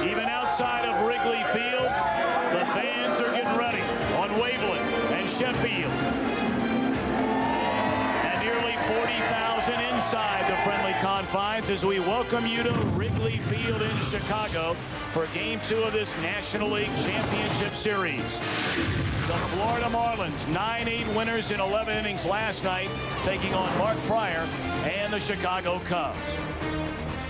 Even outside of Wrigley Field, the fans are getting ready on Waveland and Sheffield. And nearly 40,000 inside the friendly confines as we welcome you to Wrigley Field in Chicago for Game 2 of this National League Championship Series. The Florida Marlins, 9-8 winners in 11 innings last night, taking on Mark Prior and the Chicago Cubs.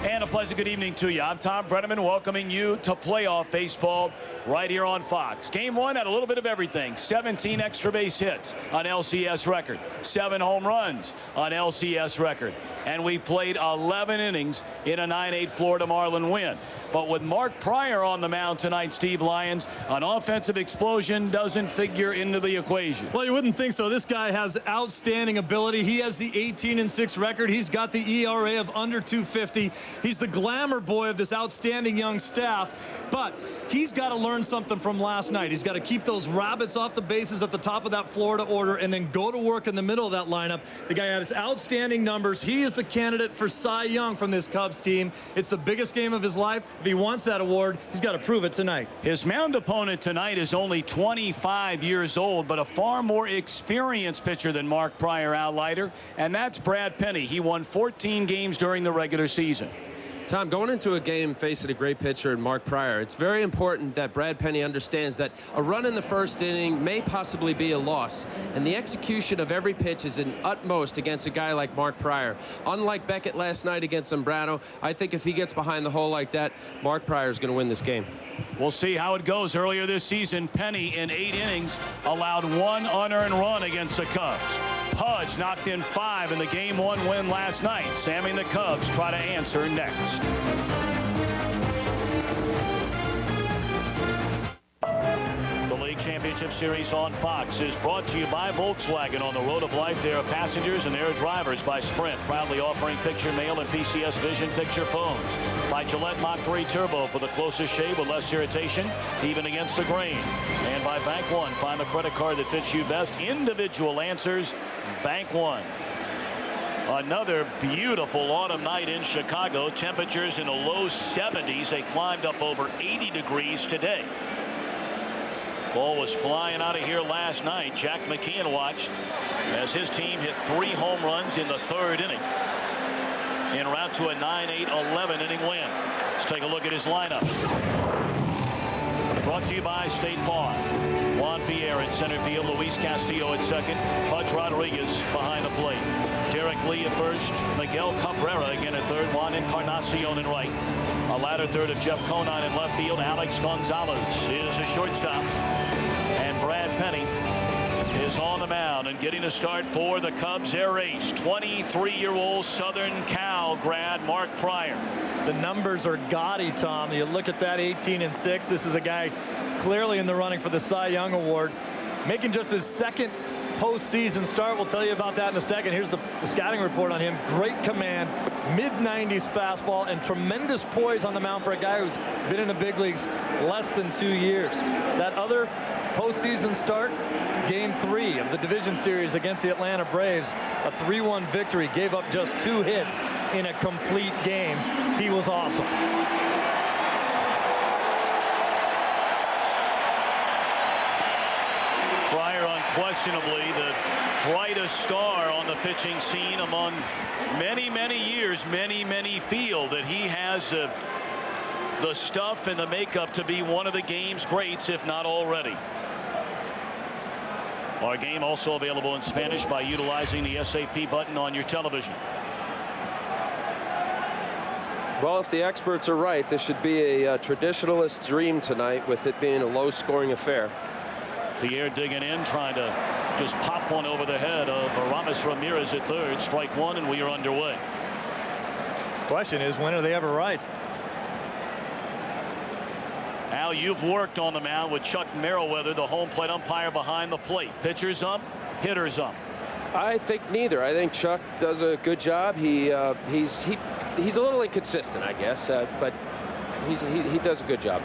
And a pleasant good evening to you. I'm Thom Brennaman, welcoming you to playoff baseball right here on Fox. Game 1 had a little bit of everything. 17 extra base hits on LCS record. 7 home runs on LCS record. And we played 11 innings in a 9-8 Florida Marlin win. But with Mark Prior on the mound tonight, Steve Lyons, an offensive explosion doesn't figure into the equation. Well, you wouldn't think so. This guy has outstanding ability. He has the 18-6 record. He's got the ERA of under 250. He's the glamour boy of this outstanding young staff. But he's got to learn something from last night. He's got to keep those rabbits off the bases at the top of that Florida order and then go to work in the middle of that lineup. The guy had his outstanding numbers. He is the candidate for Cy Young from this Cubs team. It's the biggest game of his life. If he wants that award, he's got to prove it tonight. His mound opponent tonight is only 25 years old, but a far more experienced pitcher than Mark Prior, Al Leiter, and that's Brad Penny. He won 14 games during the regular season. Tom, going into a game facing a great pitcher in Mark Prior, it's very important that Brad Penny understands that a run in the first inning may possibly be a loss, and the execution of every pitch is in utmost against a guy like Mark Prior. Unlike Beckett last night against Zambrano, I think if he gets behind the hole like that, Mark Prior is going to win this game. We'll see how it goes. Earlier this season, Penny in 8 innings allowed 1 unearned run against the Cubs. Pudge knocked in 5 in the Game 1 win last night. Sammy and the Cubs try to answer next. The League Championship Series on Fox is brought to you by Volkswagen. On the road of life, there are passengers and there are drivers. By Sprint, proudly offering picture mail and PCS Vision picture phones. By Gillette Mach 3 Turbo for the closest shave with less irritation, even against the grain. And by Bank One, find the credit card that fits you best. Individual answers, Bank One. Another beautiful autumn night in Chicago. Temperatures in the low 70s. They climbed up over 80 degrees today. Ball was flying out of here last night. Jack McKeon watched as his team hit 3 home runs in the 3rd inning en route to a 9-8 11 inning win. Let's take a look at his lineup. Brought to you by State Farm. Juan Pierre in center field. Luis Castillo at second. Pudge Rodriguez behind the plate. Derek Lee at first. Miguel Cabrera again at third. Juan Encarnacion in right. A ladder third of Jeff Conine in left field. Alex Gonzalez is a shortstop. And Brad Penny is on the mound and getting a start for the Cubs. Air ace, 23-year-old Southern Cal grad Mark Prior. The numbers are gaudy, Tom. You look at that 18-6. This is a guy clearly in the running for the Cy Young Award. Making just his 2nd postseason start. We'll tell you about that in a second. Here's the scouting report on him. Great command, mid-90s fastball, and tremendous poise on the mound for a guy who's been in the big leagues less than 2 years. That other postseason start, Game 3 of the division series against the Atlanta Braves, a 3-1 victory, gave up just 2 hits in a complete game. He was awesome. Prior unquestionably the brightest star on the pitching scene among many, many years. Many feel that he has the stuff and the makeup to be one of the game's greats, if not already. Our game also available in Spanish by utilizing the SAP button on your television. Well, if the experts are right, this should be a traditionalist dream tonight, with it being a low-scoring affair. Pierre digging in, trying to just pop one over the head of Aramis Ramirez at third. Strike 1, and we are underway. Question is, when are they ever right? Al, you've worked on the mound with Chuck Merriweather, the home plate umpire behind the plate. Pitchers up, hitters up. I think neither. I think Chuck does a good job. He's a little inconsistent, I guess, but he does a good job.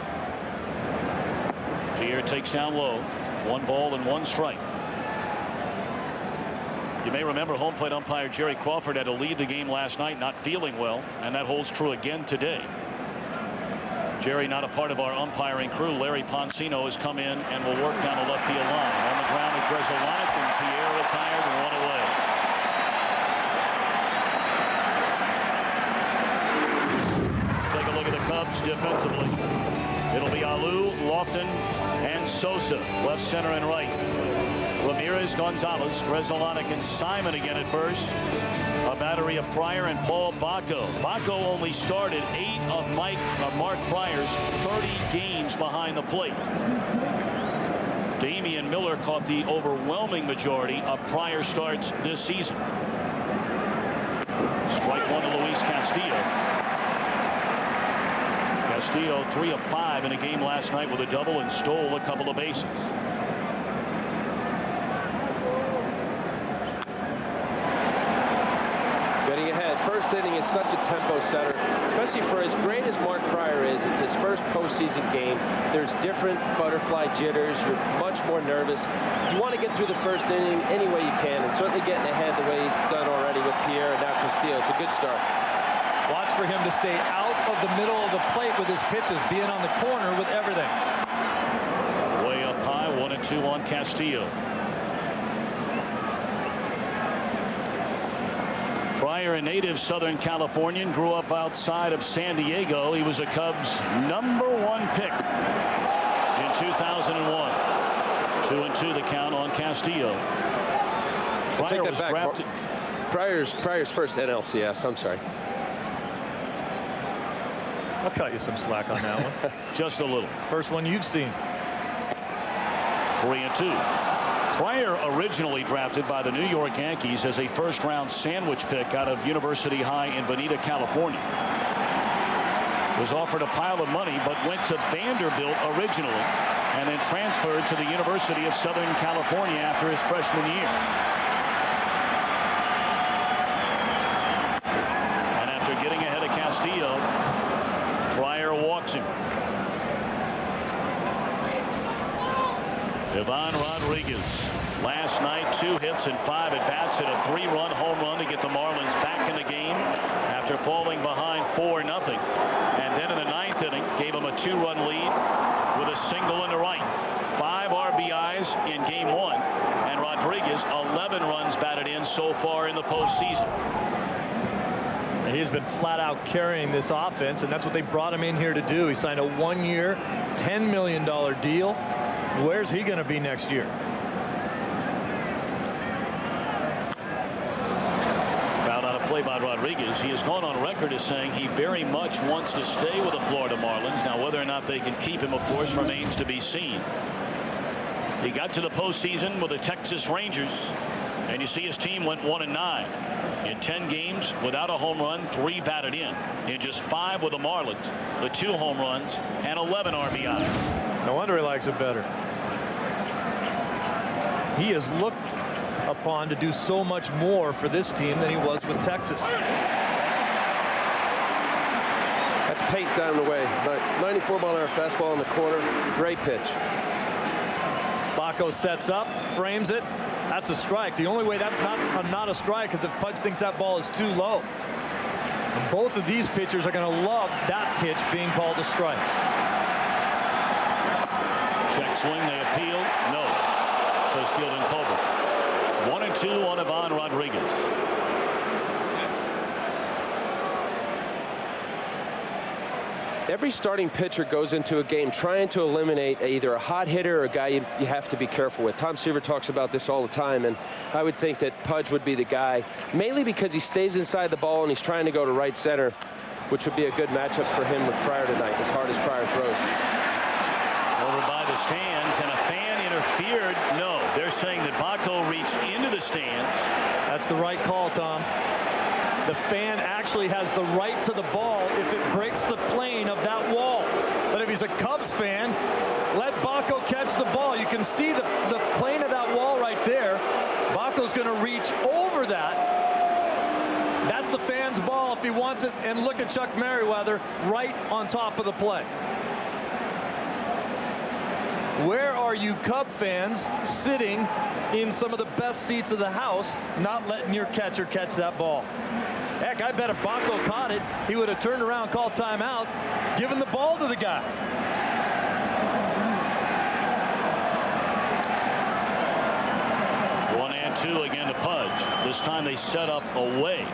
Pierre takes down low. 1 ball and 1 strike. You may remember home plate umpire Jerry Crawford had to leave the game last night not feeling well, and that holds true again today. Jerry, not a part of our umpiring crew. Larry Poncino has come in and will work down the left field line. On the ground with Gonzalez, and Pierre retired and one away. Take a look at the Cubs defensively. It'll be Alou, Lofton, and Sosa, left, center, and right. Ramirez, Gonzalez, Grzelcyk, and Simon again at first. A battery of Pryor and Paul Bacco. Bacco only started 8 of Mark Pryor's 30 games behind the plate. Damian Miller caught the overwhelming majority of Pryor starts this season. Strike one to Luis Castillo. Castillo 3 of 5 in a game last night with a double and stole a couple of bases. Getting ahead. First inning is such a tempo setter, especially for as great as Mark Pryor is. It's his first postseason game. There's different butterfly jitters. You're much more nervous. You want to get through the first inning any way you can, and certainly getting ahead the way he's done already with Pierre and now Castillo. It's a good start. Watch for him to stay out of the middle of the plate with his pitches, being on the corner with everything. Way up high, 1-2 on Castillo. Pryor, a native Southern Californian, grew up outside of San Diego. He was a Cubs #1 pick in 2001. 2-2 the count on Castillo. Pryor was drafted. Pryor's first NLCS. I'm sorry. I'll cut you some slack on that one. Just a little. First one you've seen. 3-2. Pryor, originally drafted by the New York Yankees as a first-round sandwich pick out of University High in Bonita, California. Was offered a pile of money, but went to Vanderbilt originally, and then transferred to the University of Southern California after his freshman year. And after getting ahead of Castillo, Pryor walks him. Ivan Rodriguez, last night 2 hits and 5 at bats, hit a 3-run home run to get the Marlins back in the game after falling behind 4-0. And then in the 9th inning, gave him a 2-run lead with a single in the right. 5 RBIs in game 1, and Rodriguez 11 runs batted in so far in the postseason. And he's been flat out carrying this offense, and that's what they brought him in here to do. He signed a 1-year, $10 million deal. Where's he going to be next year? Fouled out a play by Rodriguez. He has gone on record as saying he very much wants to stay with the Florida Marlins. Now, whether or not they can keep him, of course, remains to be seen. He got to the postseason with the Texas Rangers, and you see his team went 1-9 in 10 games without a home run, 3 batted in just 5 with the Marlins, the 2 home runs and 11 RBI. No wonder he likes it better. He is looked upon to do so much more for this team than he was with Texas. That's paint down the way. 94-mile-an-hour fastball in the corner. Great pitch. Bacco sets up, frames it. That's a strike. The only way that's not a strike is if Pudge thinks that ball is too low. And both of these pitchers are going to love that pitch being called a strike. Check swing, they appeal. No. Says Fielding Colbert. 1-2 on Ivan Rodriguez. Every starting pitcher goes into a game trying to eliminate either a hot hitter or a guy you have to be careful with. Tom Seaver talks about this all the time, and I would think that Pudge would be the guy, mainly because he stays inside the ball and he's trying to go to right center, which would be a good matchup for him with Pryor tonight, as hard as Pryor throws. Over by the stands, and a fan interfered. No, they're saying that Bacco reached into the stands. That's the right call, Tom. The fan actually has the right to the ball if it breaks the plane of that wall. But if he's a Cubs fan, let Bacco catch the ball. You can see the plane of that wall right there. Bacco's going to reach over that. That's the fan's ball if he wants it. And look at Chuck Merriweather right on top of the play. Where are you Cub fans sitting in some of the best seats of the house, not letting your catcher catch that ball? Heck, I bet if Baco caught it, he would have turned around, called timeout, given the ball to the guy. 1-2 again to Pudge. This time they set up away.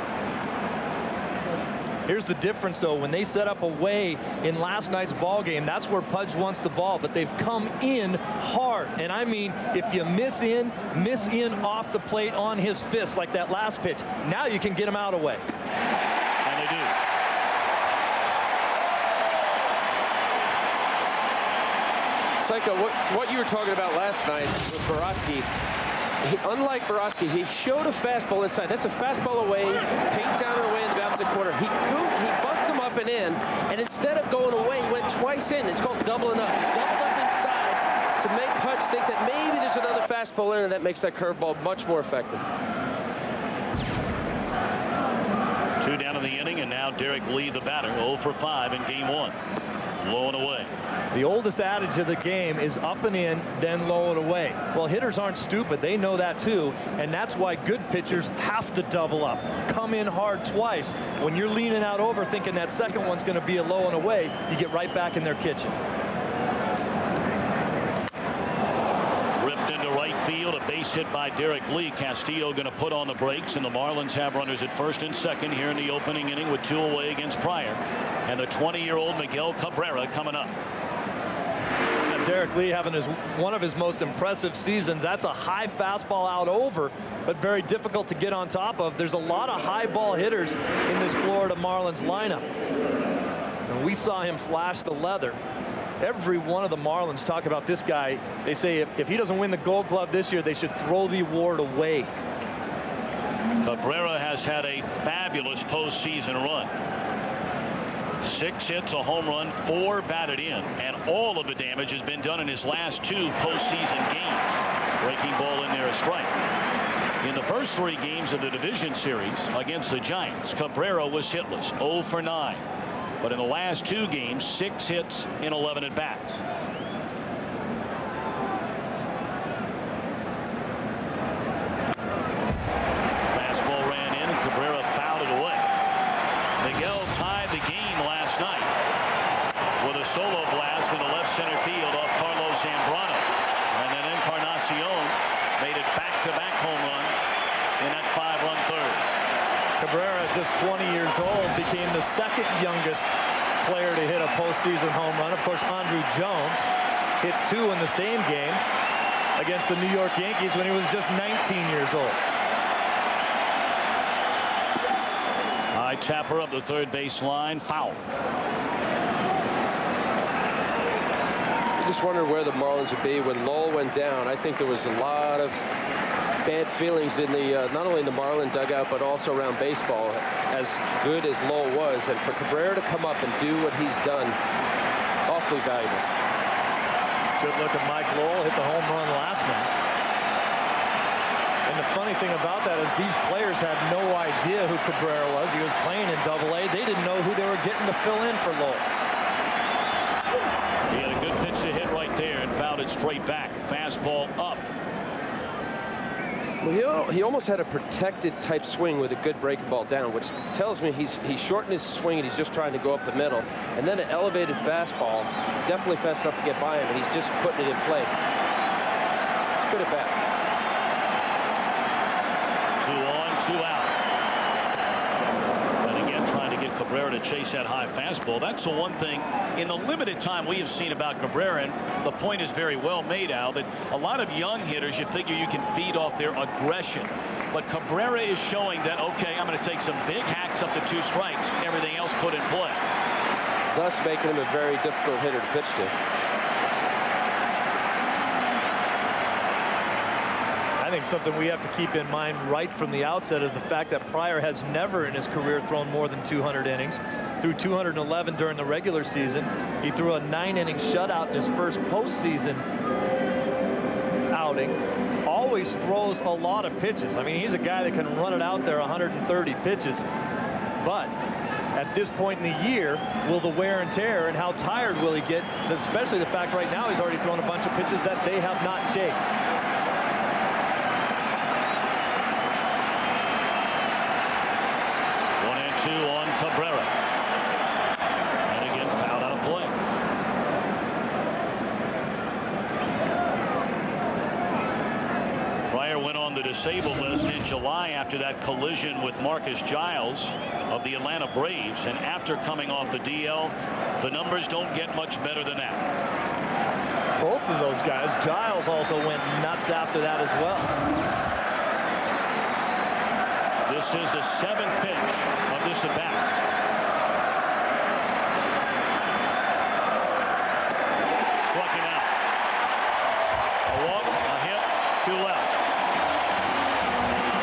Here's the difference, though. When they set up away in last night's ball game, that's where Pudge wants the ball. But they've come in hard. And I mean, if you miss in off the plate on his fist like that last pitch, now you can get him out of the way. And they do. Psycho, what you were talking about last night with Borowski, unlike Borowski, he showed a fastball inside. That's a fastball away, paint down and away in the opposite corner. He busts him up and in, and instead of going away, he went twice in. It's called doubling up. He doubled up inside to make Pudge think that maybe there's another fastball in, and that makes that curveball much more effective. 2 down in the inning, and now Derek Lee, the batter, 0 for 5 in game 1. Low and away. The oldest adage of the game is up and in, then low and away. Well, hitters aren't stupid. They know that too, and that's why good pitchers have to double up. Come in hard twice. When you're leaning out over thinking that second one's going to be a low and away, you get right back in their kitchen. Ripped into right field, a base hit by Derek Lee. Castillo going to put on the brakes, and the Marlins have runners at first and second here in the opening inning with 2 away against Pryor. And the 20-year-old Miguel Cabrera coming up. And Derek Lee having one of his most impressive seasons. That's a high fastball out over, but very difficult to get on top of. There's a lot of high ball hitters in this Florida Marlins lineup. And we saw him flash the leather. Every one of the Marlins talk about this guy. They say if he doesn't win the Gold Glove this year, they should throw the award away. Cabrera has had a fabulous postseason run. 6 hits, a home run, 4 batted in, and all of the damage has been done in his last 2 postseason games. Breaking ball in there, a strike. In the first 3 games of the division series against the Giants, Cabrera was hitless, 0 for 9. But in the last 2 games, 6 hits in 11 at-bats. Fastball ran in, and Cabrera fouled it away. Miguel tied the game last night with a solo blast in the left center field off Carlos Zambrano. And then Encarnacion made it back-to-back home runs in that 5-run third. Cabrera, just 20 years old, became the second youngest player to hit a postseason home run. Of course, Andruw Jones hit 2 in the same game against the New York Yankees when he was just 19 years old. High tapper up the third base line, foul. You just wonder where the Marlins would be when Lowell went down. I think there was a lot of bad feelings in the not only in the Marlin dugout but also around baseball, as good as Lowell was, and for Cabrera to come up and do what he's done, awfully valuable. Good look at Mike Lowell, hit the home run last night. And the funny thing about that is these players had no idea who Cabrera was. He was playing in Double-A. They didn't know who they were getting to fill in for Lowell. He had a good pitch to hit right there and fouled it straight back. Fastball up. Well, he almost had a protected type swing with a good breaking ball down, which tells me he's shortened his swing and he's just trying to go up the middle. And then an elevated fastball, definitely fast enough to get by him, and he's just putting it in play. It's good at bat. 2 on, 2 out. And again, trying to get Cabrera to chase that high fastball. That's the one thing in the limited time we have seen about Cabrera, and the point is very well made, Al, that a lot of young hitters, you figure you can feed off their aggression. But Cabrera is showing that, okay, I'm going to take some big hacks up to 2 strikes, everything else put in play. Thus making him a very difficult hitter to pitch to. I think something we have to keep in mind right from the outset is the fact that Pryor has never in his career thrown more than 200 innings. Threw 211 during the regular season. He threw a 9-inning shutout in his first postseason outing. Always throws a lot of pitches. I mean, he's a guy that can run it out there 130 pitches. But at this point in the year, will the wear and tear and how tired will he get, especially the fact right now he's already thrown a bunch of pitches that they have not chased. 0-2 on Cabrera. And again, fouled out of play. Pryor went on the disabled list in July after that collision with Marcus Giles of the Atlanta Braves. And after coming off the DL, the numbers don't get much better than that. Both of those guys. Giles also went nuts after that as well. This is the 7th pitch of this at-bat. Struck him out. A walk, a hit, 2 left.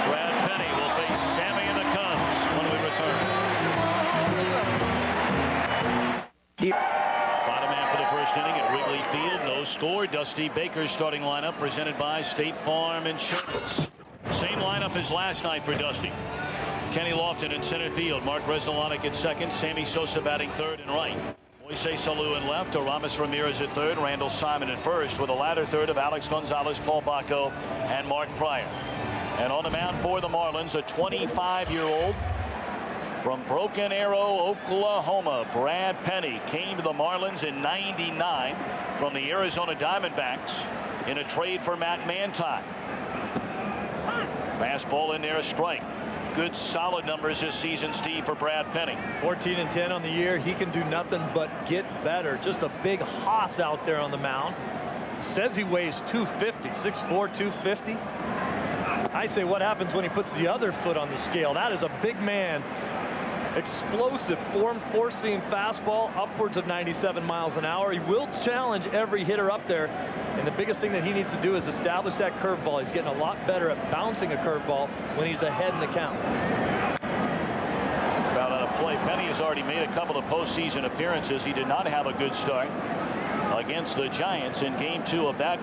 Brad Penny will face Sammy and the Cubs when we return. Bottom half of the first inning at Wrigley Field. No score. Dusty Baker's starting lineup presented by State Farm Insurance. Same lineup as last night for Dusty. Kenny Lofton in center field. Mark Brennaman at second. Sammy Sosa batting third and right. Moises Alou in left. Aramis Ramirez at third. Randall Simon in first, with a ladder third of Alex Gonzalez, Paul Bacco, and Mark Pryor. And on the mound for the Marlins, a 25-year-old from Broken Arrow, Oklahoma, Brad Penny, came to the Marlins in '99 from the Arizona Diamondbacks in a trade for Matt Manti. Fastball in there, a strike. Good solid numbers this season, Steve, for Brad Penny. 14-10 on the year. He can do nothing but get better. Just a big hoss out there on the mound. Says he weighs 250, 6'4", 250. I say, what happens when he puts the other foot on the scale? That is a big man. Explosive four-seam fastball, upwards of 97 miles an hour. He will challenge every hitter up there. And the biggest thing that he needs to do is establish that curveball. He's getting a lot better at bouncing a curveball when he's ahead in the count. Foul out of play. Penny has already made a couple of postseason appearances. He did not have a good start against the Giants in Game 2 of that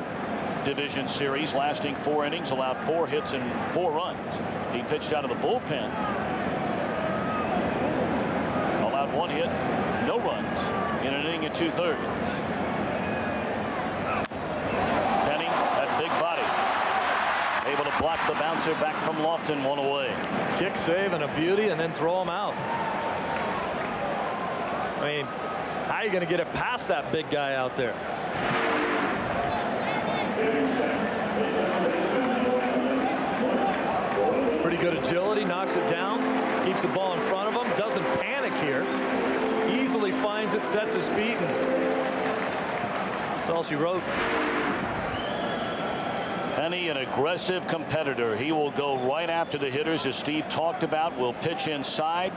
division series, lasting 4 innings, allowed 4 hits and 4 runs. He pitched out of the bullpen. Allowed 1 hit, no runs in an inning and 2/3. Penny, that big body, able to block the bouncer back from Lofton, 1 away. Kick save and a beauty, and then throw him out. I mean, how are you going to get it past that big guy out there? Pretty good agility, knocks it down, keeps the ball in front of him, doesn't panic here, easily finds it, sets his feet, and that's all she wrote. Penny, an aggressive competitor. He will go right after the hitters, as Steve talked about. Will pitch inside.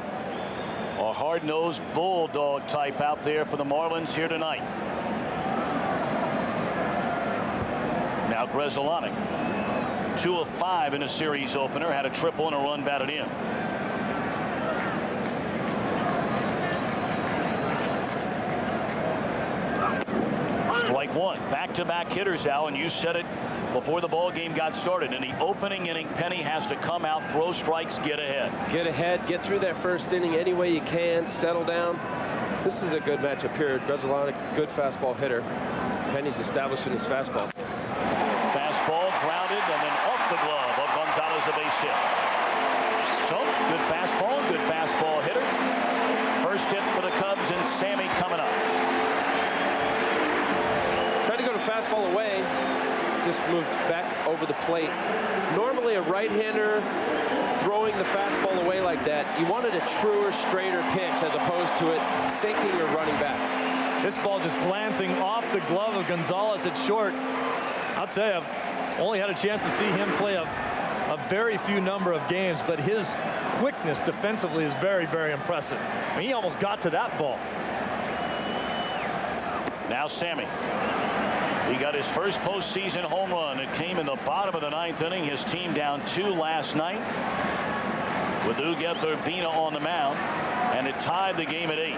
A hard-nosed bulldog type out there for the Marlins here tonight. Now Gonzalez, 2 of 5 in a series opener, had a triple and a run batted in. Strike 1. Back-to-back hitters, Al, and you said it before the ball game got started. In the opening inning, Penny has to come out, throw strikes, get ahead. Get ahead, get through that first inning any way you can, settle down. This is a good matchup here. Gonzalez, good fastball hitter. Penny's establishing his fastball. Fastball grounded and then off the glove of Gonzalez, the base hit. So good fastball hitter. First hit for the Cubs, and Sammy coming up. Tried to go to fastball away, just moved back over the plate. Normally a right-hander throwing the fastball away like that, you wanted a truer, straighter pitch as opposed to it sinking or running back. This ball just glancing off the glove of Gonzalez at short. I'll tell you, I've only had a chance to see him play a very few number of games, but his quickness defensively is very, very impressive. I mean, he almost got to that ball. Now Sammy. He got his first postseason home run. It came in the bottom of the 9th inning. His team down 2 last night with Uget Urbina on the mound, and it tied the game at 8.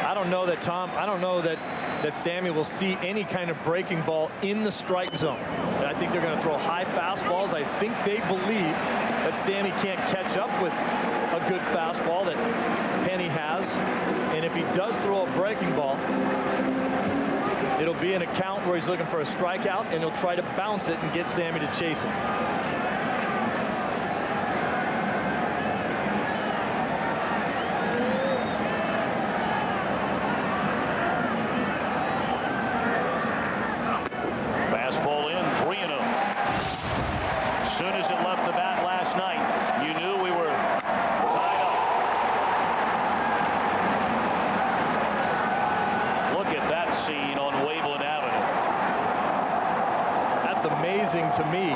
I don't know that, Tom. I don't know that Sammy will see any kind of breaking ball in the strike zone. I think they're going to throw high fastballs. I think they believe that Sammy can't catch up with a good fastball that Penny has. And if he does throw a breaking ball, it'll be an account where he's looking for a strikeout, and he'll try to bounce it and get Sammy to chase him. amazing to me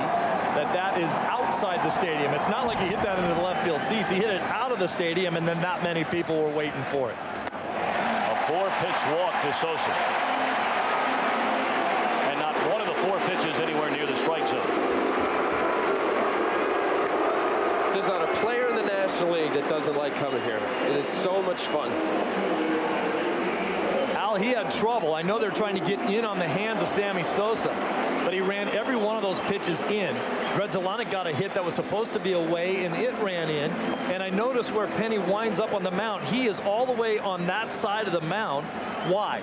that is outside the stadium. It's not like he hit that into the left field seats. He hit it out of the stadium, and then not many people were waiting for it. A 4-pitch walk to Sosa. And not one of the 4 pitches anywhere near the strike zone. There's not a player in the National League that doesn't like coming here. It is so much fun. Al, he had trouble. I know they're trying to get in on the hands of Sammy Sosa, but he ran every one of those pitches in. Gonzalez got a hit that was supposed to be away, and it ran in. And I noticed where Penny winds up on the mound. He is all the way on that side of the mound. Why?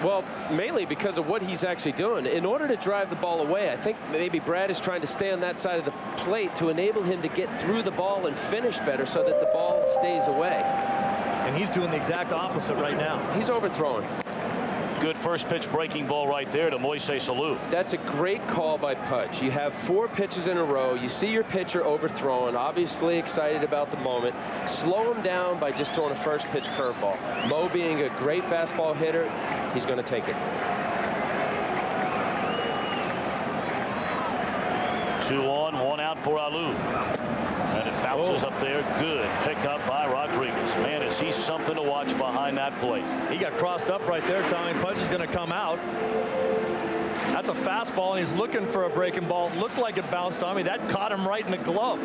Well, mainly because of what he's actually doing. In order to drive the ball away, I think maybe Brad is trying to stay on that side of the plate to enable him to get through the ball and finish better so that the ball stays away. And he's doing the exact opposite right now. He's overthrowing. Good first pitch breaking ball right there to Moises Alou. That's a great call by Pudge. You have 4 pitches in a row. You see your pitcher overthrowing, obviously excited about the moment. Slow him down by just throwing a first pitch curveball. Mo being a great fastball hitter, he's going to take it. 2 on, 1 out for Alou. And it bounces up there. Good pick up by Rodriguez. Man, is he something to watch behind that plate. He got crossed up right there. Tommy Pudge is going to come out. That's a fastball, and he's looking for a breaking ball. Looked like it bounced on me. That caught him right in the glove.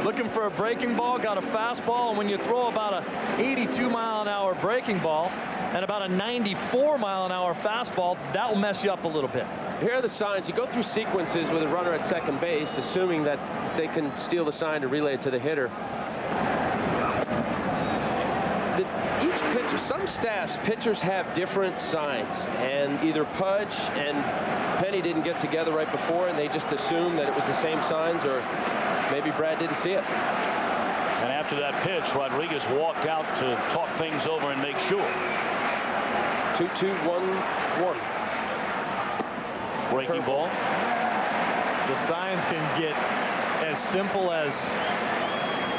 Looking for a breaking ball, got a fastball, and when you throw about a 82-mile-an-hour breaking ball and about a 94-mile-an-hour fastball, that will mess you up a little bit. Here are the signs. You go through sequences with a runner at second base, assuming that they can steal the sign and relay it to the hitter. Each pitcher, some staffs, pitchers have different signs, and either Pudge and Penny didn't get together right before, and they just assumed that it was the same signs, or maybe Brad didn't see it. And after that pitch, Rodriguez walked out to talk things over and make sure. 2-2-1-1. Breaking ball. The signs can get as simple as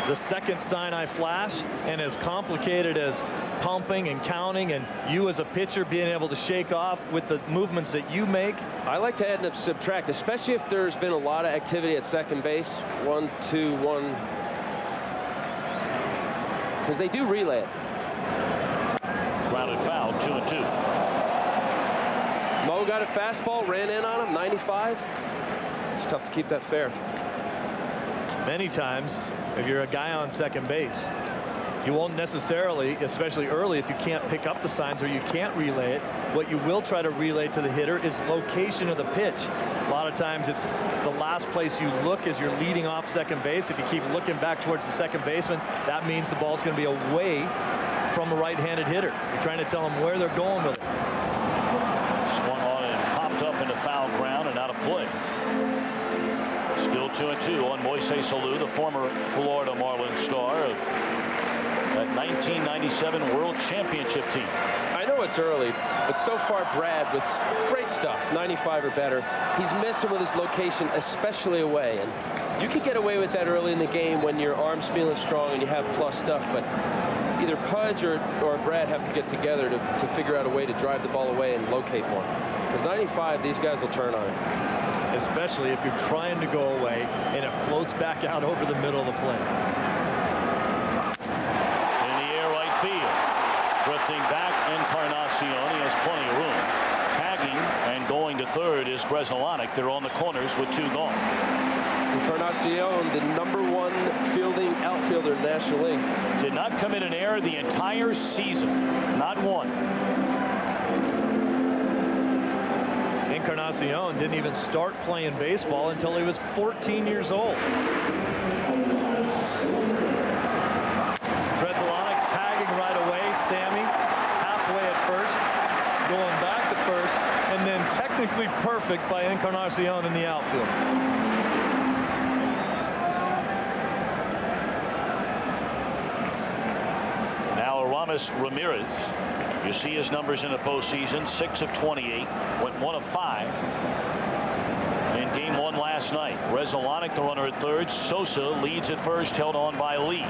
the second sign I flash, and as complicated as pumping and counting, and you as a pitcher being able to shake off with the movements that you make. I like to add and subtract, especially if there's been a lot of activity at second base. 1, 2, 1. Because they do relay it. Grounded foul, 2-2. Mo got a fastball, ran in on him, 95. It's tough to keep that fair. Many times, if you're a guy on second base, you won't necessarily, especially early, if you can't pick up the signs or you can't relay it, what you will try to relay to the hitter is location of the pitch. A lot of times it's the last place you look as you're leading off second base. If you keep looking back towards the second baseman, that means the ball's going to be away from a right-handed hitter. You're trying to tell them where they're going with it. Swung on and popped up into foul ground and out of play. Still 2-2 on Moises Alou, the former Florida Marlins star of that 1997 World Championship team. I know it's early, but so far Brad with great stuff, 95 or better. He's messing with his location, especially away. And you could get away with that early in the game when your arm's feeling strong and you have plus stuff, but either Pudge or Brad have to get together to figure out a way to drive the ball away and locate more. Because 95, these guys will turn on it. Especially if you're trying to go away and it floats back out over the middle of the plate. In the air right field. Drifting back, Encarnacion. He has plenty of room. Tagging and going to third is Gonzalez. They're on the corners with 2 gone. Encarnacion, the #1 fielding outfielder in the National League. Did not commit an error the entire season. Not one. Encarnacion didn't even start playing baseball until he was 14 years old. Gonzalez tagging right away. Sammy halfway at first, going back to first, and then technically perfect by Encarnacion in the outfield. Now Aramis Ramirez. You see his numbers in the postseason, 6 of 28, went 1 of 5 in game 1 last night. Gonzalez, the runner at third. Sosa leads at first, held on by Lee.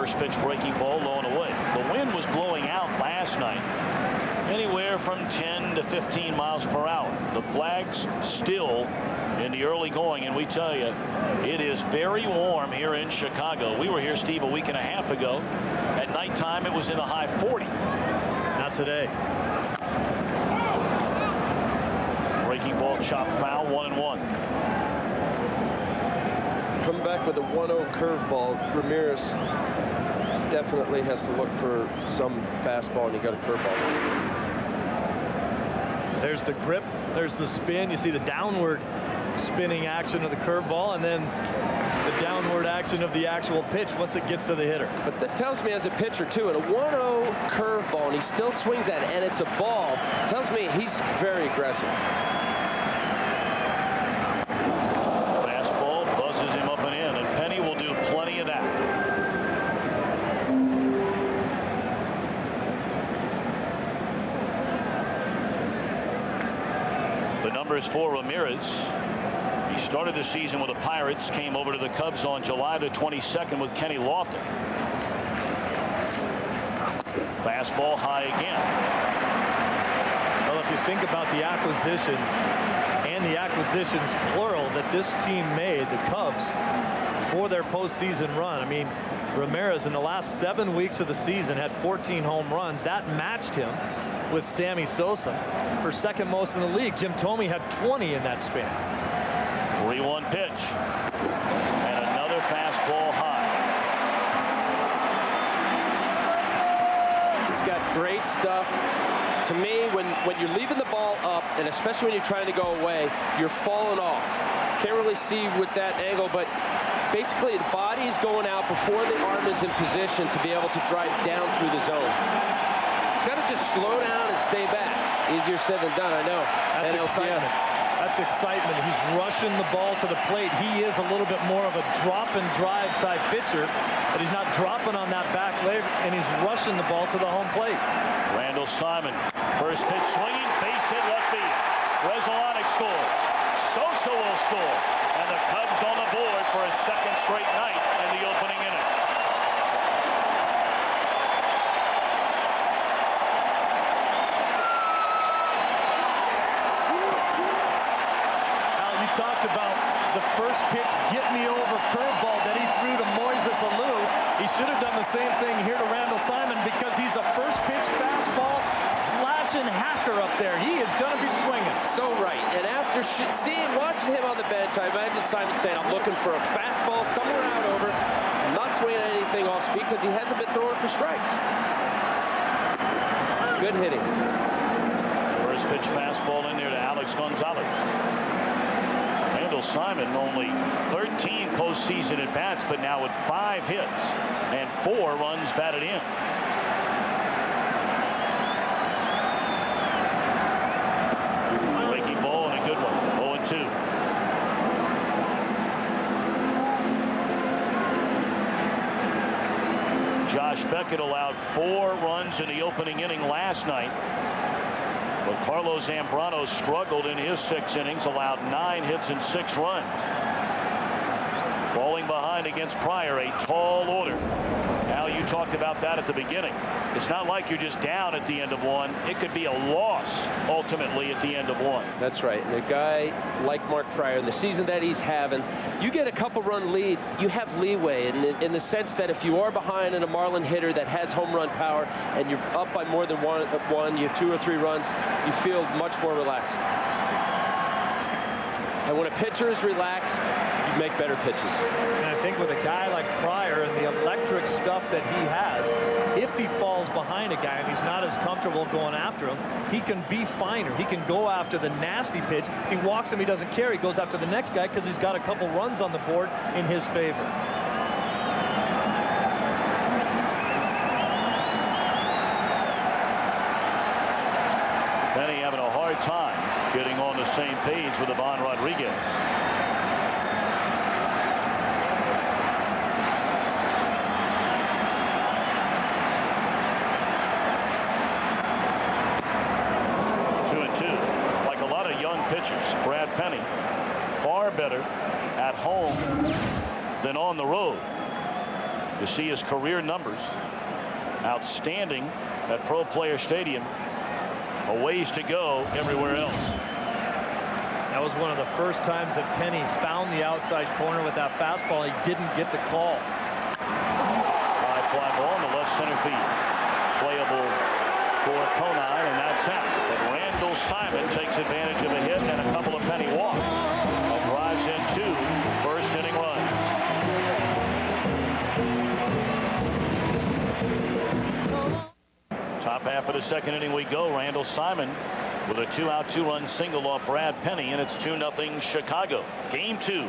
First pitch breaking ball low and away. The wind was blowing out last night anywhere from 10 to 15 miles per hour. The flags still in the early going, and we tell you it is very warm here in Chicago. We were here, Steve, a week and a half ago. At nighttime it was in the high 40s. Not today. Breaking ball, chopped foul, 1-1. Coming back with a 1-0 curveball, Ramirez definitely has to look for some fastball, and he got a curveball. There's the grip, there's the spin. You see the downward spinning action of the curveball, and then the downward action of the actual pitch once it gets to the hitter. But that tells me as a pitcher too, at a 1-0 curveball, and he still swings at it, and it's a ball, tells me he's very aggressive. Fastball buzzes him up and in, and Penny will do plenty of that. The numbers for Ramirez. He started the season with the Pirates, came over to the Cubs on July the 22nd with Kenny Lofton. Fastball high again. Well, if you think about the acquisition and the acquisitions plural that this team made, the Cubs, for their postseason run. I mean, Ramirez in the last 7 weeks of the season had 14 home runs. That matched him with Sammy Sosa for second most in the league. Jim Thome had 20 in that span. 3-1 pitch. And another fastball high. He's got great stuff. To me, when you're leaving the ball up, and especially when you're trying to go away, you're falling off. Can't really see with that angle, but basically the body is going out before the arm is in position to be able to drive down through the zone. He's got to just slow down and stay back. Easier said than done, I know. That's excitement. That's excitement. He's rushing the ball to the plate. He is a little bit more of a drop and drive type pitcher, but he's not dropping on that back leg, and he's rushing the ball to the home plate. Randall Simon, first pitch swinging, base hit left field. Resolution scores. Sosa will score, and the Cubs on the board for a second straight night in the opening inning. Talked about the first pitch get me over curveball that he threw to Moises Alou. He should have done the same thing here to Randall Simon, because he's a first pitch fastball slashing hacker up there. He is going to be swinging. So right. And after watching him on the bench, I imagine Simon saying, I'm looking for a fastball somewhere out over. I'm not swinging at anything off speed because he hasn't been throwing for strikes. Good hitting. First pitch fastball in there to Alex Gonzalez. Simon only 13 postseason at bats, but now with 5 hits and 4 runs batted in. Breaking ball and a good one. 0-2. Josh Beckett allowed 4 runs in the opening inning last night. But Carlos Zambrano struggled in his 6 innings, allowed 9 hits and 6 runs. Falling behind against Pryor, a tall order. Al, you talked about that at the beginning. It's not like you're just down at the end of one. It could be a loss ultimately at the end of one. That's right. And a guy like Mark Pryor, in the season that he's having, you get a couple-run lead, you have leeway in the sense that if you are behind in a Marlin hitter that has home run power and you're up by more than one, you have 2 or 3 runs, you feel much more relaxed. And when a pitcher is relaxed, you make better pitches. And I think with a guy like Pryor and the electric stuff that he has, if he falls behind a guy and he's not as comfortable going after him, he can be finer. He can go after the nasty pitch. If he walks him, he doesn't care. He goes after the next guy because he's got a couple runs on the board in his favor. Penny having a hard time getting on the same page with Ivan Rodriguez. Brad Penny far better at home than on the road. You see his career numbers. Outstanding at Pro Player Stadium. A ways to go everywhere else. That was one of the first times that Penny found the outside corner with that fastball. He didn't get the call. High fly ball in the left center field. Playable for Conine, and that's out. But Randall Simon takes advantage of a hit and a couple of Penny walks and drives in 2 first-inning runs. Top half of the second inning we go. Randall Simon with a 2-out, 2-run single off Brad Penny, and it's 2-0 Chicago. Game 2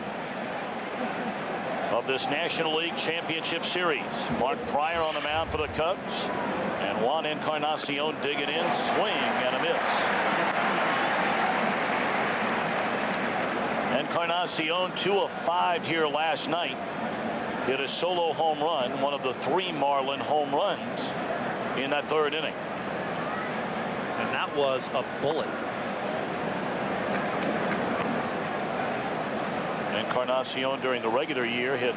of this National League Championship Series. Mark Pryor on the mound for the Cubs, and Juan Encarnacion digging in, swing and a miss. Encarnacion 2 of 5 here last night. Hit a solo home run, one of the 3 Marlin home runs in that 3rd inning. And that was a bullet. Encarnacion during the regular year hit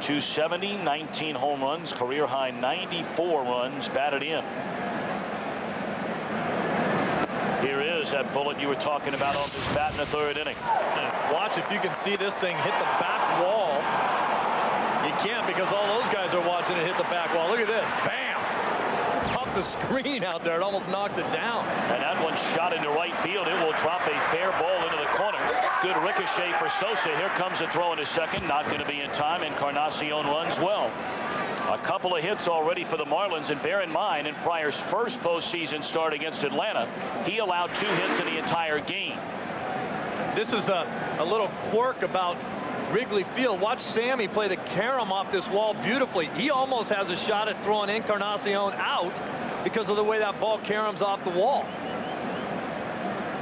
.270, 19 home runs, career high 94 runs batted in. Here is that bullet you were talking about off his bat in the 3rd inning. Watch if you can see this thing hit the back wall. You can't, because all those guys are watching it hit the back wall. Look at this. Bam! Off the screen out there. It almost knocked it down. And that one shot into right field. It will drop a fair ball into the corner. Good ricochet for Sosa. Here comes a throw into second. Not going to be in time. Encarnacion runs well. A couple of hits already for the Marlins, and bear in mind, in Pryor's first postseason start against Atlanta, he allowed 2 hits in the entire game. This is a little quirk about Wrigley Field. Watch Sammy play the carom off this wall beautifully. He almost has a shot at throwing Encarnacion out because of the way that ball caroms off the wall.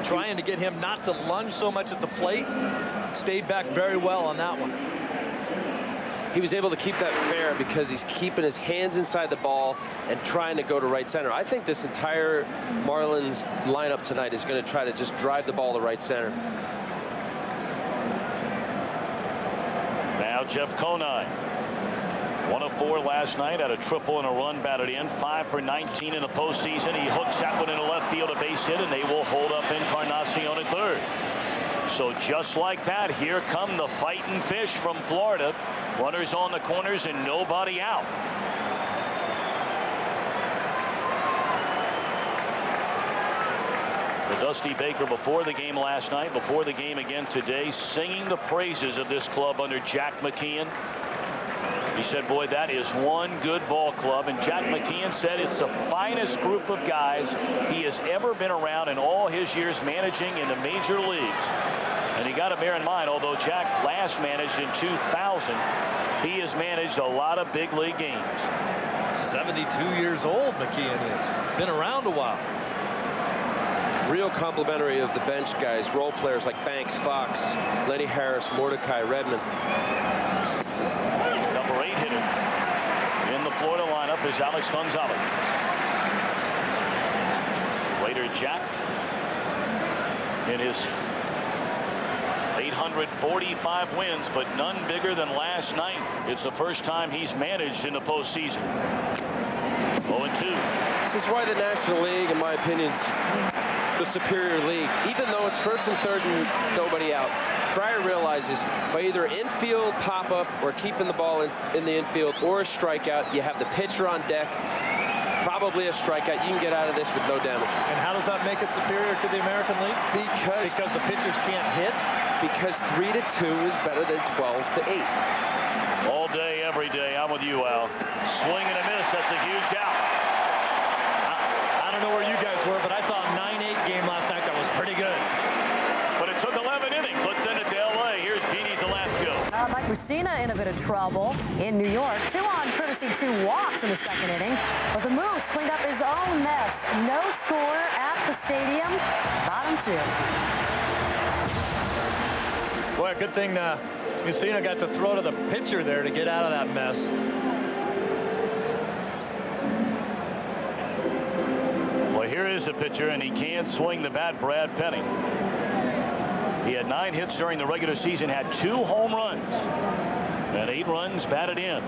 Trying to get him not to lunge so much at the plate. Stayed back very well on that one. He was able to keep that fair because he's keeping his hands inside the ball and trying to go to right center. I think this entire Marlins lineup tonight is going to try to just drive the ball to right center. Now Jeff Conine. 1 of 4 last night, had a triple and a run batted in. 5 for 19 in the postseason. He hooks that one into left field, a base hit, and they will hold up Encarnacion at 3rd. So just like that, here come the fighting fish from Florida. Runners on the corners and nobody out. The Dusty Baker before the game last night, before the game again today, singing the praises of this club under Jack McKeon. He said, boy, that is one good ball club. And Jack McKeon said it's the finest group of guys he has ever been around in all his years managing in the major leagues. And you got to bear in mind, although Jack last managed in 2000, he has managed a lot of big league games. 72 years old, McKeon is. Been around a while. Real complimentary of the bench guys, role players like Banks, Fox, Lenny Harris, Mordecai, Redmond. Number 8 hitter in the Florida lineup is Alex Gonzalez. Later, Jack in his 845 wins, but none bigger than last night. It's the first time he's managed in the postseason. 0-2. This is why the National League, in my opinion, is the superior league. Even though it's 1st and 3rd and nobody out, Pryor realizes by either infield pop-up or keeping the ball in the infield or a strikeout, you have the pitcher on deck, probably a strikeout. You can get out of this with no damage. And how does that make it superior to the American League? Because the pitchers can't hit? Because 3-2 is better than 12-8. All day, every day. I'm with you, Al. Swing and a miss. That's a huge out. I don't know where you guys were, but I saw a 9-8 game last night that was pretty good. But it took 11 innings. Let's send it to L.A. Here's Jeannie Zelasco. Mike Mussina in a bit of trouble in New York. 2 on courtesy, 2 walks in the 2nd inning. But the Moose cleaned up his own mess. No score at the stadium. Bottom 2. Boy, a good thing Mussina got to throw to the pitcher there to get out of that mess. Well, here is the pitcher, and he can swing the bat, Brad Penny. He had 9 hits during the regular season, had 2 home runs, and 8 runs batted in.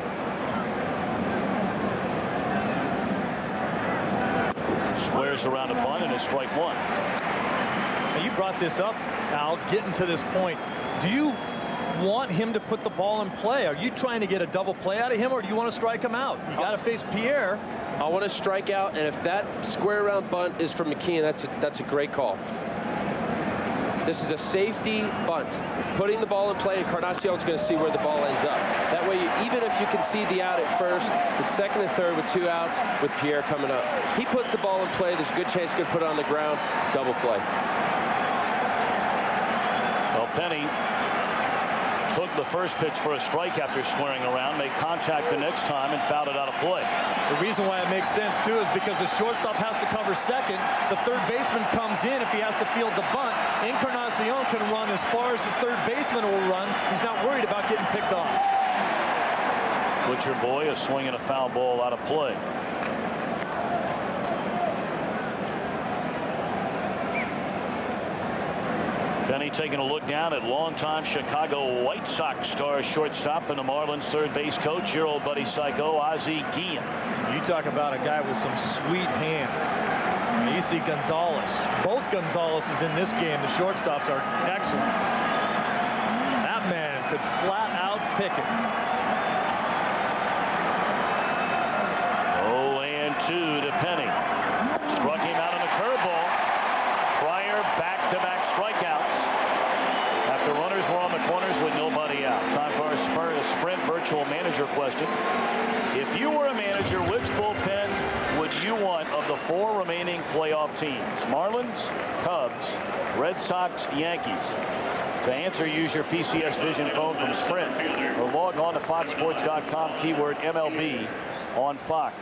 Squares around a bunt and a strike one. Now you brought this up, Al, getting to this point. Do you want him to put the ball in play? Are you trying to get a double play out of him, or do you want to strike him out? You got to face Pierre. I want to strike out, and if that square around bunt is from McKeon, that's a great call. This is a safety bunt. Putting the ball in play, and Encarnacion's going to see where the ball ends up. That way, even if you can see the out at first, it's second and third with 2 outs with Pierre coming up. He puts the ball in play, there's a good chance he could put it on the ground, double play. Well, Penny took the first pitch for a strike after squaring around, made contact the next time, and fouled it out of play. The reason why it makes sense, too, is because the shortstop has to cover second. The third baseman comes in if he has to field the bunt. Encarnacion can run as far as the third baseman will run. He's not worried about getting picked off. Butcher Boy is swinging a foul ball out of play. Penny taking a look down at longtime Chicago White Sox star shortstop and the Marlins third base coach, your old buddy Psycho, Ozzie Guillen. You talk about a guy with some sweet hands. You see Gonzalez. Both Gonzalez's in this game, the shortstops are excellent. That man could flat out pick it. 0-2 to Penny. Struck him out on the curveball. Prior back-to-back strikeouts after runners were on the corners with nobody out. Time for a Sprint virtual manager question. If you were a manager, which bullpen would you want of the 4 remaining playoff teams? Marlins, Cubs, Red Sox, Yankees. To answer, use your PCS Vision phone from Sprint or log on to foxsports.com, keyword MLB on Fox.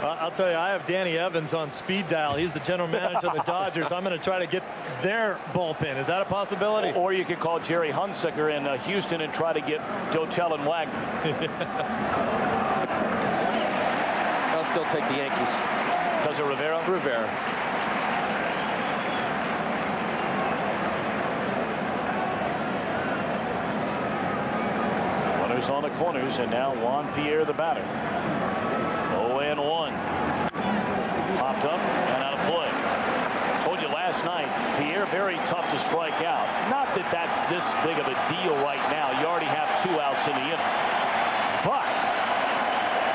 I'll tell you, I have Danny Evans on speed dial. He's the general manager of the Dodgers. I'm going to try to get their bullpen. Is that a possibility? Or you could call Jerry Hunsaker in Houston and try to get Dotel and Wagner. I'll still take the Yankees. Because of Rivera? Rivera. Runners on the corners, and now Juan Pierre, the batter. 0-1. Popped up and out of play. Told you last night, Pierre very tough to strike out. Not that that's this big of a deal right now. You already have 2 outs in the inning. But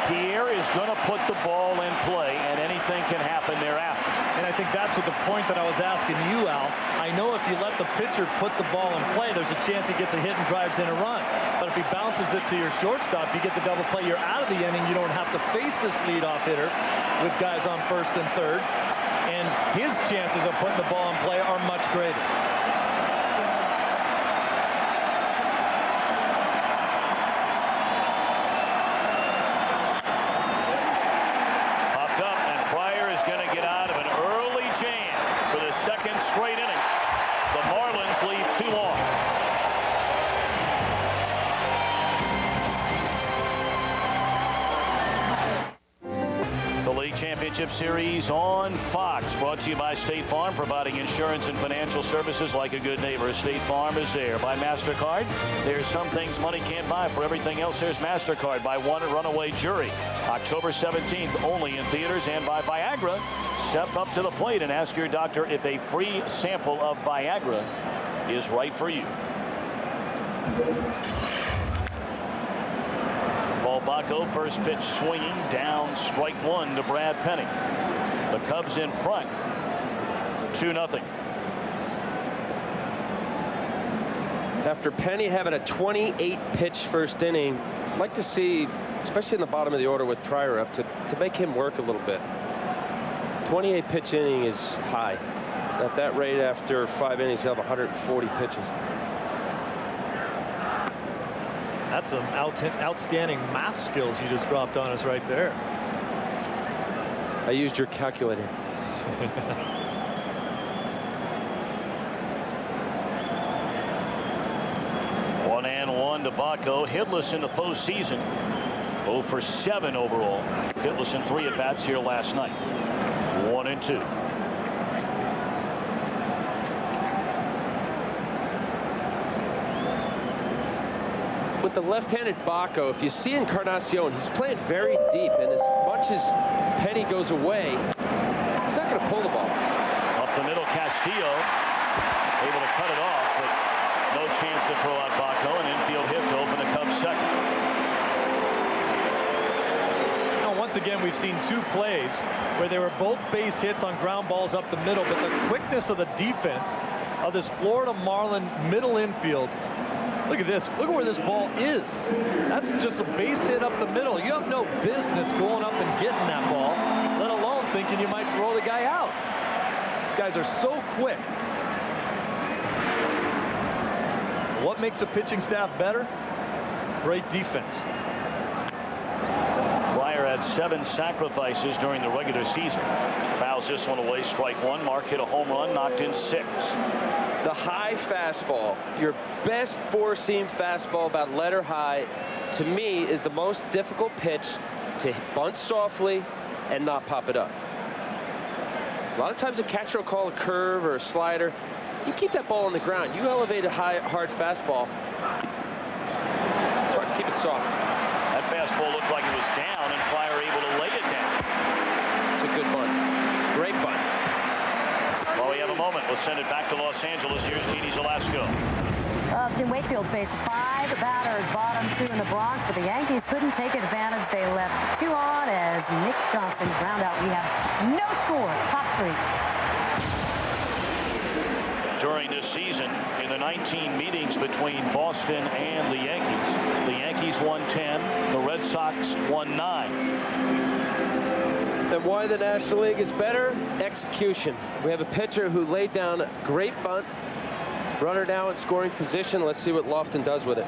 Pierre is going to put the ball in play, and anything can happen thereafter. And I think that's what the point that I was asking you, Al. I know if you let the pitcher put the ball in play, there's a chance he gets a hit and drives in a run. But if he bounces it to your shortstop, you get the double play. You're out of the inning. You don't have to face this leadoff hitter with guys on first and third. And his chances of putting the ball in play are much greater. Second straight inning. The Marlins lead 2 off. The League Championship Series on Fox, brought to you by State Farm, providing insurance and financial services like a good neighbor. State Farm is there. By MasterCard, there's some things money can't buy. For everything else, there's MasterCard. By One Runaway Jury, October 17th, only in theaters. And by Viagra. Step up to the plate and ask your doctor if a free sample of Viagra is right for you. Ball Baco, first pitch swinging, down, strike 1 to Brad Penny. The Cubs in front, 2-0. After Penny having a 28-pitch first inning, I'd like to see, especially in the bottom of the order with Pryor up, to make him work a little bit. 28-pitch inning is high. At that rate, after 5 innings, he'll have 140 pitches. That's some outstanding math skills you just dropped on us right there. I used your calculator. 1-1 to Baco, hitless in the postseason. 0 for 7 overall. Hitless in 3 at-bats here last night. 1-2. With the left-handed Baco, if you see Encarnacion, he's playing very deep, and as much as Penny goes away, he's not going going to pull the ball. Up the middle, Castillo able to cut it off, but no chance to throw out Baco. An infield hit to open the Cubs second. Once again, we've seen two plays where they were both base hits on ground balls up the middle, but the quickness of the defense of this Florida Marlin middle infield. Look at this. Look at where this ball is. That's just a base hit up the middle. You have no business going up and getting that ball, let alone thinking you might throw the guy out. These guys are so quick. What makes a pitching staff better? Great defense. Dwyer had 7 sacrifices during the regular season. Fouls this one away, strike one. Mark hit a home run, knocked in 6. The high fastball, your best four-seam fastball about letter high, to me is the most difficult pitch to bunt softly and not pop it up. A lot of times a catcher will call a curve or a slider. You keep that ball on the ground. You elevate a high, hard fastball. It's hard to keep it soft. That fastball looked like it was down, and Pryor able to lay it down. It's a good bunt. Great bunt. While we have a moment, we'll send it back to Los Angeles. Here's Didi Zalasko. Tim Wakefield faced 5 batters, bottom 2 in the Bronx, but the Yankees couldn't take advantage. They left 2 on as Nick Johnson ground out. We have no score. Top 3. During this season, in the 19 meetings between Boston and the Yankees won 10, the Red Sox won 9. And why the National League is better? Execution. We have a pitcher who laid down a great bunt, runner now in scoring position. Let's see what Lofton does with it.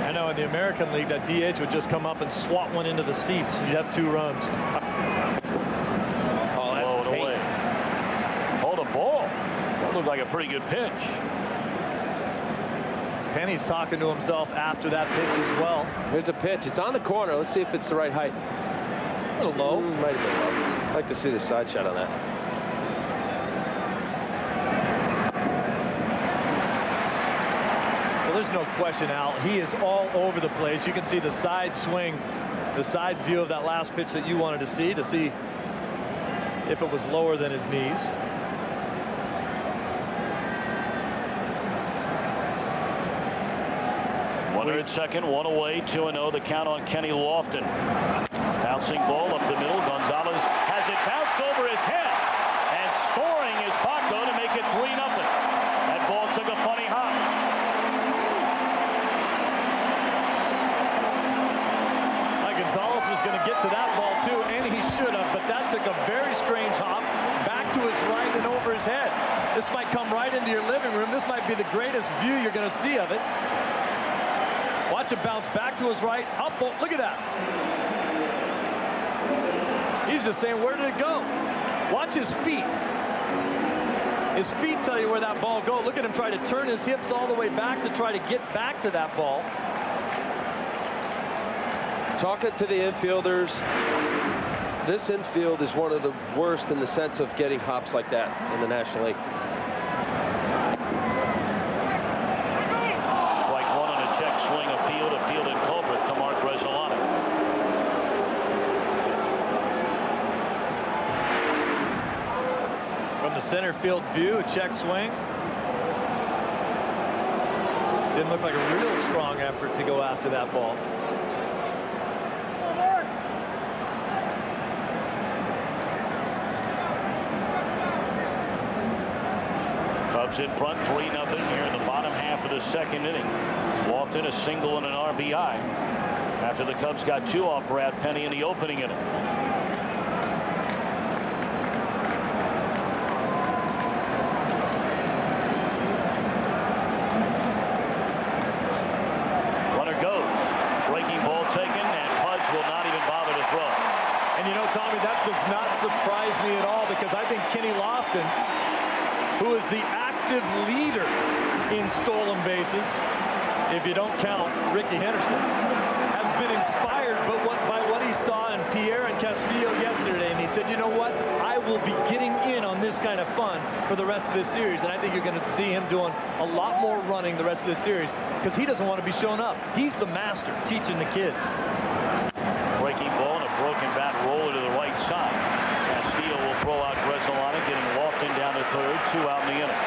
I know in the American League that DH would just come up and swat one into the seats and you'd have 2 runs. Oh, that's away. Oh, the ball. That looked like a pretty good pitch. Penny's talking to himself after that pitch as well. Here's a pitch. It's on the corner. Let's see if it's the right height. A little low. Might have been low. I'd like to see the side shot on that. Well, there's no question, Al. He is all over the place. You can see the side swing, the side view of that last pitch that you wanted to see if it was lower than his knees. Runner at second, 1 away, 2-0. The count on Kenny Lofton. Bouncing ball up the middle. Gonzalez has it bounce over his head. And scoring is Baco to make it 3-0. That ball took a funny hop. Gonzalez was going to get to that ball too, and he should have, but that took a very strange hop back to his right and over his head. This might come right into your living room. This might be the greatest view you're going to see of it. Watch it bounce back to his right. Up, look at that. He's just saying, where did it go? Watch his feet. His feet tell you where that ball goes. Look at him try to turn his hips all the way back to try to get back to that ball. Talking to the infielders, this infield is one of the worst in the sense of getting hops like that in the National League. Strike one on a check swing appeal to fielded culprit to Mark Resolano. From the center field view, a check swing. Didn't look like a real strong effort to go after that ball. Cubs in front, 3-0 here in the bottom half of the second inning. Lofton a single and an RBI after the Cubs got 2 off Brad Penny in the opening inning. Runner goes. Breaking ball taken, and Pudge will not even bother to throw. And you know, Tommy, that does not surprise me at all, because I think Kenny Lofton, who is the active leader in stolen bases, if you don't count Ricky Henderson, has been inspired by what he saw in Pierre and Castillo yesterday. And he said, you know what? I will be getting in on this kind of fun for the rest of this series. And I think you're going to see him doing a lot more running the rest of this series, because he doesn't want to be shown up. He's the master teaching the kids. Breaking Breaking ball and a broken bat roller to the right side. Castillo will throw out Gonzalez, getting Lofton down to third. 2 out in the inning.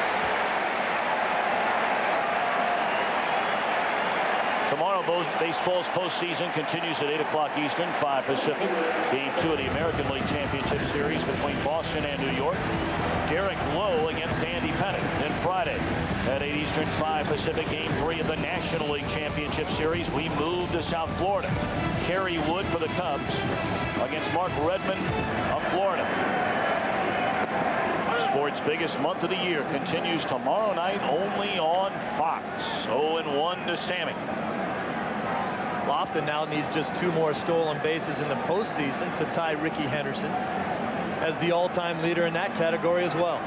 Tomorrow, baseball's postseason continues at 8 o'clock Eastern, 5 Pacific. Game 2 of the American League Championship Series between Boston and New York. Derek Lowe against Andy Pettitte. Then Friday at 8 Eastern, 5 Pacific, Game 3 of the National League Championship Series. We move to South Florida. Kerry Wood for the Cubs against Mark Redmond of Florida. Sports' biggest month of the year continues tomorrow night only on Fox. 0-1 to Sammy. Lofton now needs just 2 more stolen bases in the postseason to tie Ricky Henderson as the all-time leader in that category as well.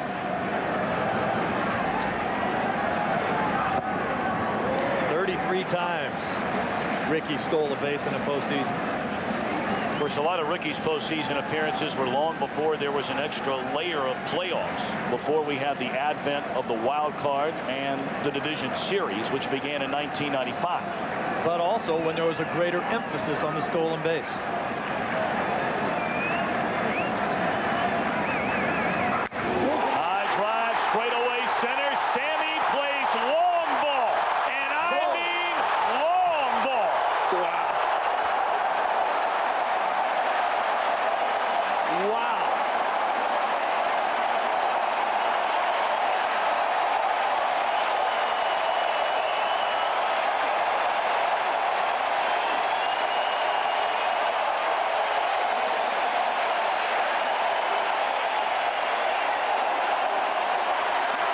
Three times Ricky stole a base in the postseason. Of course, a lot of Ricky's postseason appearances were long before there was an extra layer of playoffs, before we had the advent of the wild card and the division series, which began in 1995. But also when there was a greater emphasis on the stolen base. High drive, straightaway center. Sammy plays long ball. And I mean long ball. Wow. Wow.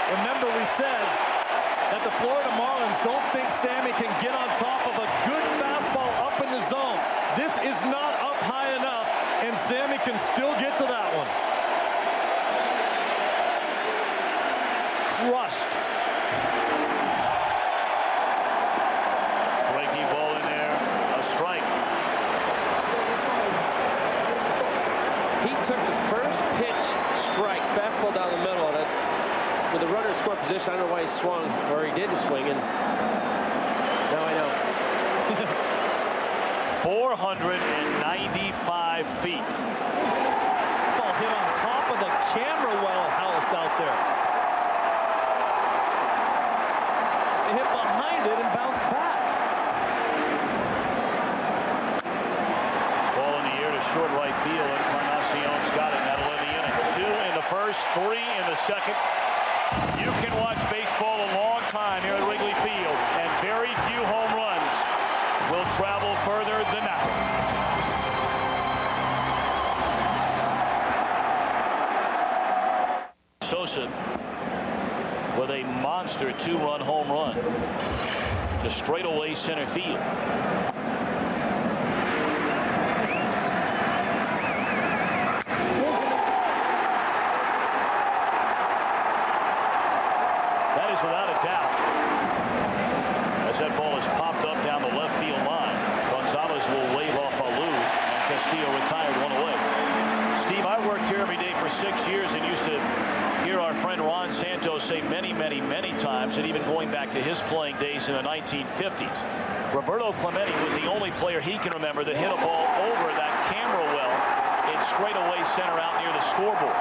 Remember, we said that the Florida Marlins don't think Sammy can get on top of a good fastball up in the zone. This is not up high enough, and Sammy can still get to that one. Crushed. Breaking ball in there. A strike. He took the first pitch strike, fastball down the middle, and with the runner in score position, I don't know why he swung, or he didn't swing, and now I know. 495 feet. Ball hit on top of the camera well house out there. It hit behind it and bounced back. Ball in the air to short right field. Encarnacion's got it. That'll end the inning. 2 in the first, 3 in the second. You can watch baseball a long time here at Wrigley Field, and very few home runs will travel further than that one. Sosa with a monster 2-run home run to straightaway center field. Without a doubt, as that ball is popped up down the left field line, Gonzalez will wave off a loop, and Castillo retired 1 away. Steve, I worked here every day for 6 years and used to hear our friend Ron Santos say many times, and even going back to his playing days in the 1950s, Roberto Clemente was the only player he can remember that hit a ball over that camera well in straightaway center out near the scoreboard.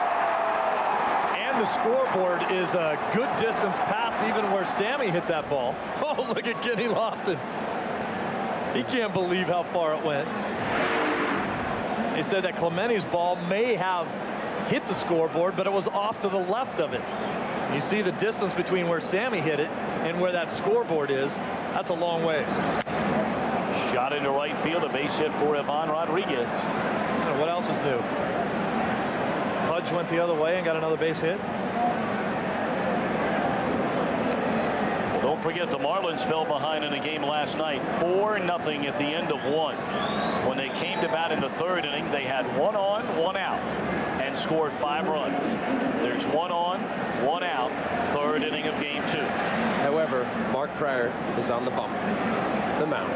The scoreboard is a good distance past even where Sammy hit that ball. Oh, look at Kenny Lofton. He can't believe how far it went. They said that Clemente's ball may have hit the scoreboard, but it was off to the left of it. You see the distance between where Sammy hit it and where that scoreboard is. That's a long ways. Shot into right field, a base hit for Ivan Rodriguez. And what else is new? Pudge went the other way and got another base hit. Well, don't forget the Marlins fell behind in a game last night, 4-0 at the end of 1. When they came to bat in the 3rd inning, they had 1 on, 1 out, and scored 5 runs. There's 1 on, 1 out, 3rd inning of game 2. However, Mark Pryor is on the bump, the mound.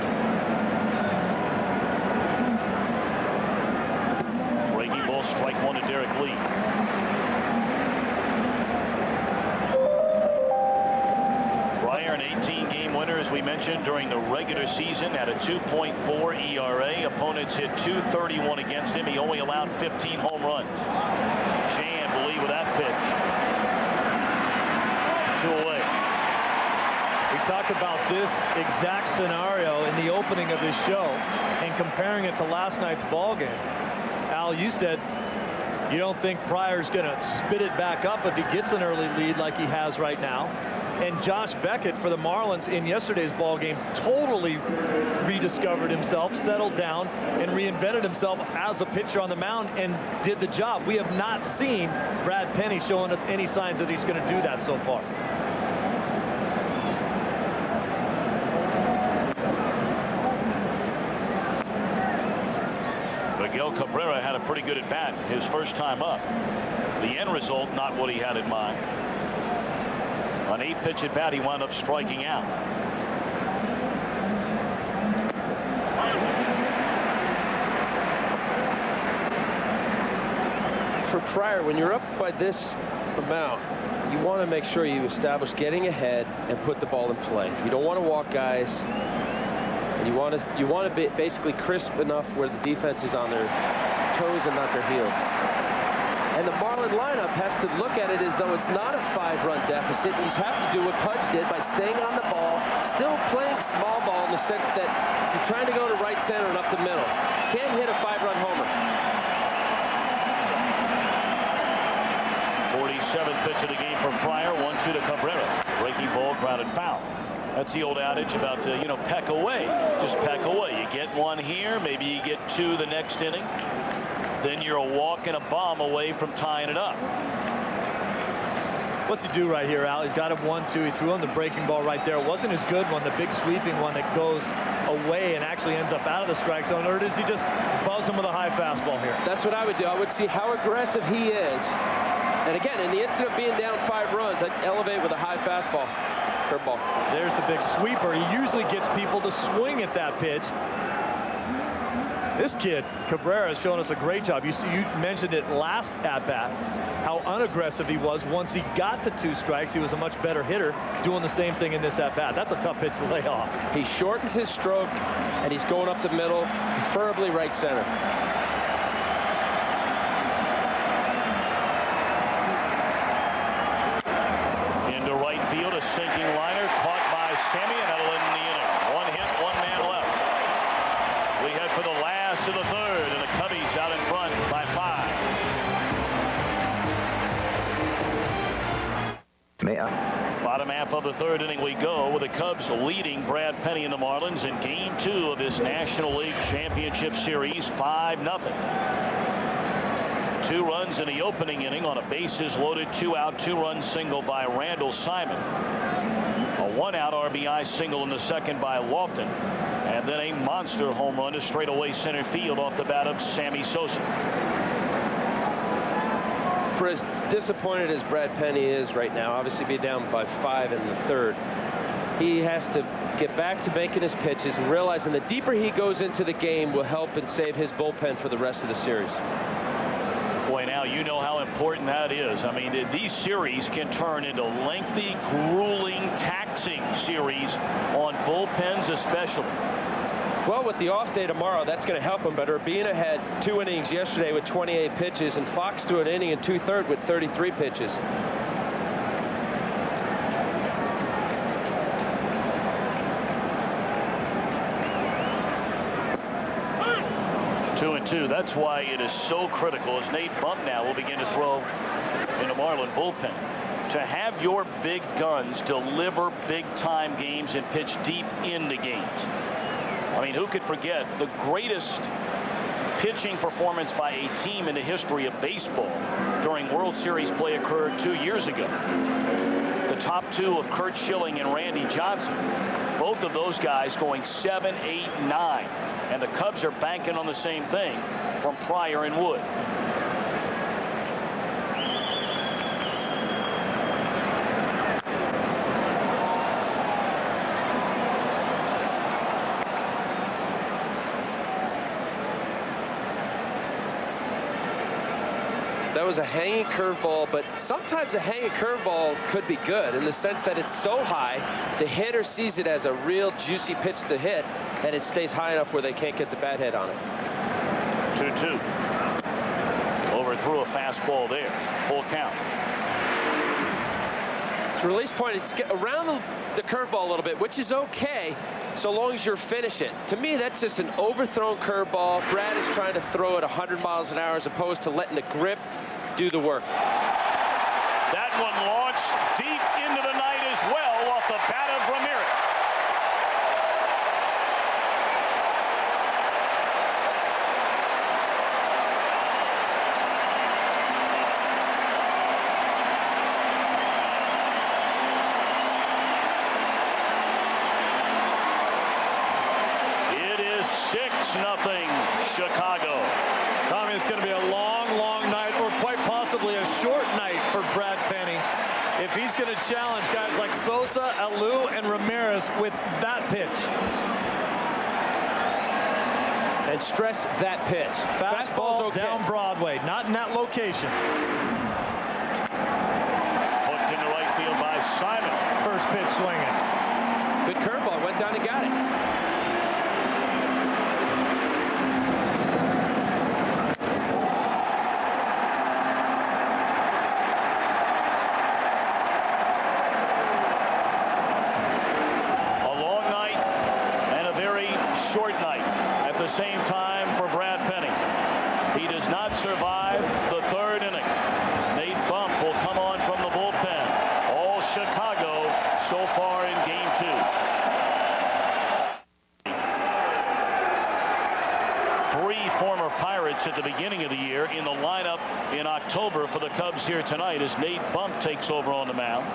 Breaking ball, strike 1 to Derek Lee. Pryor an 18-game winner, as we mentioned, during the regular season at a 2.4 ERA. Opponents hit .231 against him. He only allowed 15 home runs. Jan to lead with that pitch. 2 away. We talked about this exact scenario in the opening of this show and comparing it to last night's ball game. Al, you said you don't think Pryor's going to spit it back up if he gets an early lead like he has right now. And Josh Beckett for the Marlins in yesterday's ball game totally rediscovered himself, settled down, and reinvented himself as a pitcher on the mound and did the job. We have not seen Brad Penny showing us any signs that he's going to do that so far. Miguel Cabrera had a pretty good at bat his first time up. The end result not what he had in mind. On 8-pitch at bat, he wound up striking out. For Pryor, when you're up by this amount, you want to make sure you establish getting ahead and put the ball in play. You don't want to walk guys. And you want to be basically crisp enough where the defense is on their toes and not their heels. And the Marlin lineup has to look at it as though it's not a 5-run deficit. He's have to do what Pudge did by staying on the ball, still playing small ball in the sense that you're trying to go to right center and up the middle. Can't hit a 5-run homer. 47th pitch of the game for Pryor. 1-2 to Cabrera. Breaking ball, grounded foul. That's the old adage about, you know, peck away. Just peck away. You get one here, maybe you get 2 the next inning. Then you're a walk and a bomb away from tying it up. What's he do right here, Al? He's got him 1-2. He threw him the breaking ball right there. It wasn't his good one, the big sweeping one that goes away and actually ends up out of the strike zone, or does he just buzz him with a high fastball here? That's what I would do. I would see how aggressive he is. And again, in the incident of being down 5 runs, I'd elevate with a high fastball. Curveball. There's the big sweeper. He usually gets people to swing at that pitch. This kid, Cabrera, has shown us a great job. You mentioned it last at-bat, how unaggressive he was. Once he got to 2 strikes, he was a much better hitter, doing the same thing in this at-bat. That's a tough pitch to lay off. He shortens his stroke, and he's going up the middle, preferably right center. Into right field, a sinking liner caught by Sammy, and that'll end the inning. 1 hit, 1 man left. We head for the last of the 3rd, and the Cubbies out in front by 5. Bottom half of the 3rd inning we go, with the Cubs leading Brad Penny and the Marlins in Game 2 of this National League Championship Series, 5-0. 2 runs in the opening inning on a bases loaded 2-out 2-run single by Randall Simon. A 1-out RBI single in the second by Lofton. And then a monster home run to straightaway center field off the bat of Sammy Sosa. For as disappointed as Brad Penny is right now, obviously be down by 5 in the 3rd, he has to get back to making his pitches and realizing the deeper he goes into the game will help and save his bullpen for the rest of the series. Boy, now you know how important that is. I mean, these series can turn into lengthy, grueling, taxing series on bullpens especially. Well, with the off day tomorrow, that's going to help him better. Being ahead 2 innings yesterday with 28 pitches, and Fox threw an inning and 2/3 with 33 pitches. Two and two. That's why it is so critical as Nate Bump now will begin to throw in the Marlin bullpen. To have your big guns deliver big-time games and pitch deep into games. I mean, who could forget the greatest pitching performance by a team in the history of baseball during World Series play occurred 2 years ago. The top 2 of Curt Schilling and Randy Johnson. Both of those guys going 7, 8, 9. And the Cubs are banking on the same thing from Pryor and Wood. That was a hanging curveball, but sometimes a hanging curveball could be good in the sense that it's so high, the hitter sees it as a real juicy pitch to hit, and it stays high enough where they can't get the bat head on it. 2-2. Overthrew a fastball there. Full count. Its release point, it's around the curveball a little bit, which is okay, so long as you're finish it. To me, that's just an overthrown curveball. Brad is trying to throw it 100 miles an hour as opposed to letting the grip do the work. That one launched deep into the night as well off the bat of Ramirez. Chicago. Tommy, it's going to be a long, long night, or quite possibly a short night for Brad Penny if he's going to challenge guys like Sosa, Alou, and Ramirez with that pitch. And stress that pitch. Fastball okay. down Broadway, not in that location. Hooked into right field by Simon. First pitch swinging. Good curveball, went down and got it. Same time for Brad Penny. He does not survive the third inning. Nate Bump will come on from the bullpen. All Chicago so far in game 2. 3 former Pirates at the beginning of the year in the lineup in October for the Cubs here tonight as Nate Bump takes over on the mound.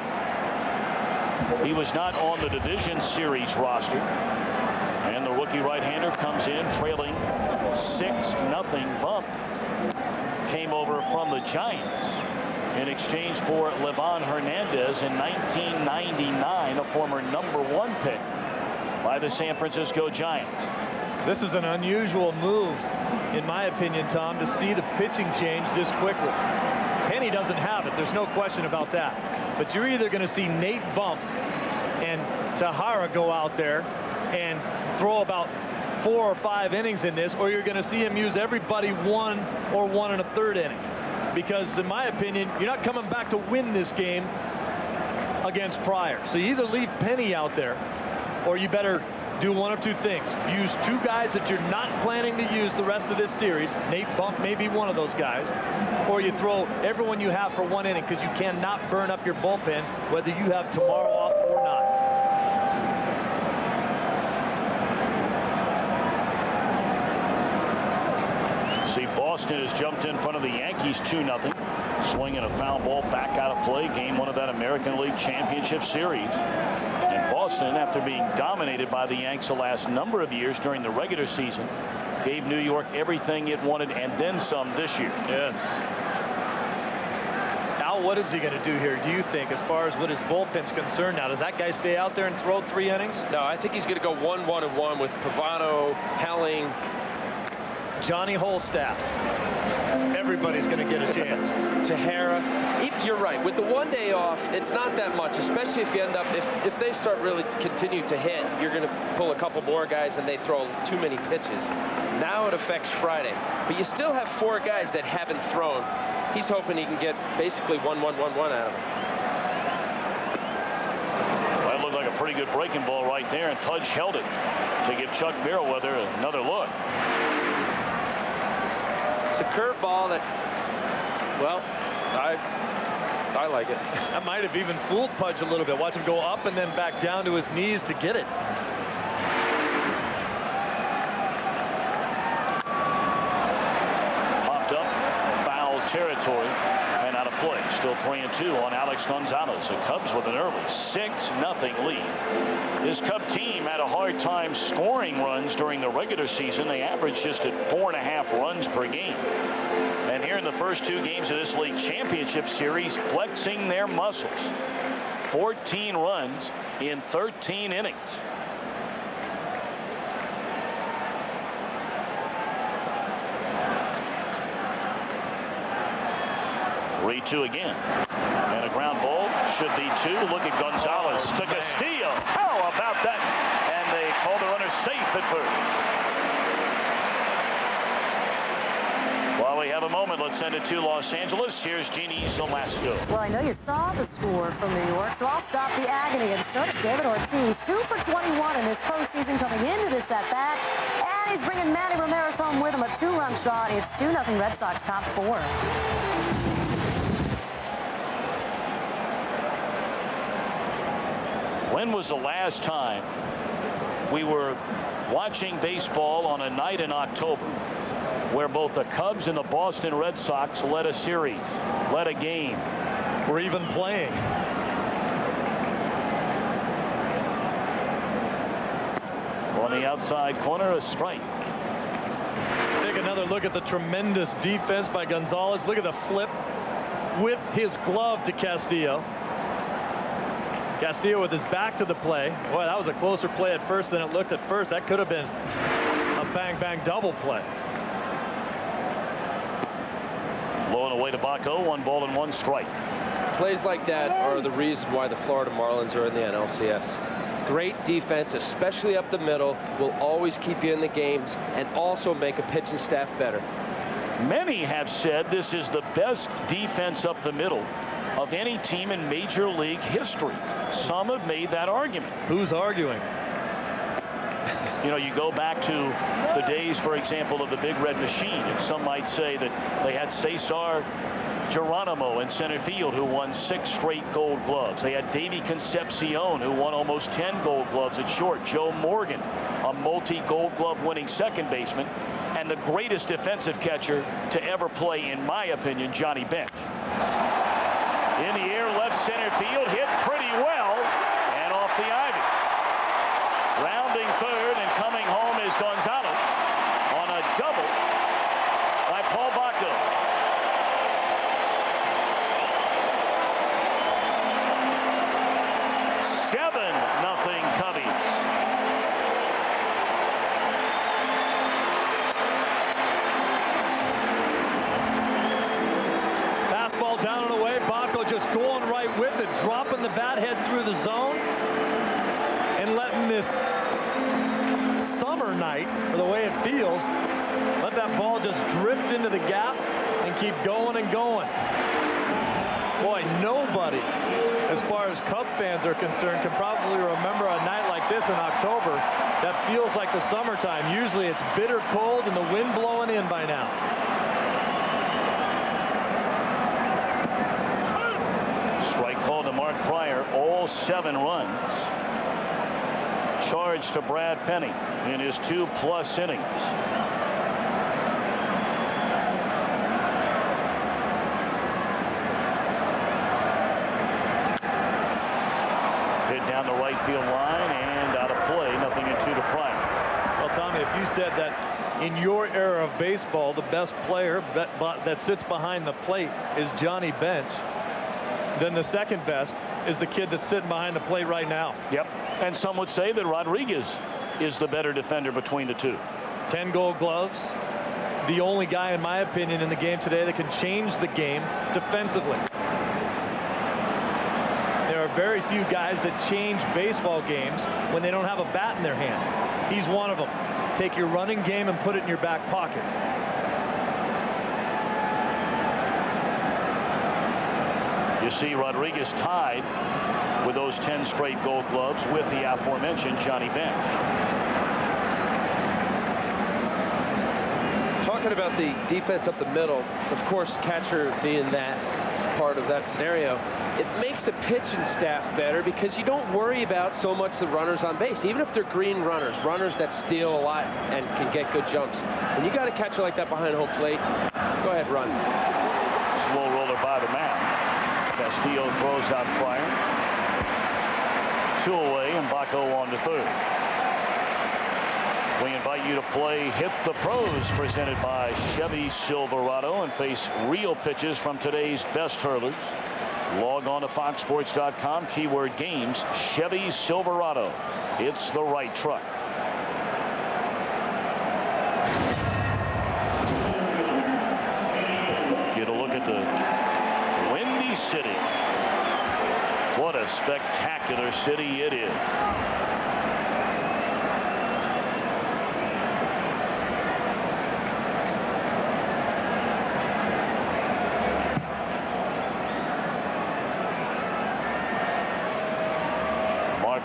He was not on the Division Series roster. And the rookie right-hander comes in trailing 6-0. Bump came over from the Giants in exchange for Livan Hernandez in 1999, a former #1 pick by the San Francisco Giants. This is an unusual move, in my opinion, Tom, to see the pitching change this quickly. Penny doesn't have it. There's no question about that. But you're either going to see Nate Bump and Tahara go out there and throw about 4 or 5 innings in this, or you're going to see him use everybody 1 or 1 1/3 inning. Because in my opinion, you're not coming back to win this game against Pryor. So you either leave Penny out there, or you better do one of 2 things. Use 2 guys that you're not planning to use the rest of this series. Nate Bump may be one of those guys. Or you throw everyone you have for 1 inning, because you cannot burn up your bullpen whether you have tomorrow off or not. See, Boston has jumped in front of the Yankees 2-0. Swinging a foul ball back out of play. Game 1 of that American League Championship Series. And Boston, after being dominated by the Yanks the last number of years during the regular season, gave New York everything it wanted and then some this year. Yes. Now, what is he going to do here, do you think, as far as what his bullpen's concerned now? Does that guy stay out there and throw 3 innings? No, I think he's going to go 1-1-1 with Pavano, Helling, Johnny Holstaff. Everybody's going to get a chance. Tahara. You're right. With the 1 day off, it's not that much, especially if you end up, if they start really continue to hit, you're going to pull a couple more guys and they throw too many pitches. Now it affects Friday. But you still have 4 guys that haven't thrown. He's hoping he can get basically 1-1-1-1 out of them. Well, that looked like a pretty good breaking ball right there, and Tudge held it to give Chuck Merriweather another look. It's a curveball that, well, I like it. That might have even fooled Pudge a little bit. Watch him go up and then back down to his knees to get it. Popped up, foul territory, and out of play. Still 3-2 on Alex Gonzalez. The Cubs with an early 6-0 lead. This Cub team had a hard time scoring runs during the regular season. They averaged just at 4.5 runs per game. And here in the first 2 games of this league championship series, flexing their muscles. 14 runs in 13 innings. 3-2 again. And a ground ball should be 2. Look at Gonzalez to Castillo. How about that? And they call the runner safe at first. While we have a moment, let's send it to Los Angeles. Here's Jeannie Salasco. Well, I know you saw the score from New York, so I'll stop the agony. And so did David Ortiz, 2 for 21 in this postseason coming into this at-bat. And he's bringing Manny Ramirez home with him, a 2-run shot. It's 2-0 Red Sox top 4. When was the last time we were watching baseball on a night in October where both the Cubs and the Boston Red Sox led a series, led a game, or even playing? On the outside corner, a strike. Take another look at the tremendous defense by Gonzalez. Look at the flip with his glove to Castillo. Castillo with his back to the play. Boy, that was a closer play at first than it looked at first. That could have been a bang-bang double play. Low and away to Baco, 1 ball and 1 strike. Plays like that are the reason why the Florida Marlins are in the NLCS. Great defense, especially up the middle, will always keep you in the games and also make a pitching staff better. Many have said this is the best defense up the middle of any team in Major League history. Some have made that argument. Who's arguing? You know, you go back to the days, for example, of the Big Red Machine, and some might say that they had Cesar Geronimo in center field, who won 6 straight Gold Gloves. They had Davey Concepcion, who won almost 10 Gold Gloves at short. Joe Morgan, a multi-Gold Glove winning second baseman, and the greatest defensive catcher to ever play, in my opinion, Johnny Bench. In the air, left center field, hit pretty well, and off the ivy. Rounding third and coming home is Gonzalez on a double by Paul Baco. Nothing Cubbies. Fastball down and away. Baco just going right with it, dropping the bat head through the zone and letting this summer night, or the way it feels, let that ball just drift into the gap and keep going and going. Boy, nobody, as far as Cub fans are concerned, can probably remember a night like this in October that feels like the summertime. Usually it's bitter cold and the wind blowing in by now. Strike called to Mark Pryor, all 7 runs. Charged to Brad Penny in his 2+ innings. Down the right field line and out of play. 0-2 to Pryor. Well, Tommy, if you said that in your era of baseball, the best player that sits behind the plate is Johnny Bench, then the second best is the kid that's sitting behind the plate right now. Yep. And some would say that Rodriguez is the better defender between the two. 10 Gold Gloves. The only guy, in my opinion, in the game today that can change the game defensively. There are very few guys that change baseball games when they don't have a bat in their hand. He's one of them. Take your running game and put it in your back pocket. You see Rodriguez tied with those 10 straight Gold Gloves with the aforementioned Johnny Bench. Talking about the defense up the middle, of course, catcher being that part of that scenario, it makes the pitching staff better because you don't worry about so much the runners on base, even if they're green runners that steal a lot and can get good jumps. When you got a catcher like that behind home plate, go ahead, run. Slow roller by the mound. Castillo throws out Pryor. 2 away and Baco on to third. We invite you to play Hit the Pros, presented by Chevy Silverado, and face real pitches from today's best hurlers. Log on to foxsports.com, keyword games, Chevy Silverado. It's the right truck. Get a look at the spectacular city it is.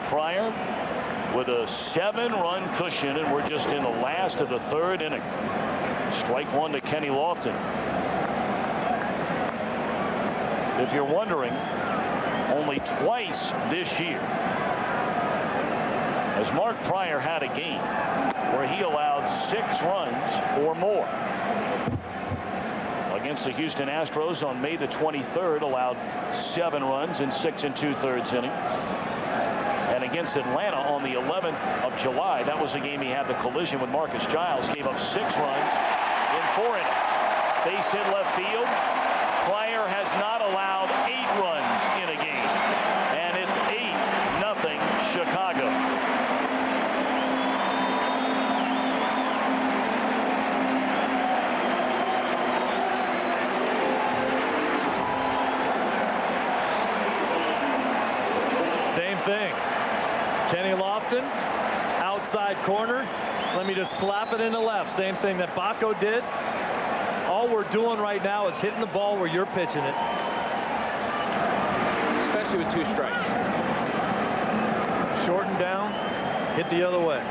Pryor with a 7-run cushion, and we're just in the last of the 3rd inning. Strike 1 to Kenny Lofton. If you're wondering, only twice this year has Mark Pryor had a game where he allowed 6 runs or more. Against the Houston Astros on May the 23rd, allowed 7 runs in 6 2/3 innings. And against Atlanta on the 11th of July, that was a game he had the collision with Marcus Giles, gave up 6 runs in 4 innings. Base hit left field. Pryor has not allowed 8 runs in a game, and it's 8-0 Chicago. Same thing. Kenny Lofton, outside corner. Let me just slap it into left. Same thing that Baco did. All we're doing right now is hitting the ball where you're pitching it. Especially with 2 strikes. Shorten down, hit the other way.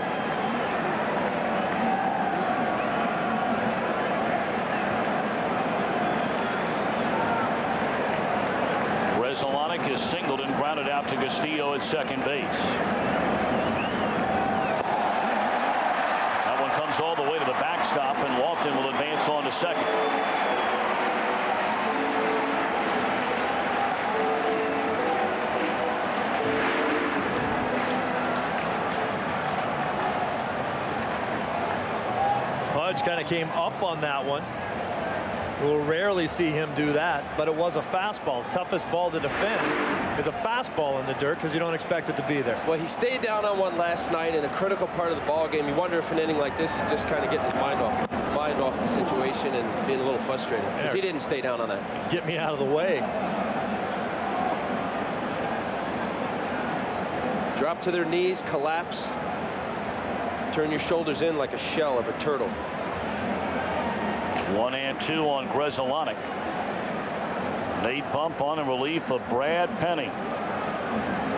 Gonzalez is singled and grounded out to Castillo at second base. That one comes all the way to the backstop, and Lofton will advance on to second. Fudge kind of came up on that one. We'll rarely see him do that, but it was a fastball. Toughest ball to defend is a fastball in the dirt because you don't expect it to be there. Well, he stayed down on one last night in a critical part of the ball game. You wonder if an inning like this is just kind of getting his mind off the situation and being a little frustrated because he didn't stay down on that. Get me out of the way. Drop to their knees, collapse, turn your shoulders in like a shell of a turtle. 1-2 on Gonzalez. Nate Bump on in relief of Brad Penny,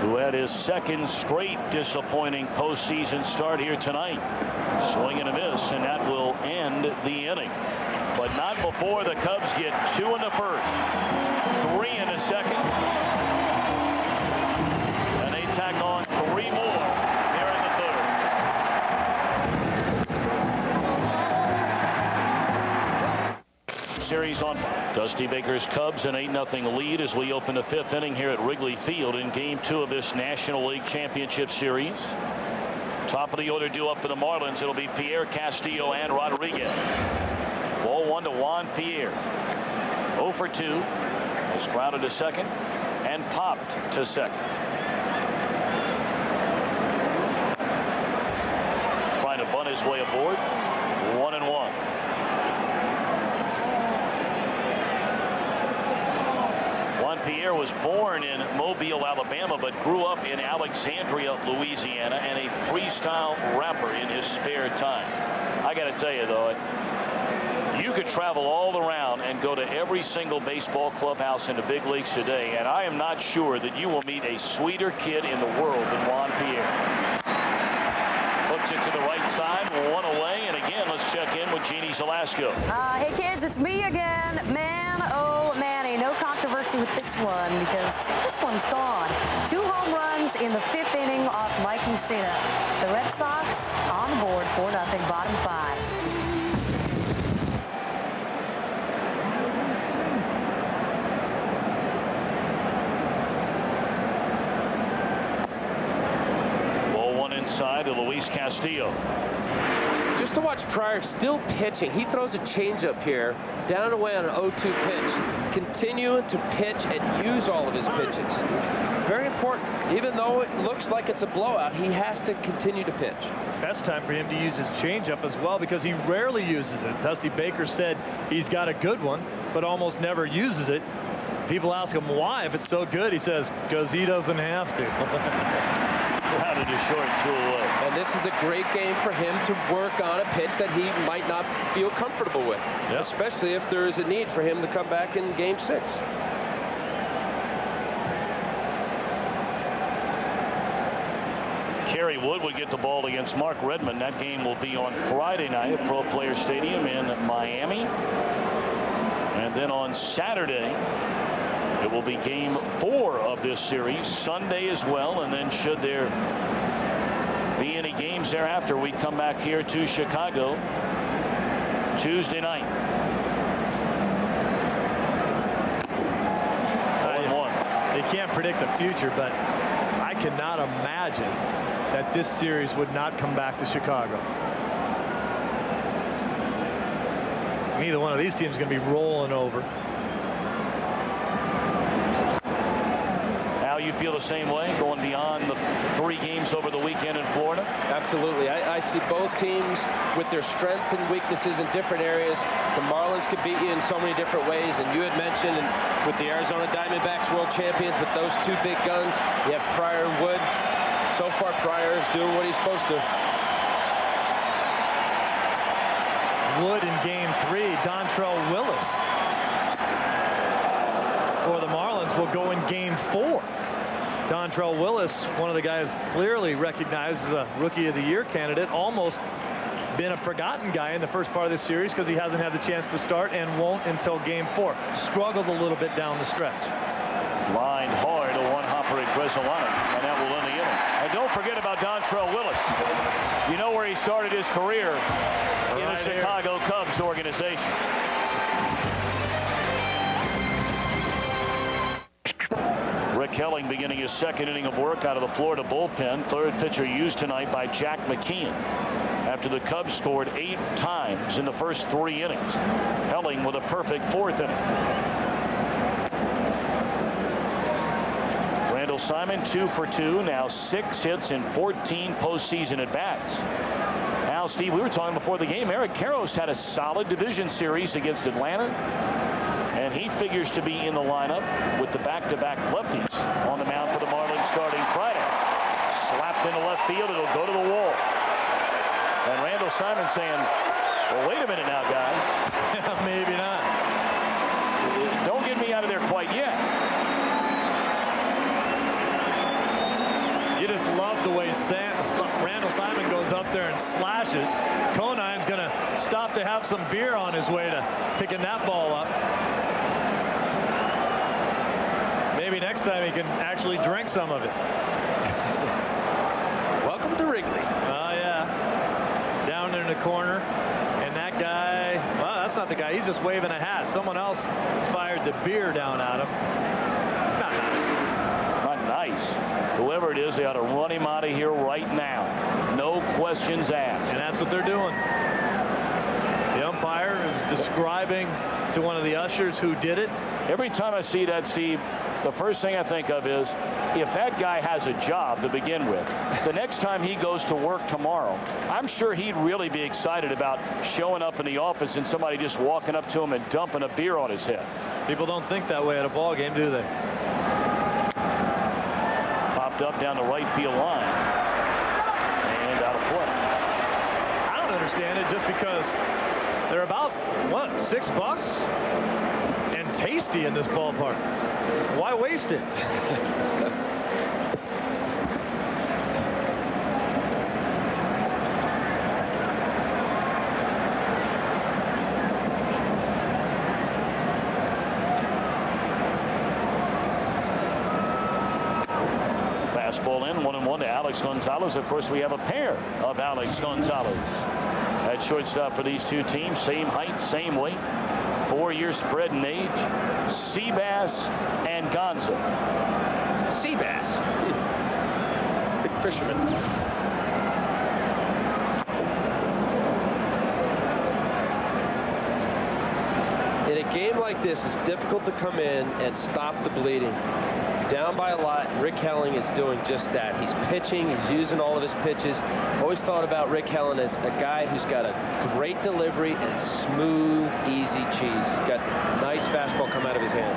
who had his second straight disappointing postseason start here tonight. Swing and a miss, and that will end the inning. But not before the Cubs get 2 in the first, 3 in the second, and they tack on 3 more here in the third. Series on Dusty Baker's Cubs an 8-0 lead as we open the 5th inning here at Wrigley Field in Game 2 of this National League Championship Series. Top of the order due up for the Marlins. It'll be Pierre, Castillo, and Rodriguez. Ball 1 to Juan Pierre. 0 for 2. Was grounded to second and popped to second. Trying to bunt his way aboard. 1-1. Pierre was born in Mobile, Alabama, but grew up in Alexandria, Louisiana, and a freestyle rapper in his spare time. I got to tell you, though, you could travel all around and go to every single baseball clubhouse in the big leagues today, and I am not sure that you will meet a sweeter kid in the world than Juan Pierre. Hooks it to the right side, 1 away, and again, let's check in with Jeannie Zelasco. Hey, kids, it's me again. Man, oh, Manny, no controversy with this one because this one's gone. 2 home runs in the 5th inning off Mike Mussina. The Red Sox on the board, 4-0, bottom 5. Ball 1 inside to Luis Castillo. Just to watch Pryor still pitching. He throws a changeup here, down and away on an 0-2 pitch. Continuing to pitch and use all of his pitches. Very important. Even though it looks like it's a blowout, he has to continue to pitch. Best time for him to use his changeup as well because he rarely uses it. Dusty Baker said he's got a good one, but almost never uses it. People ask him why, if it's so good. He says, because he doesn't have to. Grounded to short, 2 away. And this is a great game for him to work on a pitch that he might not feel comfortable with, especially if there is a need for him to come back in Game 6. Kerry Wood would get the ball against Mark Redmond. That game will be on Friday night at Pro Player Stadium in Miami. And then on Saturday, it will be Game 4 of this series, Sunday as well. And then should there be any games thereafter, we come back here to Chicago Tuesday night. 1-1. They can't predict the future, but I cannot imagine that this series would not come back to Chicago. Neither one of these teams is going to be rolling over. Al, you feel the same way, going beyond the 3 games over the weekend in Florida? Absolutely. I see both teams with their strengths and weaknesses in different areas. The Marlins could beat you in so many different ways, and you had mentioned with the Arizona Diamondbacks world champions, with those 2 big guns, you have Pryor and Wood. So far, Pryor is doing what he's supposed to. Wood in Game 3, Dontrell Willis for the Marlins will go in Game 4. Dontrell Willis, one of the guys clearly recognized as a Rookie of the Year candidate, almost been a forgotten guy in the first part of this series because he hasn't had the chance to start and won't until Game 4. Struggled a little bit down the stretch. Lined hard, a one-hopper at Grizzolano, and that will end the inning. And don't forget about Dontrell Willis. You know where he started his career? In the Chicago Cubs organization. Rick Helling beginning his 2nd inning of work out of the Florida bullpen. 3rd pitcher used tonight by Jack McKeon. After the Cubs scored 8 times in the first 3 innings. Helling with a perfect 4th inning. Randall Simon 2 for 2. Now 6 hits in 14 postseason at-bats. Now, Steve, we were talking before the game. Eric Karros had a solid division series against Atlanta, and he figures to be in the lineup with the back-to-back lefties on the mound for the Marlins starting Friday. Slapped into left field. It'll go to the wall. And Randall Simon saying, well, wait a minute now, guys. Maybe not. Don't get me out of there quite yet. You just love the way Randall Simon goes up there and slashes. Conine's going to stop to have some beer on his way to picking that ball up. Maybe next time he can actually drink some of it. Welcome to Wrigley. Oh, yeah. Down in the corner. And that guy, well, that's not the guy. He's just waving a hat. Someone else fired the beer down at him. It's not nice. Not nice. Whoever it is, they ought to run him out of here right now. No questions asked. And that's what they're doing. The umpire is describing to one of the ushers who did it. Every time I see that, Steve, the first thing I think of is, if that guy has a job to begin with, the next time he goes to work tomorrow, I'm sure he'd really be excited about showing up in the office and somebody just walking up to him and dumping a beer on his head. People don't think that way at a ball game, do they? Popped up down the right field line and out of play. I don't understand it, just because they're about, what, $6 and tasty in this ballpark. Why waste it? Fastball in, 1-1 to Alex Gonzalez. Of course, we have a pair of Alex Gonzalez at shortstop for these two teams. Same height, same weight. 4-year spread in age. Seabass and Gonzo. Seabass. Big fisherman. In a game like this, it's difficult to come in and stop the bleeding. Down by a lot, Rick Helling is doing just that. He's pitching, he's using all of his pitches. Always thought about Rick Helling as a guy who's got a great delivery and smooth, easy cheese. He's got a nice fastball come out of his hand.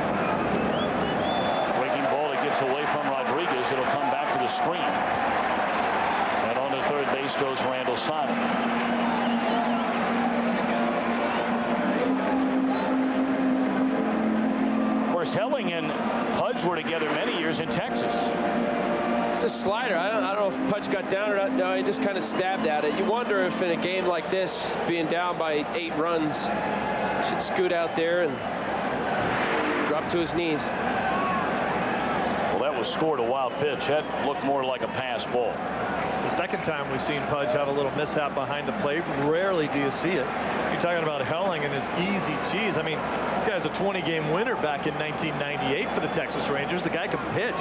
It's away from Rodriguez. It'll come back to the screen. And on to third base goes Randall Simon. Of course, Helling and Pudge were together many years in Texas. It's a slider. I don't know if Pudge got down or not. No, he just kind of stabbed at it. You wonder if in a game like this, being down by 8 runs, should scoot out there and drop to his knees. Well, that was scored a wild pitch. That looked more like a pass ball. The second time we've seen Pudge have a little mishap behind the plate. Rarely do you see it. You're talking about Helling and his easy cheese. I mean, this guy's a 20-game winner back in 1998 for the Texas Rangers. The guy can pitch.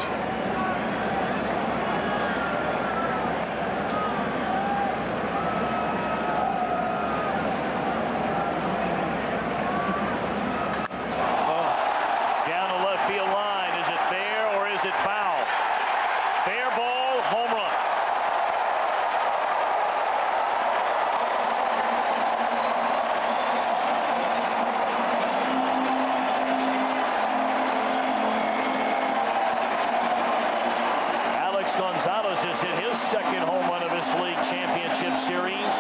Gonzalez has hit his second home run of this league championship series,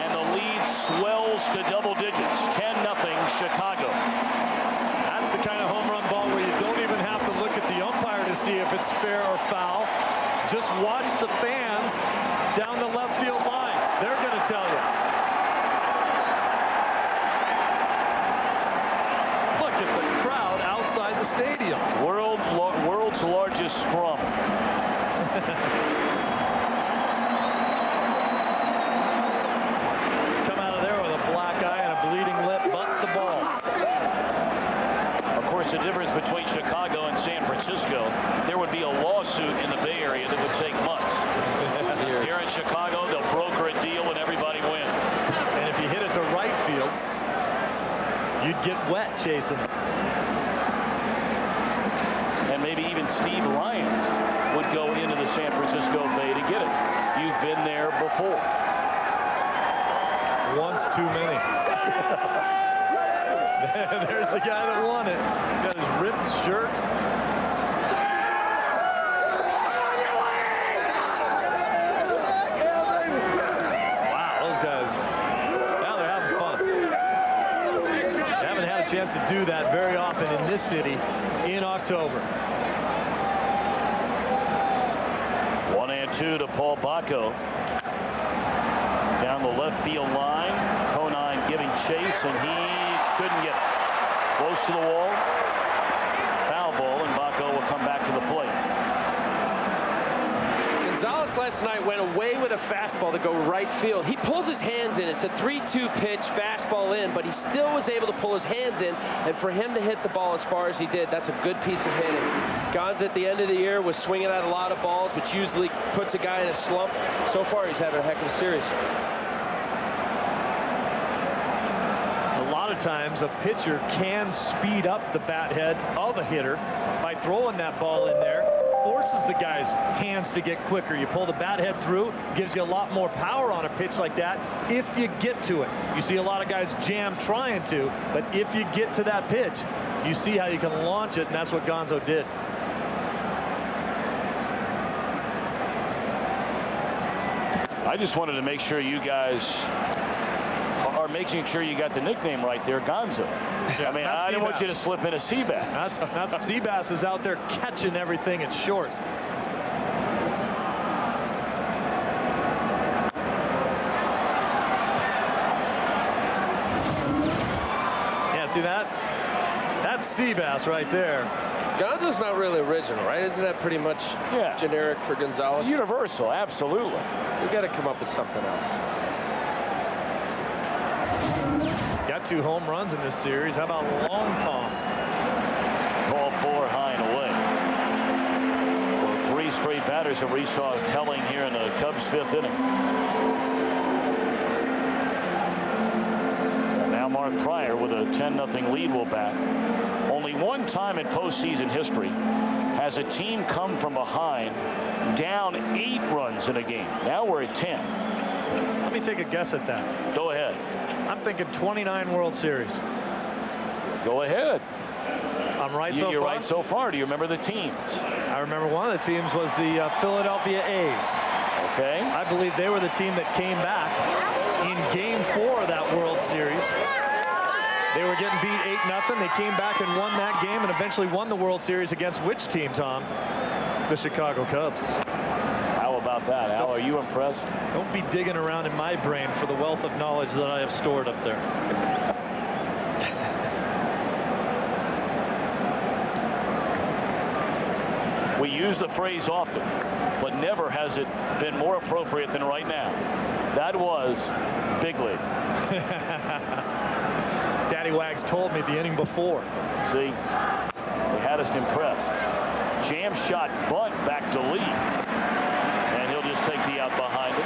and the lead swells to double digits. 10-0 Chicago. That's the kind of home run ball where you don't even have to look at the umpire to see if it's fair or foul. Just watch the fans down the left field line. They're going to tell you. Look at the crowd outside the stadium. World's largest scrum. Come out of there with a black eye and a bleeding lip, but the ball. Of course, the difference between Chicago and San Francisco, there would be a lawsuit in the Bay Area that would take months. Here in Chicago, they'll broker a deal and everybody wins. And if you hit it to right field, you'd get wet chasing it. And maybe even Steve Lyons would go into the San Francisco Bay to get it. You've been there before. Once too many. There's the guy that won it. Got his ripped shirt. Wow, those guys, now they're having fun. They haven't had a chance to do that very often in this city in October. 1-2 to Paul Bacco. Down the left field line. Conine giving chase, and he couldn't get it. Close to the wall. Foul ball, and Bacco will come back to the plate. Gonzalez last night went away with a fastball to go right field. He pulls his hands in. It's a 3-2 pitch, fastball in, but he still was able to pull his hands in, and for him to hit the ball as far as he did, that's a good piece of hitting. Gonz at the end of the year was swinging at a lot of balls, which usually puts a guy in a slump. So far, he's having a heck of a series. A lot of times, a pitcher can speed up the bat head of a hitter by throwing that ball in there. Forces the guy's hands to get quicker. You pull the bat head through, gives you a lot more power on a pitch like that if you get to it. You see a lot of guys jam trying to, but if you get to that pitch, you see how you can launch it, and that's what Gonzo did. I just wanted to make sure you guys are making sure you got the nickname right there, Gonzo. I mean, I didn't want you to slip in a Seabass. That's Seabass is out there catching everything at short. Yeah, see that? That's Seabass right there. Gonzo's not really original, right? Isn't that pretty much generic for Gonzalez? Universal, absolutely. We've got to come up with something else. Got 2 home runs in this series. How about long Thom? Ball 4 high and away. Well, 3 straight batters have reached Helling here in the Cubs' 5th inning. And now Mark Pryor with a 10-0 lead will bat. Only one time in postseason history has a team come from behind down 8 runs in a game. Now we're at 10. Let me take a guess at that. Go ahead. I'm thinking 29 World Series. Go ahead. I'm right so far? You're right so far. Do you remember the teams? I remember one of the teams was the Philadelphia A's. Okay. I believe they were the team that came back in Game 4 of that World Series. They were getting beat 8-0. They came back and won that game and eventually won the World Series against which team, Thom? The Chicago Cubs. How about that? Al, are you impressed? Don't be digging around in my brain for the wealth of knowledge that I have stored up there. We use the phrase often, but never has it been more appropriate than right now. That was big league. Daddy Wags told me the inning before. See, they had us impressed. Jam shot bunt back to Lee, and he'll just take the out behind it.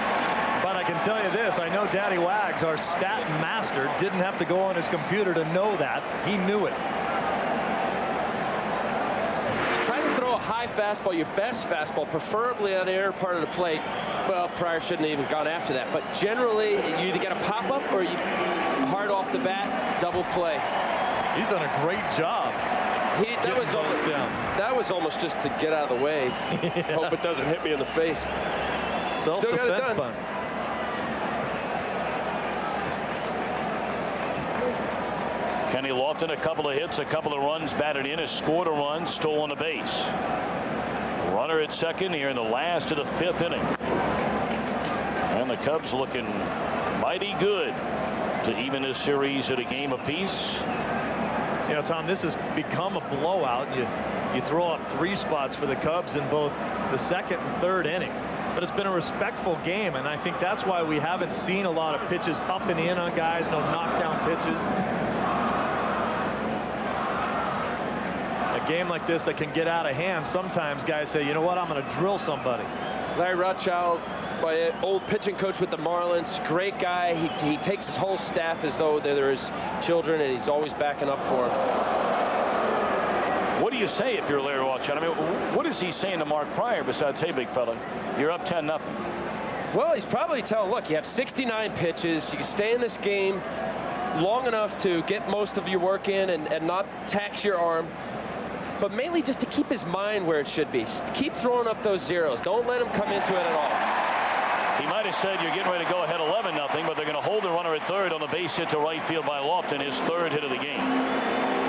But I can tell you this, I know Daddy Wags, our stat master, didn't have to go on his computer to know that. He knew it. High fastball, your best fastball, preferably on the inner part of the plate. Well, Pryor shouldn't have even gone after that, but generally you either get a pop-up or you hard off the bat, double play. He's done a great job. That was almost just to get out of the way. Yeah. Hope it doesn't hit me in the face. Self-defense bunt. Kenny Lofton, a couple of hits, a couple of runs batted in, has scored a run, stolen a base. Runner at second here in the last of the 5th inning. And the Cubs looking mighty good to even this series at a game apiece. You know, Thom, this has become a blowout. You throw up 3 spots for the Cubs in both the 2nd and 3rd inning. But it's been a respectful game, and I think that's why we haven't seen a lot of pitches up and in on guys, no knockdown pitches. A game like this that can get out of hand, sometimes guys say, you know what, I'm going to drill somebody. Larry Rothschild, my old pitching coach with the Marlins, great guy. He takes his whole staff as though they're his children, and he's always backing up for them. What do you say if you're Larry Rothschild? I mean, what is he saying to Mark Pryor besides, hey, big fella, you're up 10-0? Well, he's probably telling, look, you have 69 pitches. You can stay in this game long enough to get most of your work in and not tax your arm. But mainly just to keep his mind where it should be. Keep throwing up those zeros. Don't let him come into it at all. He might have said you're getting ready to go ahead 11-0, but they're going to hold the runner at third on the base hit to right field by Lofton, his 3rd hit of the game.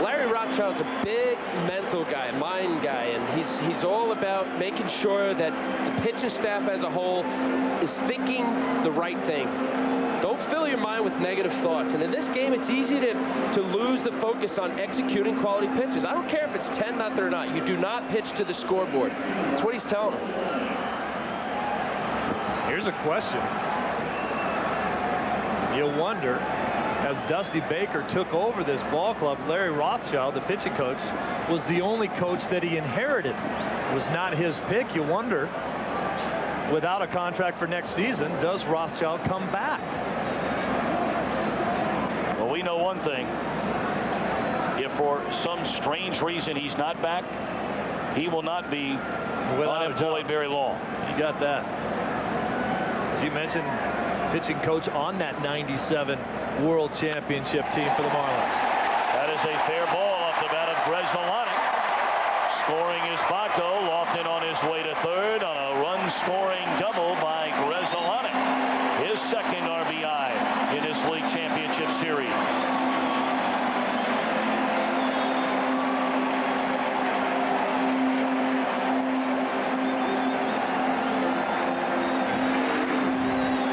Larry Rothschild's a big mental guy, mind guy, and he's all about making sure that the pitching staff as a whole is thinking the right thing. Don't fill your mind with negative thoughts. And in this game, it's easy to lose the focus on executing quality pitches. I don't care if it's 10-0 or not. You do not pitch to the scoreboard. That's what he's telling them. Here's a question. You wonder, as Dusty Baker took over this ball club, Larry Rothschild, the pitching coach, was the only coach that he inherited. It was not his pick. You wonder, without a contract for next season, does Rothschild come back? Well, we know one thing. If for some strange reason he's not back, he will not be unemployed very long. You got that. As you mentioned, pitching coach on that '97 World Championship team for the Marlins. That is a fair ball off the bat of Brennaman. Scoring is Baco. Lofton on his way to third on a run-scoring double by Brennaman. His 2nd RBI in this league championship series.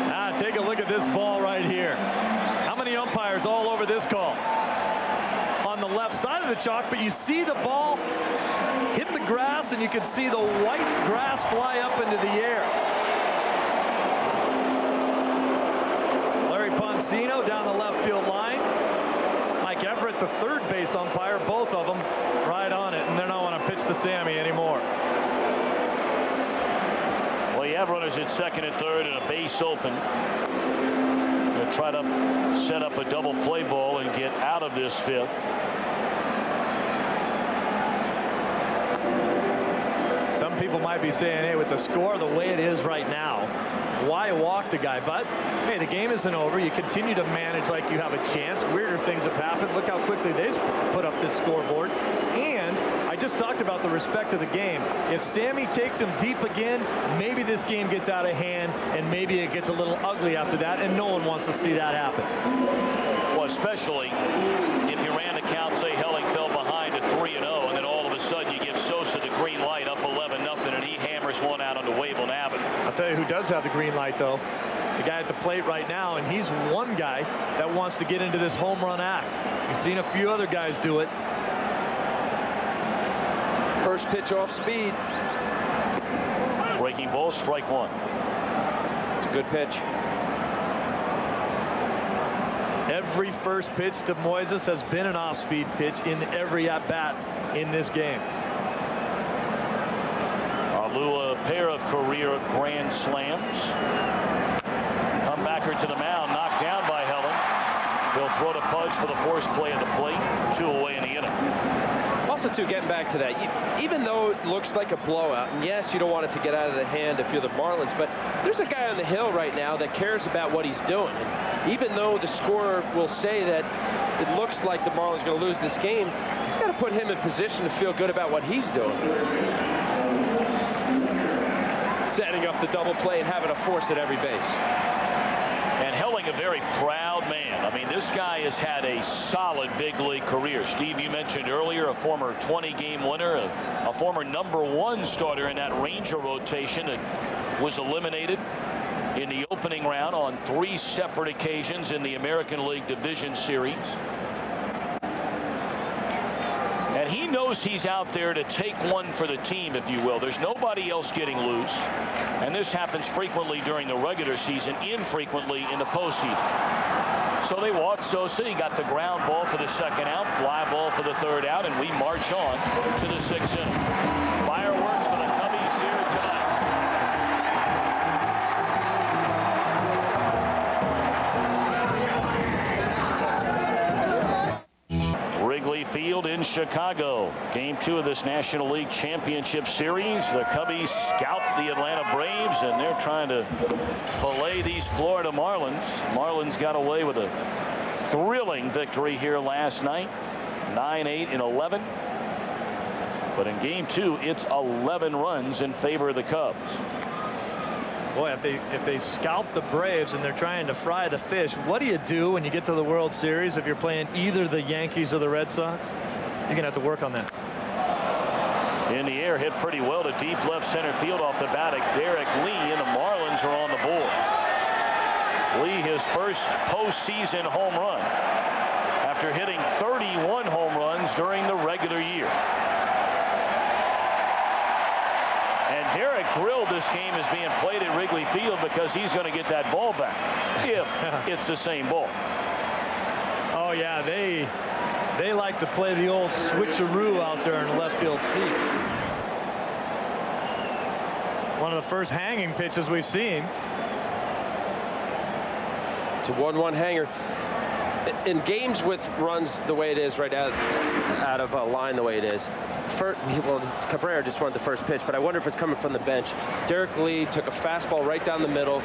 Now take a look at this ball right here. How many umpires all over this call? On the left side of the chalk, but you see the ball hit the grass, and you can see the white grass fly up into the air. Larry Poncino down the left field line. Mike Everett, the 3rd base umpire, both of them right on it, and they don't want to pitch to Sammy anymore. Well, you have runners at 2nd and 3rd and a base open. They'll try to set up a double play ball and get out of this 5th. Some people might be saying, hey, with the score the way it is right now, why walk the guy? But hey, the game isn't over. You continue to manage like you have a chance. Weirder things have happened. Look how quickly they put up this scoreboard. And I just talked about the respect of the game. If Sammy takes him deep again, maybe this game gets out of hand, and maybe it gets a little ugly after that, and no one wants to see that happen. Well, especially if you ran the count, say Helling fell behind at 3-0, and then all of a sudden you give Sosa the green light up 11-0, and he hammers one out onto Waveland Avenue. I'll tell you who does have the green light, though. The guy at the plate right now, and he's one guy that wants to get into this home run act. You've seen a few other guys do it. First pitch off speed. Breaking ball, strike one. It's a good pitch. Every first pitch to Moises has been an off-speed pitch in every at-bat in this game. Alou, a pair of career grand slams. Comebacker to the mound, knocked down by Helling. He'll throw to Pudge for the forced play at the plate. 2 away in the inning. Also, too, getting back to that, even though it looks like a blowout, and yes, you don't want it to get out of the hand if you're the Marlins, but there's a guy on the hill right now that cares about what he's doing. And even though the scorer will say that it looks like the Marlins are going to lose this game, you've got to put him in position to feel good about what he's doing. Setting up the double play and having to force at every base. And Helling, a very proud man. I mean, this guy has had a solid big league career. Steve, you mentioned earlier, a former 20-game winner, a former #1 starter in that Ranger rotation that was eliminated in the opening round on 3 separate occasions in the American League Division Series. And he knows he's out there to take one for the team, if you will. There's nobody else getting loose. And this happens frequently during the regular season, infrequently in the postseason. So they walk Sosa. He got the ground ball for the 2nd out, fly ball for the 3rd out, and we march on to the 6th inning. Fireworks for the Cubbies here tonight. Wrigley Field in Chicago. Game 2 of this National League Championship Series. The Cubbies scout the Atlanta Braves, and they're trying to fillet these Florida Marlins. Marlins got away with a thrilling victory here last night, 9-8 in 11. But in Game 2, it's 11 runs in favor of the Cubs. Boy, if they scalp the Braves and they're trying to fry the fish, what do you do when you get to the World Series if you're playing either the Yankees or the Red Sox? You're going to have to work on that. In the air, hit pretty well to deep left center field off the bat of Derek Lee, and the Marlins are on the board. Lee, his first postseason home run after hitting 31 home runs during the regular year. And Derek thrilled this game is being played at Wrigley Field because he's going to get that ball back if it's the same ball. Oh, yeah, they like to play the old switcheroo out there in the left field seats. One of the first hanging pitches we've seen. It's a 1-1 hanger. In games with runs the way it is right out of a line the way it is, well, Cabrera just wanted the first pitch, but I wonder if it's coming from the bench. Derek Lee took a fastball right down the middle.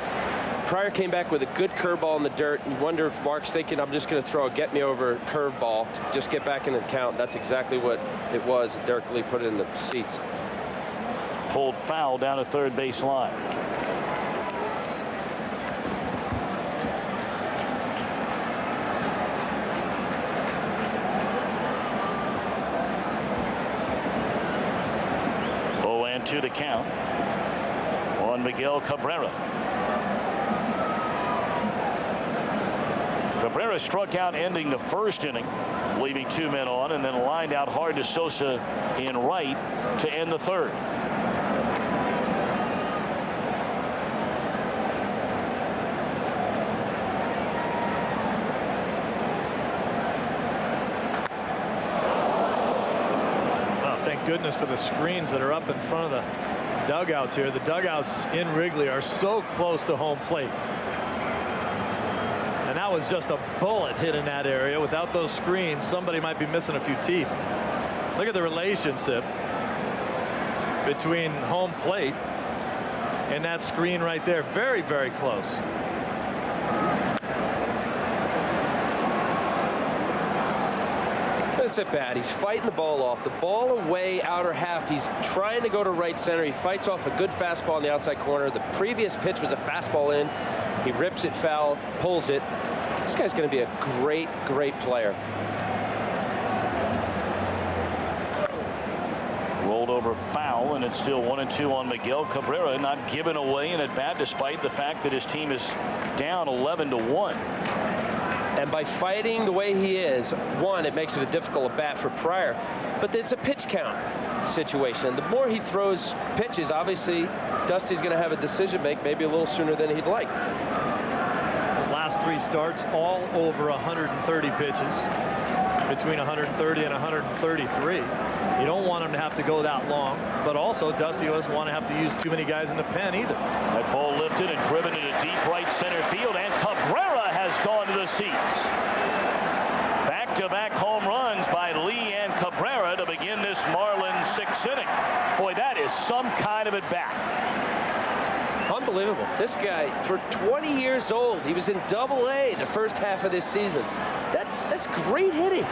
Pryor came back with a good curveball in the dirt. You wonder if Mark's thinking, I'm just going to throw a get-me-over curveball to just get back in the count. That's exactly what it was. Derek Lee put it in the seats. Pulled foul down the 3rd base line. To the count on Miguel Cabrera. Cabrera struck out ending the 1st inning, leaving 2 men on, and then lined out hard to Sosa in right to end the 3rd. Goodness for the screens that are up in front of the dugouts here. The dugouts in Wrigley are so close to home plate. And that was just a bullet hit in that area. Without those screens, somebody might be missing a few teeth. Look at the relationship between home plate in that screen right there. Very, very close. This at bat, he's fighting the ball off. The ball away, outer half. He's trying to go to right center. He fights off a good fastball in the outside corner. The previous pitch was a fastball in. He rips it foul, pulls it. This guy's going to be a great, great player. Rolled over foul, and it's still 1-2 on Miguel. Cabrera not giving away an at bat despite the fact that his team is down 11-1. And by fighting the way he is, one, it makes it a difficult at bat for Pryor, but there's a pitch count situation. The more he throws pitches, obviously Dusty's going to have a decision make maybe a little sooner than he'd like. His last 3 starts, all over 130 pitches, between 130 and 133. You don't want him to have to go that long, but also Dusty doesn't want to have to use too many guys in the pen either. That ball lifted and driven into deep right center field, and Cabrera has gone to the seats. Back-to-back home runs by Lee and Cabrera to begin this Marlins 6th inning. Boy, that is some kind of at bat. Unbelievable. This guy, for 20 years old, he was in Double-A the first half of this season. That's great hitting.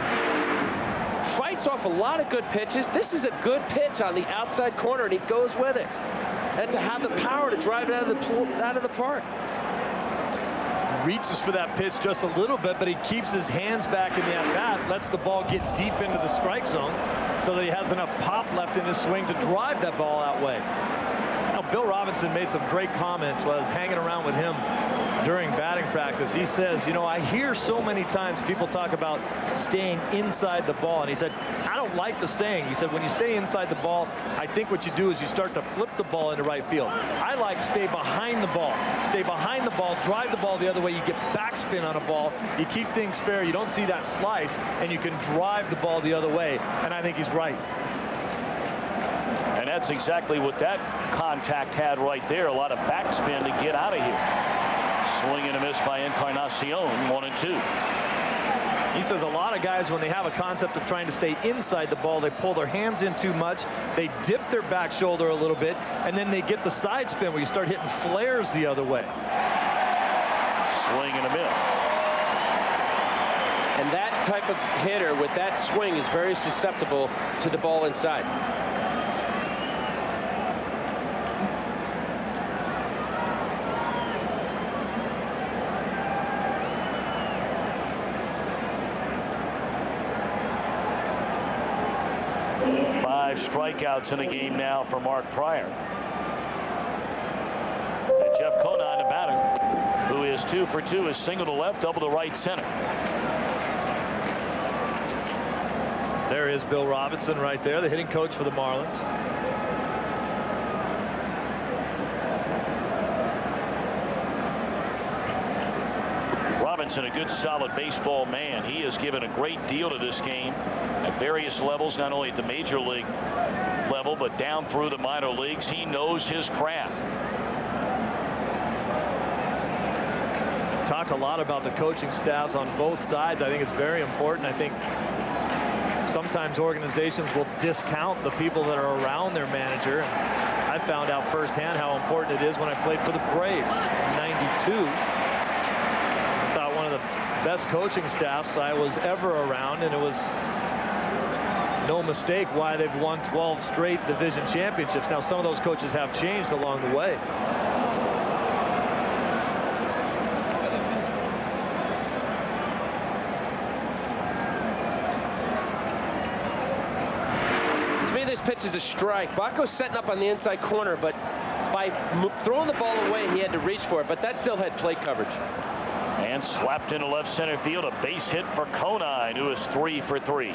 Fights off a lot of good pitches. This is a good pitch on the outside corner, and he goes with it. And to have the power to drive it out of the park. Reaches for that pitch just a little bit, but he keeps his hands back in the at-bat, lets the ball get deep into the strike zone so that he has enough pop left in his swing to drive that ball that way. Now, Bill Robinson made some great comments while I was hanging around with him during batting practice. He says, you know, I hear so many times people talk about staying inside the ball, and he said, I don't like the saying. He said, when you stay inside the ball, I think what you do is you start to flip the ball into right field. I like stay behind the ball. Stay behind the ball, drive the ball the other way. You get backspin on a ball. You keep things fair. You don't see that slice, and you can drive the ball the other way, and I think he's right. And that's exactly what that contact had right there. A lot of backspin to get out of here. Swing and a miss by Encarnacion, 1-2. He says a lot of guys, when they have a concept of trying to stay inside the ball, they pull their hands in too much, they dip their back shoulder a little bit, and then they get the side spin where you start hitting flares the other way. Swing and a miss. And that type of hitter with that swing is very susceptible to the ball inside. Strikeouts in the game now for Mark Pryor. And Jeff Conine, the batter, who is 2 for 2, is single to left, double to right center. There is Bill Robinson right there, the hitting coach for the Marlins. Robinson, a good solid baseball man. He has given a great deal to this game at various levels, not only at the major league level, but down through the minor leagues. He knows his craft. Talked a lot about the coaching staffs on both sides. I think it's very important. I think sometimes organizations will discount the people that are around their manager. I found out firsthand how important it is when I played for the Braves in '92. I thought one of the best coaching staffs I was ever around, and it was no mistake why they've won 12 straight division championships. Now, some of those coaches have changed along the way. To me, this pitch is a strike. Baco's setting up on the inside corner, but by throwing the ball away, he had to reach for it, but that still had plate coverage. And slapped into left center field, a base hit for Conine, who is 3 for 3.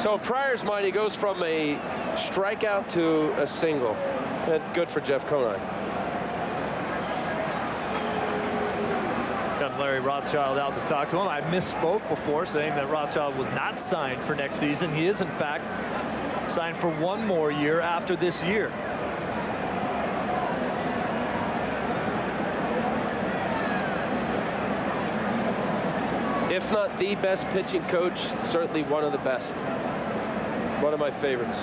So Pryor's mind, he goes from a strikeout to a single. Good for Jeff Conine. Got Larry Rothschild out to talk to him. I misspoke before saying that Rothschild was not signed for next season. He is, in fact, signed for one more year after this year. If not the best pitching coach, certainly one of the best. One of my favorites.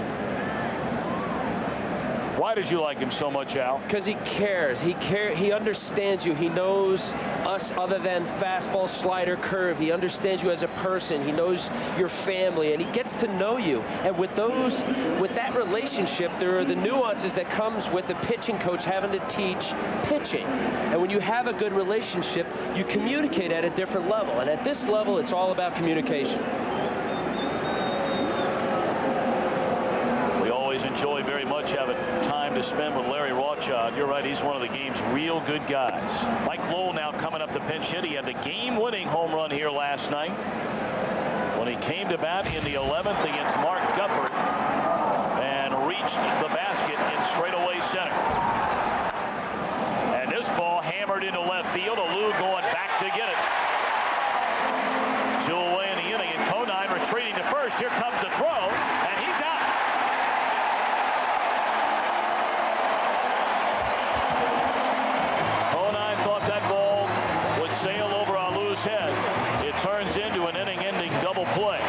Why did you like him so much, Al? Because he cares. He understands you. He knows us other than fastball, slider, curve. He understands you as a person. He knows your family, and he gets to know you. And with that relationship, there are the nuances that comes with a pitching coach having to teach pitching. And when you have a good relationship, you communicate at a different level. And at this level, it's all about communication. Enjoy very much having time to spend with Larry Rothschild. You're right, he's one of the game's real good guys. Mike Lowell now coming up to pinch hit. He had the game-winning home run here last night when he came to bat in the 11th against Mark Gufford and reached the basket in straightaway center. And this ball hammered into left field. Alou going back to get it. 2 away in the inning, and Conine retreating to first. Here comes the throw, and he's out. That ball would sail over Alou's head. It turns into an inning-ending double play.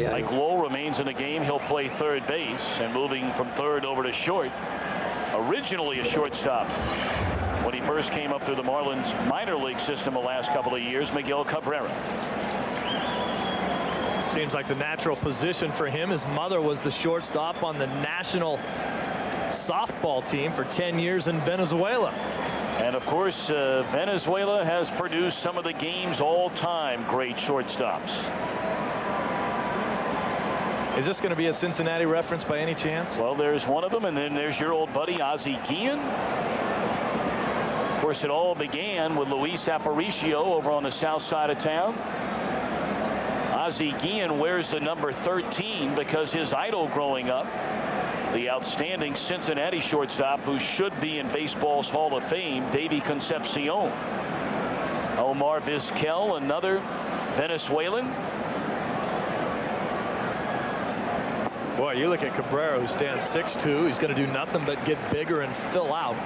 Mike Lowell remains in the game. He'll play third base, and moving from third over to short. Originally a shortstop when he first came up through the Marlins minor league system the last couple of years, Miguel Cabrera. Seems like the natural position for him. His mother was the shortstop on the national softball team for 10 years in Venezuela. And of course, Venezuela has produced some of the game's all-time great shortstops. Is this going to be a Cincinnati reference by any chance? Well, there's one of them, and then there's your old buddy Ozzie Guillen. Of course, it all began with Luis Aparicio over on the south side of town. Ozzie Guillen wears the number 13 because his idol growing up, the outstanding Cincinnati shortstop who should be in baseball's Hall of Fame, Davy Concepcion. Omar Vizquel, another Venezuelan. Boy, you look at Cabrera, who stands 6'2". He's going to do nothing but get bigger and fill out.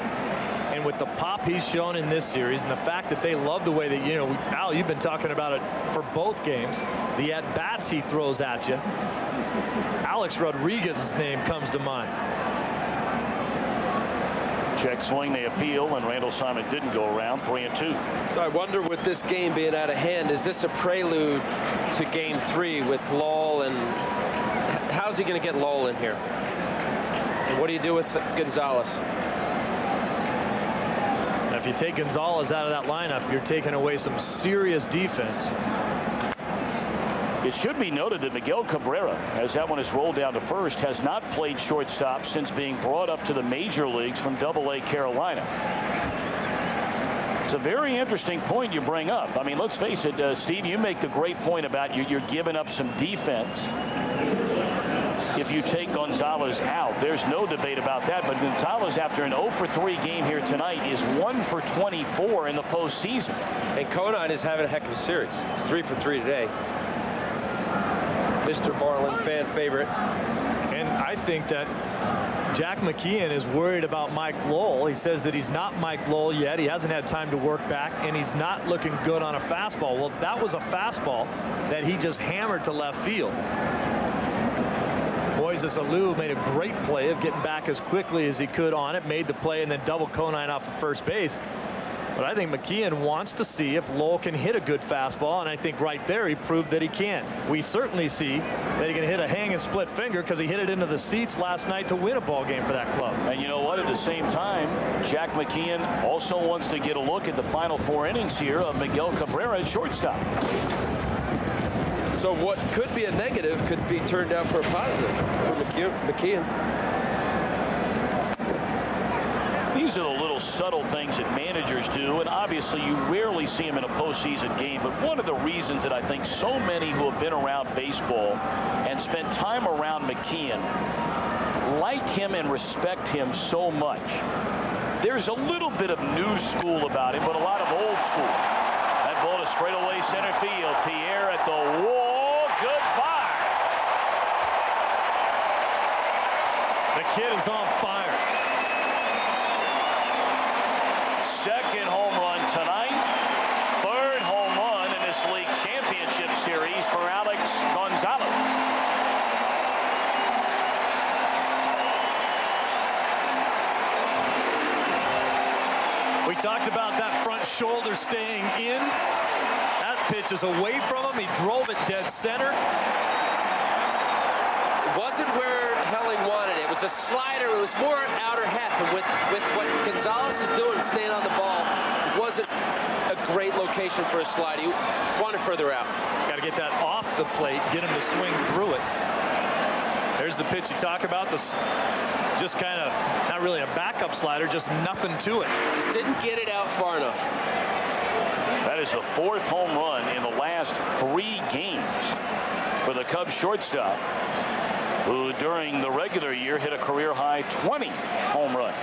And with the pop he's shown in this series, and the fact that they love the way that, you know, Al, you've been talking about it for both games, the at-bats he throws at you. Alex Rodriguez's name comes to mind. Check swing, they appeal, and Randall Simon didn't go around. 3-2. I wonder, with this game being out of hand, is this a prelude to game 3 with Lowell, and how's he going to get Lowell in here? And what do you do with Gonzalez? Now, if you take Gonzalez out of that lineup, you're taking away some serious defense. It should be noted that Miguel Cabrera, as that one is rolled down to first, has not played shortstop since being brought up to the major leagues from Double-A Carolina. It's a very interesting point you bring up. I mean, let's face it, Steve, you make the great point about you're giving up some defense if you take Gonzalez out. There's no debate about that, but Gonzalez, after an 0-for-3 game here tonight, is 1-for-24 in the postseason. And Conine is having a heck of a series. He's 3-for-3 today. Mr. Marlin fan favorite. And I think that Jack McKeon is worried about Mike Lowell. He says that he's not Mike Lowell yet. He hasn't had time to work back, and he's not looking good on a fastball. Well, that was a fastball that he just hammered to left field. Moises Alou made a great play of getting back as quickly as he could on it, made the play, and then double Conine off of first base. But I think McKeon wants to see if Lowell can hit a good fastball, and I think right there he proved that he can. We certainly see that he can hit a hang and split finger because he hit it into the seats last night to win a ball game for that club. And you know what? At the same time, Jack McKeon also wants to get a look at the final 4 innings here of Miguel Cabrera at shortstop. So what could be a negative could be turned out for a positive for McKeon. These are the little subtle things that managers do, and obviously you rarely see them in a postseason game. But one of the reasons that I think so many who have been around baseball and spent time around McKeon like him and respect him so much, there's a little bit of new school about him, but a lot of old school. That ball to straightaway center field. Pierre at the wall. Goodbye. The kid is on fire. Second home run tonight. Third home run in this league championship series for Alex Gonzalez. shoulder staying in. That pitch is away from him. He drove it dead center. It wasn't where Helling wanted it. It was a slider. It was more outer half. And with what Gonzalez is doing, staying on the ball, it wasn't a great location for a slide. He wanted further out. Got to get that off the plate, get him to swing through it. There's the pitch you talk about. This just kind of not really a backup slider, just nothing to it. Just didn't get it out far enough. That is the 4th home run in the last 3 games for the Cubs shortstop, who during the regular year hit a career high 20 home runs.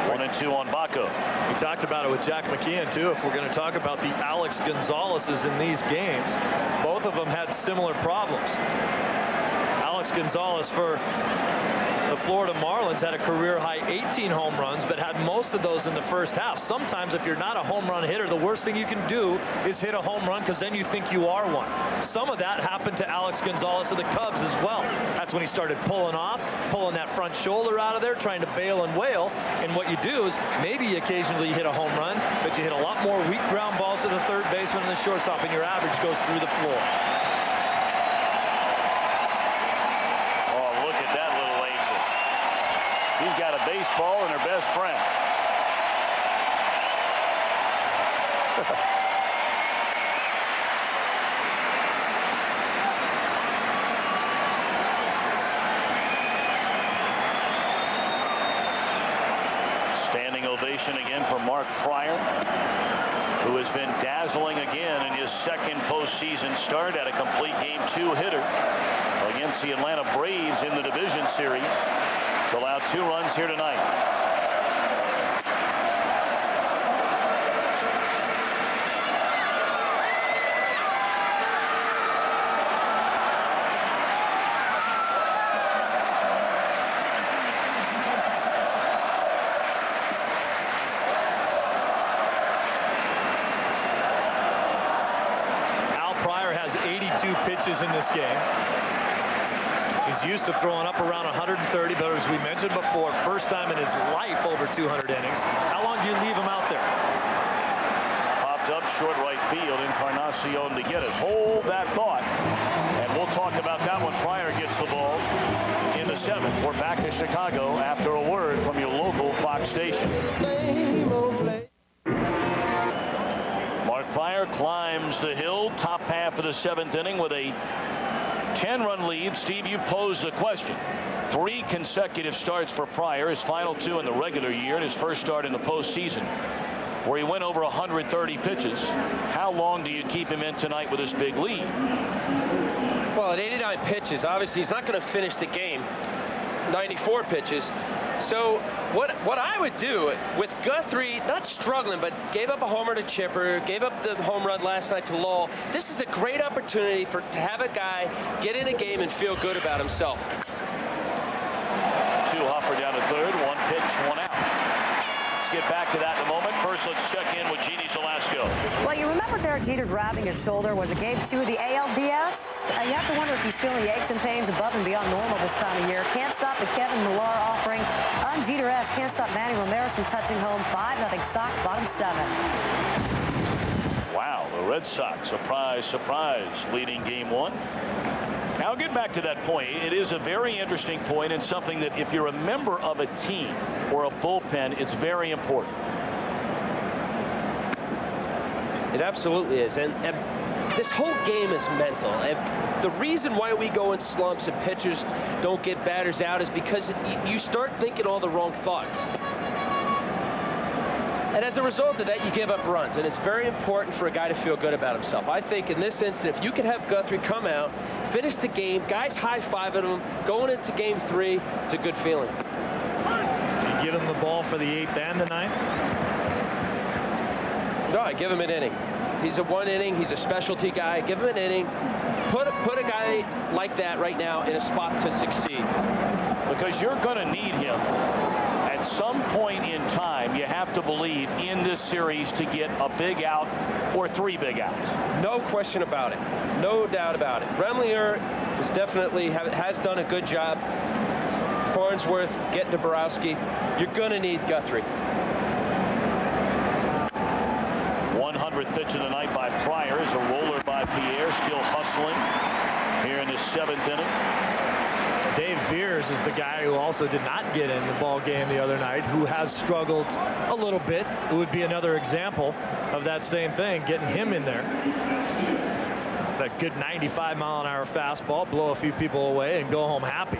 1-2 on Baco. We talked about it with Jack McKeon too. If we're going to talk about the Alex Gonzalez's in these games, both of them had similar problems. Alex Gonzalez for the Florida Marlins had a career high 18 home runs, but had most of those in the first half. Sometimes if you're not a home run hitter, the worst thing you can do is hit a home run, because then you think you are one. Some of that happened to Alex Gonzalez of the Cubs as well. That's when he started pulling off, pulling that front shoulder out of there, trying to bail and wail. And what you do is maybe occasionally you hit a home run, but you hit a lot more weak ground balls to the third baseman and the shortstop, and your average goes through the floor. He's got a baseball and her best friend. Standing ovation again for Mark Pryor, who has been dazzling again in his 2nd postseason start at a complete Game 2 hitter against the Atlanta Braves in the division series. Allowed 2 runs here tonight. Al Pryor has 82 pitches in this game. He's used to throwing up around 130, but as we mentioned before, first time in his life over 200 innings. How long do you leave him out there? Popped up short right field. Encarnacion to get it. Hold that thought. And we'll talk about that when Pryor gets the ball in the 7th. We're back to Chicago after a word from your local Fox station. Mark Pryor climbs the hill, top half of the 7th inning with a 10-run lead. Steve, you posed the question. 3 consecutive starts for Pryor, his final 2 in the regular year, and his first start in the postseason, where he went over 130 pitches. How long do you keep him in tonight with this big lead? Well, at 89 pitches, obviously he's not going to finish the game. 94 pitches. So what I would do with Guthrie, not struggling, but gave up a homer to Chipper, gave up the home run last night to Lowell. This is a great opportunity to have a guy get in a game and feel good about himself. 2 Hoffer down to 3rd, 1 pitch, 1 out. Let's get back to that in a moment. First, let's check in with Jeannie Velasco. Well, you remember Derek Jeter grabbing his shoulder. Was it Game 2 of the ALDS? You have to wonder if he's feeling the aches and pains above and beyond normal this time of year. Can't stop the Kevin Millar offering. Un-Jeter-esque. Can't stop Manny Ramirez from touching home. 5-0 Sox, bottom 7. Wow, the Red Sox, surprise, surprise, leading Game 1. Now, I'll get back to that point. It is a very interesting point, and something that if you're a member of a team or a bullpen, it's very important. It absolutely is. And this whole game is mental. And the reason why we go in slumps and pitchers don't get batters out is because you start thinking all the wrong thoughts. And as a result of that, you give up runs. And it's very important for a guy to feel good about himself. I think in this instance, if you could have Guthrie come out, finish the game, guys high-fiving him, going into Game 3, it's a good feeling. You give him the ball for the 8th and the 9th? No, I give him an inning. He's a 1 inning. He's a specialty guy. Give him an inning. Put a guy like that right now in a spot to succeed. because you're going to need him. At some point in time, you have to believe in this series to get a big out or 3 big outs. No question about it. No doubt about it. Remlinger is definitely has done a good job. Farnsworth getting to Borowski. You're going to need Guthrie. 100th pitch of the night by Pryor is a roller by Pierre, still hustling here in the 7th inning. Dave Veers is the guy who also did not get in the ball game the other night, who has struggled a little bit. It would be another example of that same thing, getting him in there. That good 95-mile-an-hour fastball, blow a few people away and go home happy.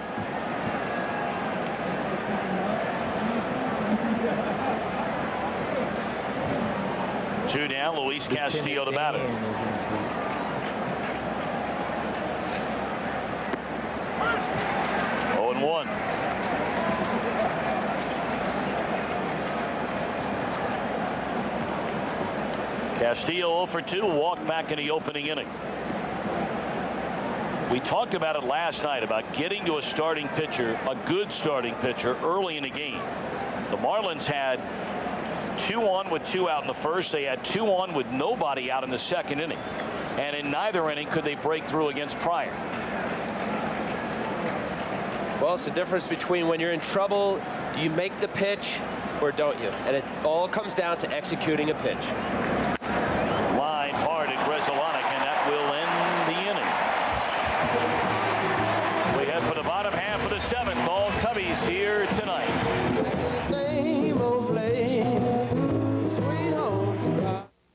Two down, Luis Castillo the batter. 0-1. Castillo 0 for 2, walk back in the opening inning. We talked about it last night about getting to a starting pitcher, a good starting pitcher, early in the game. The Marlins had 2 on with 2 out in the first. They had 2 on with nobody out in the 2nd inning. And in neither inning could they break through against Pryor. Well, it's the difference between when you're in trouble, do you make the pitch or don't you? And it all comes down to executing a pitch. Line hard at Grzelcyk, and that will end the inning. We head for the bottom half of the 7th. All Cubbies here tonight.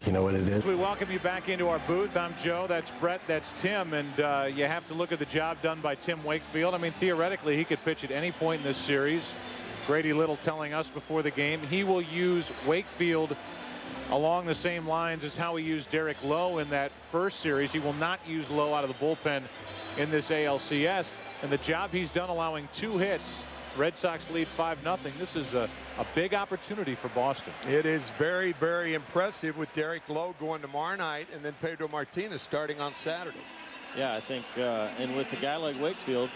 You know what it is. We welcome you back into our booth. I'm Joe. That's Brett. That's Tim. And you have to look at the job done by Tim Wakefield. I mean, theoretically, he could pitch at any point in this series. Grady Little telling us before the game he will use Wakefield along the same lines as how he used Derek Lowe in that first series. He will not use Lowe out of the bullpen in this ALCS. And the job he's done allowing 2 hits. Red Sox lead 5-0. This is a big opportunity for Boston. It is very, very impressive with Derek Lowe going tomorrow night and then Pedro Martinez starting on Saturday. Yeah, I think and with a guy like Wakefield,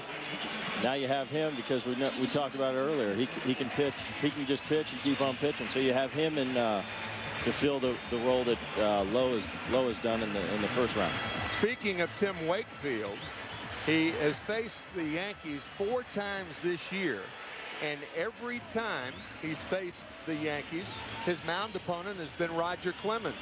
now you have him because we talked about it earlier. He can pitch. He can just pitch and keep on pitching. So you have him in to fill the role that Lowe has done in the first round. Speaking of Tim Wakefield, he has faced the Yankees 4 times this year, and every time he's faced the Yankees, his mound opponent has been Roger Clemens.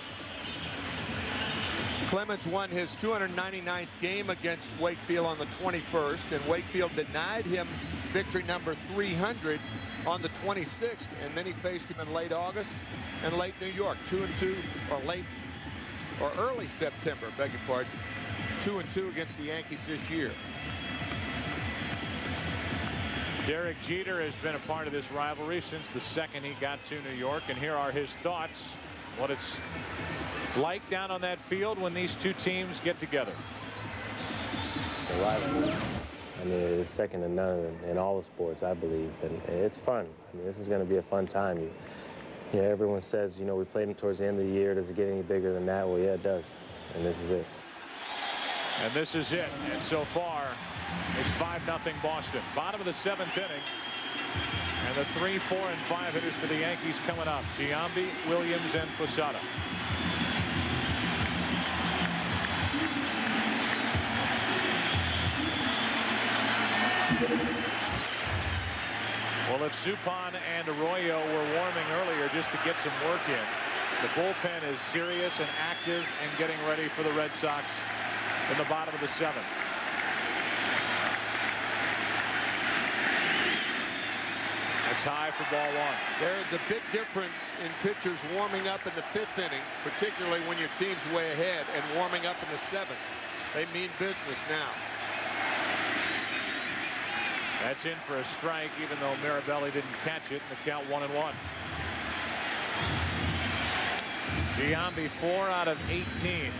Clemens won his 299th game against Wakefield on the 21st, and Wakefield denied him victory number 300 on the 26th, and then he faced him in late August and late New York, 2-2, or early September, beg your pardon. 2-2 against the Yankees this year. Derek Jeter has been a part of this rivalry since the second he got to New York, and here are his thoughts, what it's like down on that field when these two teams get together. The rivalry, I mean, it's second to none in all the sports, I believe, and it's fun. I mean, this is going to be a fun time. You know, everyone says, you know, we played them towards the end of the year. Does it get any bigger than that? Well, yeah, it does, and this is it. And this is it. And so far, it's 5-0 Boston. Bottom of the 7th inning. And the 3, 4, and 5 hitters for the Yankees coming up. Giambi, Williams, and Posada. Well, if Suppan and Arroyo were warming earlier just to get some work in, the bullpen is serious and active and getting ready for the Red Sox in the bottom of the 7th. That's high for ball 1. There's a big difference in pitchers warming up in the 5th inning, particularly when your team's way ahead, and warming up in the 7th. They mean business now. That's in for a strike, even though Mirabelli didn't catch it. The count 1-1. Giambi 4 out of 18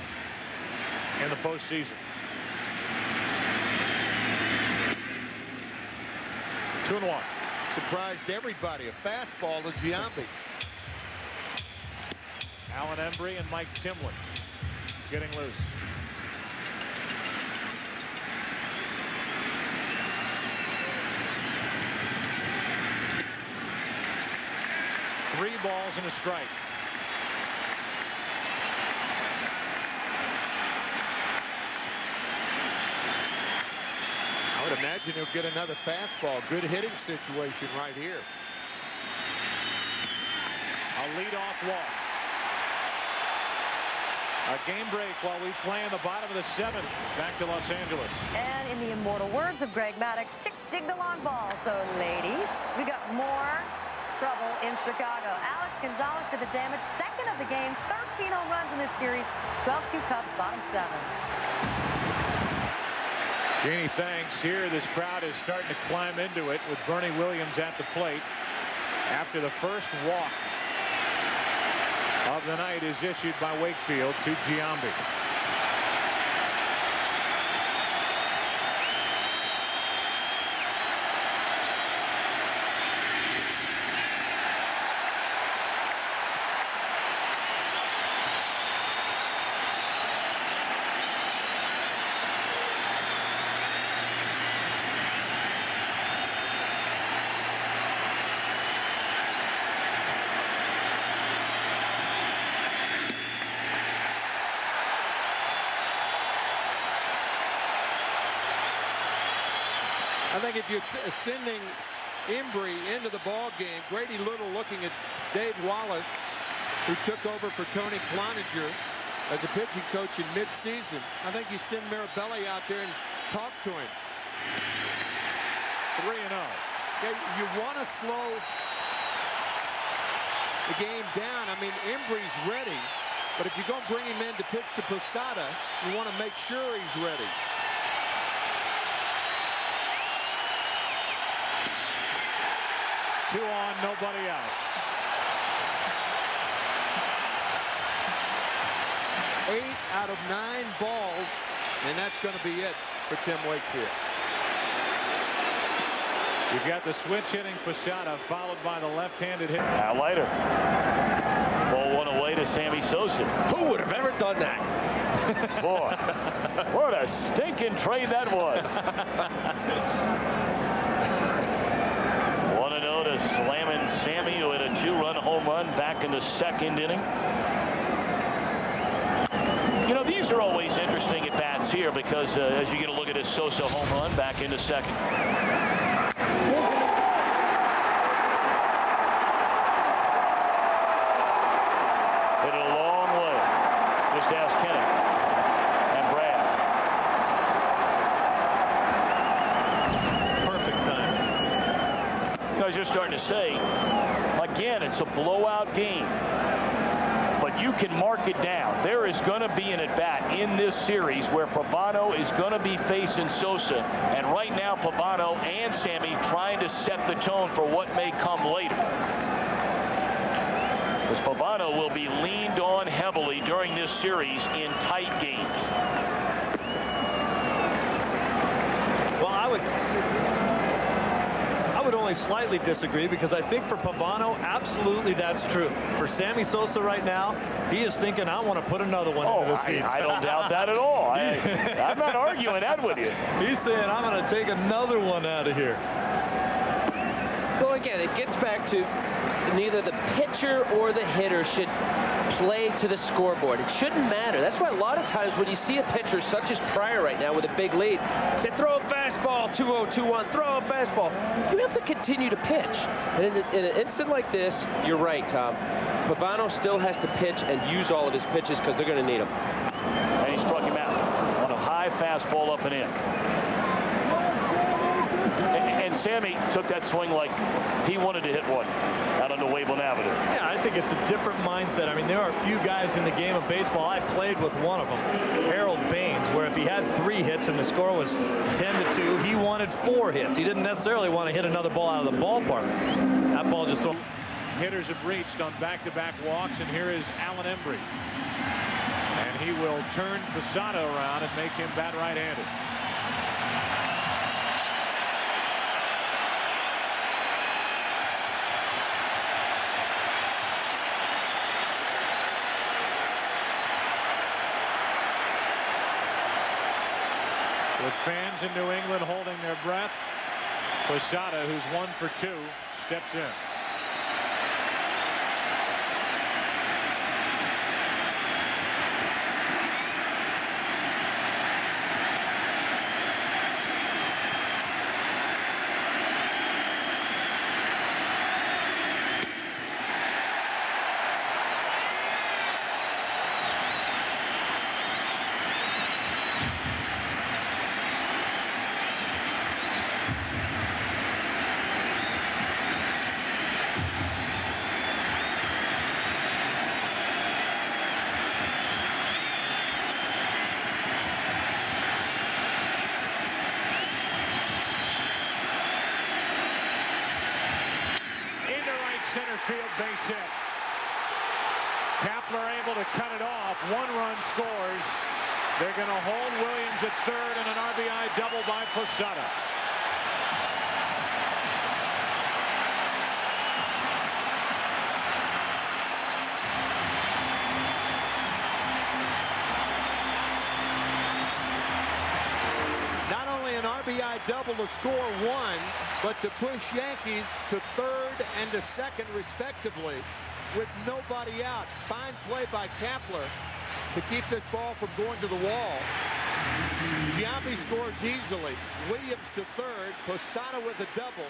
in the postseason. 2-1. Surprised everybody. A fastball to Giambi. Alan Embry and Mike Timlin getting loose. 3 balls and a strike. I would imagine he'll get another fastball. Good hitting situation right here. A leadoff walk. A game break while we play in the bottom of the 7th. Back to Los Angeles. And in the immortal words of Greg Maddux, chicks dig the long ball. So, ladies, we got more trouble in Chicago. Alex Gonzalez did the damage. Second of the game. 13 home runs in this series. 12-2 Cubs, bottom 7. Jeannie, thanks. Here, this crowd is starting to climb into it with Bernie Williams at the plate. After the first walk of the night is issued by Wakefield to Giambi. I think if you're sending Embry into the ball game, Grady Little looking at Dave Wallace, who took over for Tony Cloninger as a pitching coach in mid-season. I think you send Mirabelli out there and talk to him. 3-0. Okay, you want to slow the game down. I mean, Embry's ready, but if you're going to bring him in to pitch to Posada, you want to make sure he's ready. Two on, nobody out. 8 out of 9 balls, and that's going to be it for Tim Wakefield. You've got the switch hitting Posada, followed by the left-handed hit. Now Leiter. Ball one away to Sammy Sosa. Who would have ever done that? Boy, what a stinking trade that was. 1-0 to slamming Sammy, who had a 2-run home run back in the 2nd inning. You know, these are always interesting at bats here because as you get a look at his Sosa home run back into 2nd. Hit it a long way. Just ask Kenny and Brad. Perfect time. I was just starting to say, again, it's a blowout game, but you can mark it down. There is going to be an at-bat in this series where Pavano is going to be facing Sosa, and right now Pavano and Sammy trying to set the tone for what may come later. Because Pavano will be leaned on heavily during this series in tight games. Well, I would only slightly disagree because I think for Pavano, absolutely that's true. For Sammy Sosa right now, he is thinking, I want to put another one into the seats. I don't doubt that at all. I'm not arguing that with you. He's saying, I'm going to take another one out of here. Well, again, it gets back to neither the pitcher or the hitter should play to the scoreboard. It shouldn't matter. That's why a lot of times when you see a pitcher such as Pryor right now with a big lead, say throw a fastball, 2-0, 2-1, throw a fastball. You have to continue to pitch. And in an instant like this, you're right, Tom. Pavano still has to pitch and use all of his pitches because they're going to need them. And he struck him out on a high fastball up and in. And Sammy took that swing like he wanted to hit one out on the Waveland Avenue. Yeah, I think it's a different mindset. I mean, there are a few guys in the game of baseball. I played with one of them, Harold Baines, where if he had 3 hits and the score was 10-2, he wanted 4 hits. He didn't necessarily want to hit another ball out of the ballpark. That ball just... Hitters have reached on back-to-back walks, and here is Alan Embry. And he will turn Posada around and make him bat right-handed. With fans in New England holding their breath, Posada, who's 1 for 2, steps in. center field base hit. Kapler able to cut it off. 1 run scores. They're going to hold Williams at third and an RBI double by Posada. Not only an RBI double to score 1, but to push Yankees to third and to second respectively with nobody out. Fine play by Kapler to keep this ball from going to the wall. Giambi scores easily. Williams to third. Posada with a double.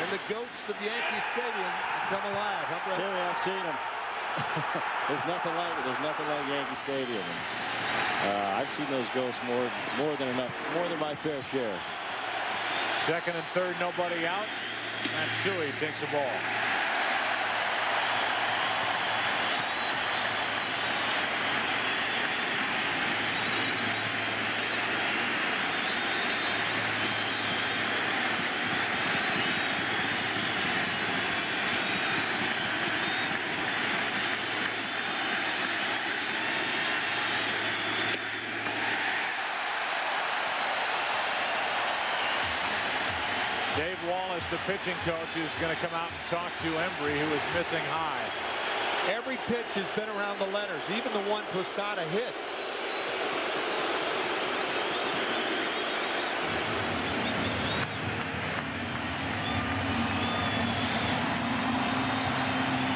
And the ghosts of Yankee Stadium come alive. Terry, I've seen them. There's nothing like it. There's nothing like Yankee Stadium. I've seen those ghosts more than enough, more than my fair share. Second and third, nobody out. Matsui takes the ball. Dave Wallace, the pitching coach, is going to come out and talk to Embry, who is missing high. Every pitch has been around the letters, even the one Posada hit.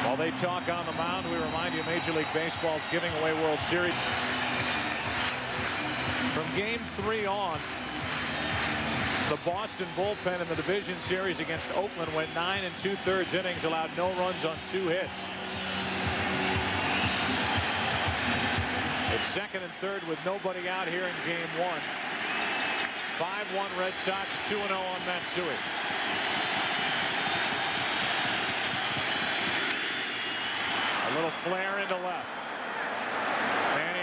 While they talk on the mound, we remind you Major League Baseball's giving away World Series. From Game 3 on, the Boston bullpen in the division series against Oakland went 9 2/3 innings, allowed no runs on 2 hits. It's second and third with nobody out here in Game 1. 5-1 Red Sox, 2-0 on Matsui. A little flare into left.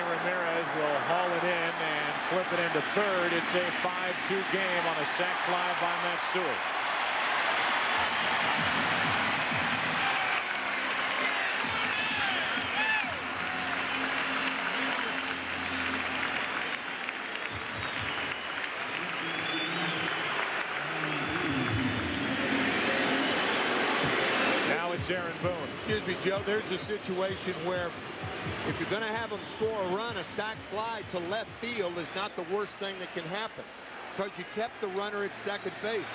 Ramirez will haul it in and flip it into third. It's a 5-2 game on a sac fly by Matsui. Now it's Aaron Boone. Excuse me, Joe, there's a situation where if you're going to have them score a run, a sac fly to left field is not the worst thing that can happen because you kept the runner at second base.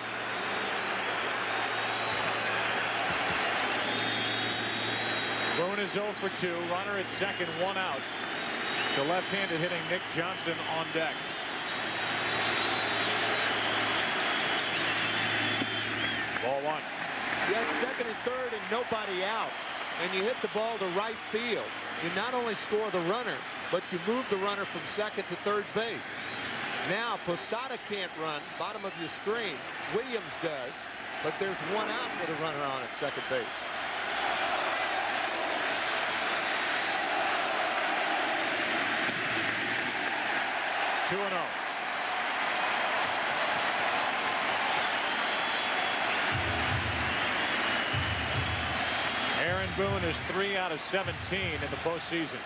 Boone is 0 for 2. Runner at second, 1 out. The left-handed hitting Nick Johnson on deck. Ball 1. You had second and third and nobody out, and you hit the ball to right field. You not only score the runner, but you move the runner from second to third base. Now Posada can't run, bottom of your screen. Williams does, but there's 1 out with a runner on at second base. Two and 0. Aaron Boone is 3 out of 17 in the postseason.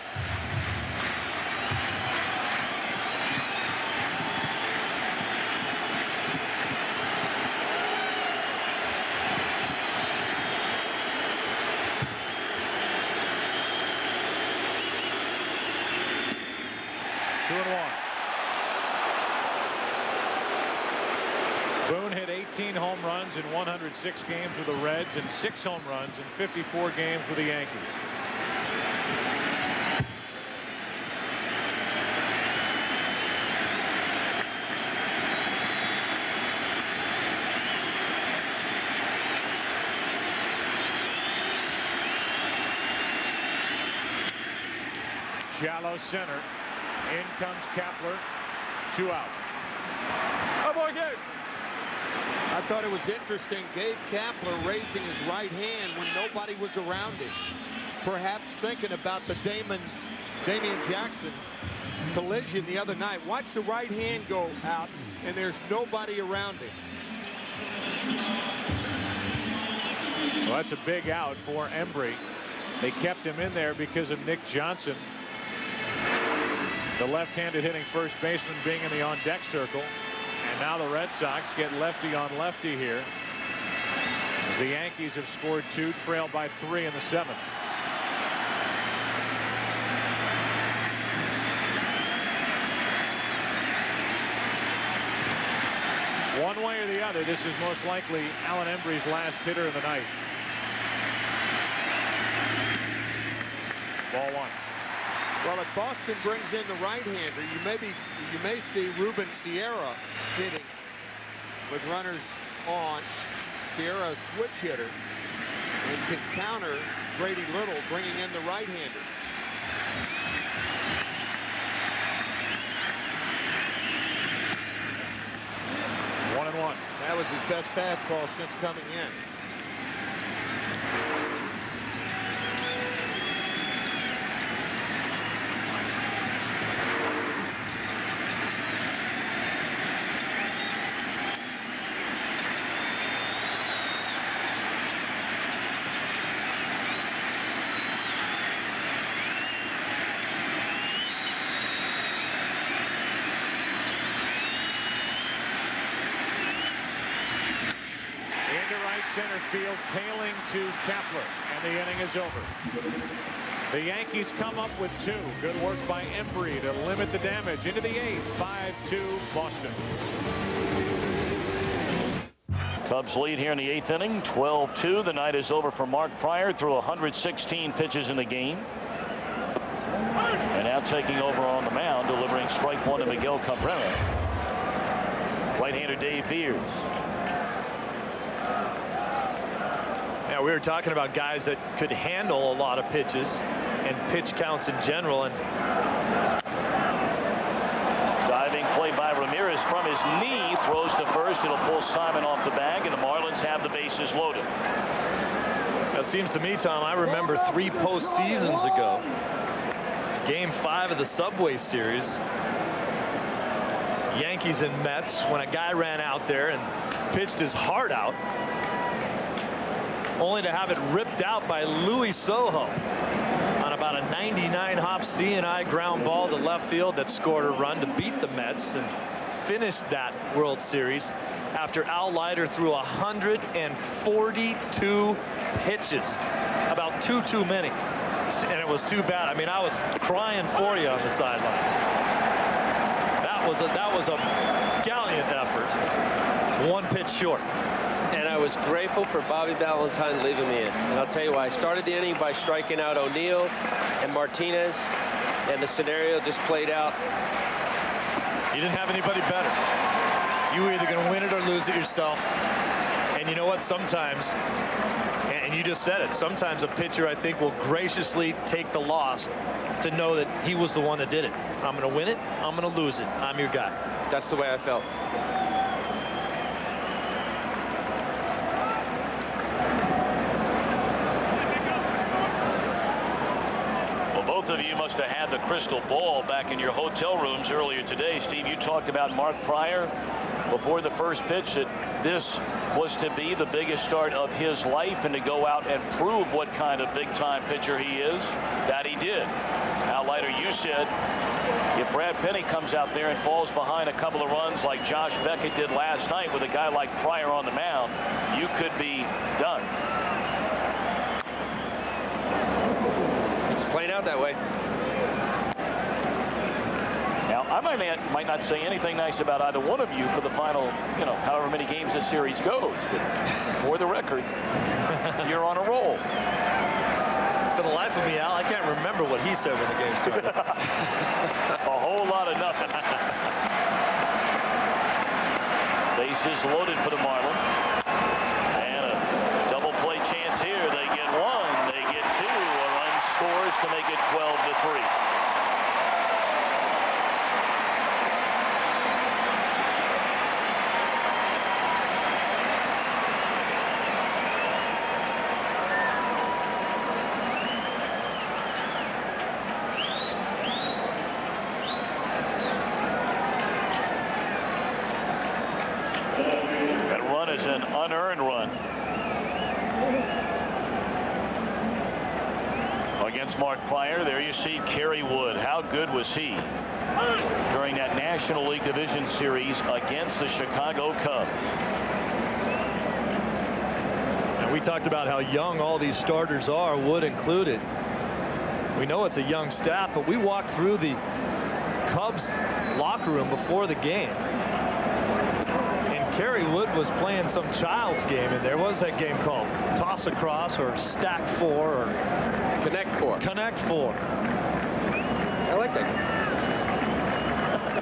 Boone hit 18 home runs in 106 games with the Reds and 6 home runs in 54 games with the Yankees. Shallow center. In comes Kapler. 2 out. Oh boy, Gabe. I thought it was interesting, Gabe Kapler raising his right hand when nobody was around him. Perhaps thinking about the Damian Jackson collision the other night. Watch the right hand go out, and there's nobody around him. Well, that's a big out for Embry. They kept him in there because of Nick Johnson, the left-handed hitting first baseman, being in the on-deck circle. And now the Red Sox get lefty on lefty here, as the Yankees have scored 2, trail by 3 in the 7th. One way or the other, this is most likely Alan Embry's last hitter of the night. Ball 1. Well, if Boston brings in the right-hander, you may see Ruben Sierra hitting with runners on. Sierra, a switch hitter, and can counter Grady Little, bringing in the right-hander. One and one. That was his best fastball since coming in. Center field, tailing to Kepler, and the inning is over. The Yankees come up with 2. Good work by Embry to limit the damage. Into the 8th, 5-2 Boston. Cubs lead here in the 8th inning, 12-2. The night is over for Mark Pryor through 116 pitches in the game. And now taking over on the mound, delivering strike 1 to Miguel Cabrera. Right-hander Dave Veers. Yeah, we were talking about guys that could handle a lot of pitches and pitch counts in general. And diving play by Ramirez from his knee, throws to first. It'll pull Simon off the bag, and the Marlins have the bases loaded. It seems to me, Tom, I remember 3 postseasons ago, Game 5 of the Subway Series, Yankees and Mets, when a guy ran out there and pitched his heart out, only to have it ripped out by Luis Soho on about a 99 hop C&I ground ball to left field that scored a run to beat the Mets and finished that World Series after Al Leiter threw 142 pitches, about 2 too many, and it was too bad. I mean, I was crying for you on the sidelines. That was a gallant effort. 1 pitch short. And I was grateful for Bobby Valentine leaving me in. And I'll tell you why. I started the inning by striking out O'Neill and Martinez, and the scenario just played out. You didn't have anybody better. You were either going to win it or lose it yourself. And you know what? Sometimes, and you just said it, sometimes a pitcher, I think, will graciously take the loss to know that he was the one that did it. I'm going to win it. I'm going to lose it. I'm your guy. That's the way I felt. Both of you must have had the crystal ball back in your hotel rooms earlier today. Steve, you talked about Mark Pryor before the first pitch, that this was to be the biggest start of his life and to go out and prove what kind of big-time pitcher he is. That he did. Now, Leiter, you said if Brad Penny comes out there and falls behind a couple of runs like Josh Beckett did last night with a guy like Pryor on the mound, you could be done. It's playing out that way. Now, I might not say anything nice about either one of you for the final, however many games this series goes. But for the record, you're on a roll. For the life of me, Al, I can't remember what he said when the game started. A whole lot of nothing. Bases loaded for the Marlins. And a double play chance here. They get 1, they get 2. A run scores to make it 12-3. That run is an unearned run. against Mark Pryor. There you see Kerry Wood. How good was he during that National League Division Series against the Chicago Cubs? And we talked about how young all these starters are, Wood included. We know it's a young staff, but we walked through the Cubs locker room before the game. And Kerry Wood was playing some child's game in there. What was that game called? Toss across or stack four or Connect four. Connect four. I like that game.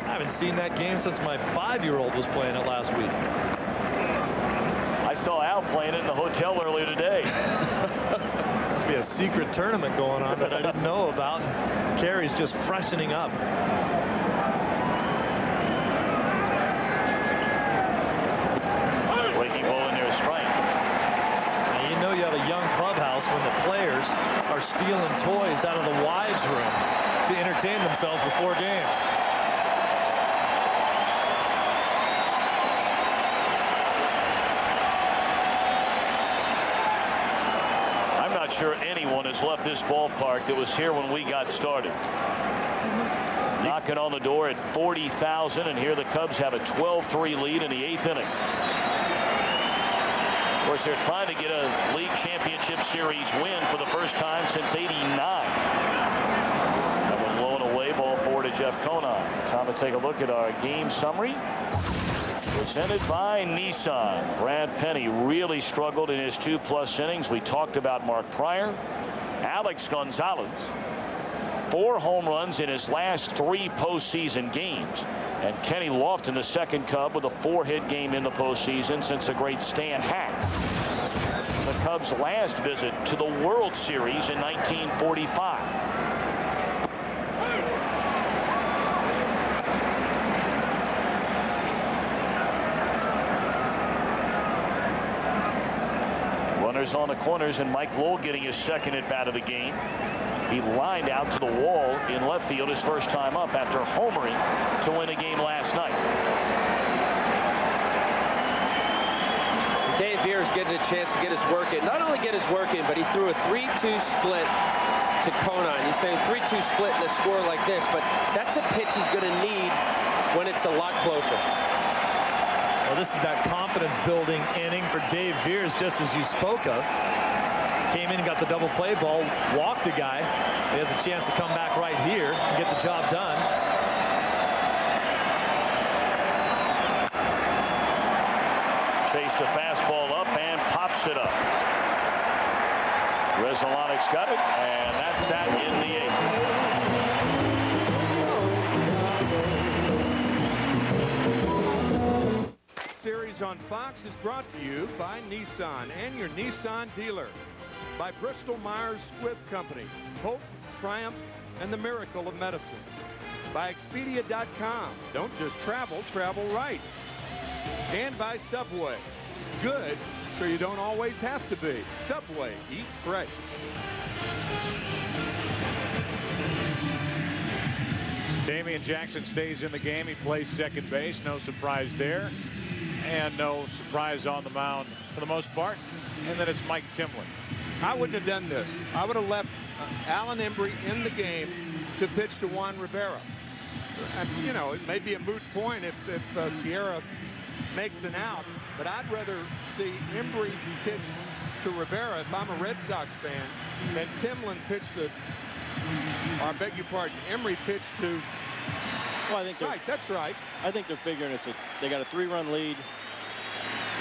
I haven't seen that game since my 5-year-old was playing it last week. I saw Al playing it in the hotel earlier today. Must be a secret tournament going on that I didn't know about. And Kerry's just freshening up. Breaking ball in there, a strike. And you know you have a young clubhouse when the players are stealing toys out of the wives' room to entertain themselves before games. I'm not sure anyone has left this ballpark that was here when we got started. Knocking on the door at 40,000, and here the Cubs have a 12-3 lead in the 8th inning. Of course, they're trying to get a league championship series win for the first time since '89. That one blown away, ball 4 to Jeff Conine. Time to take a look at our game summary. Presented by Nissan. Brad Penny really struggled in his 2+ innings. We talked about Mark Pryor. Alex Gonzalez, 4 home runs in his last 3 postseason games. And Kenny Lofton, the second Cub, with a 4-hit game in the postseason since the great Stan Hack. The Cubs' last visit to the World Series in 1945. Runners on the corners, and Mike Lowell getting his second at bat of the game. He lined out to the wall in left field his first time up after homering to win a game last night. Dave Veer's getting a chance to get his work in. Not only get his work in, but he threw a 3-2 split to Conine. He's saying 3-2 split in a score like this, but that's a pitch he's going to need when it's a lot closer. Well, this is that confidence-building inning for Dave Veers, just as you spoke of. Came in and got the double play ball, walked a guy. He has a chance to come back right here and get the job done. Chased a fastball up and pops it up. Resnick's got it, and that's that in the 8th. Series on Fox is brought to you by Nissan and your Nissan dealer. By Bristol Myers Squibb Company, Hope, Triumph, and the miracle of medicine. By Expedia.com. Don't just travel, travel right. And by Subway. Good, so you don't always have to be. Subway, eat fresh. Damian Jackson stays in the game. He plays second base. No surprise there. And no surprise on the mound for the most part. And then it's Mike Timlin. I wouldn't have done this. I would have left Alan Embry in the game to pitch to Juan Rivera. And, you know, it may be a moot point if Sierra makes an out, but I'd rather see Embry pitch to Rivera if I'm a Red Sox fan than Timlin pitch to, or I beg your pardon, Embry pitch to. Well, I think right, that's right. I think they're figuring they got a 3-run lead.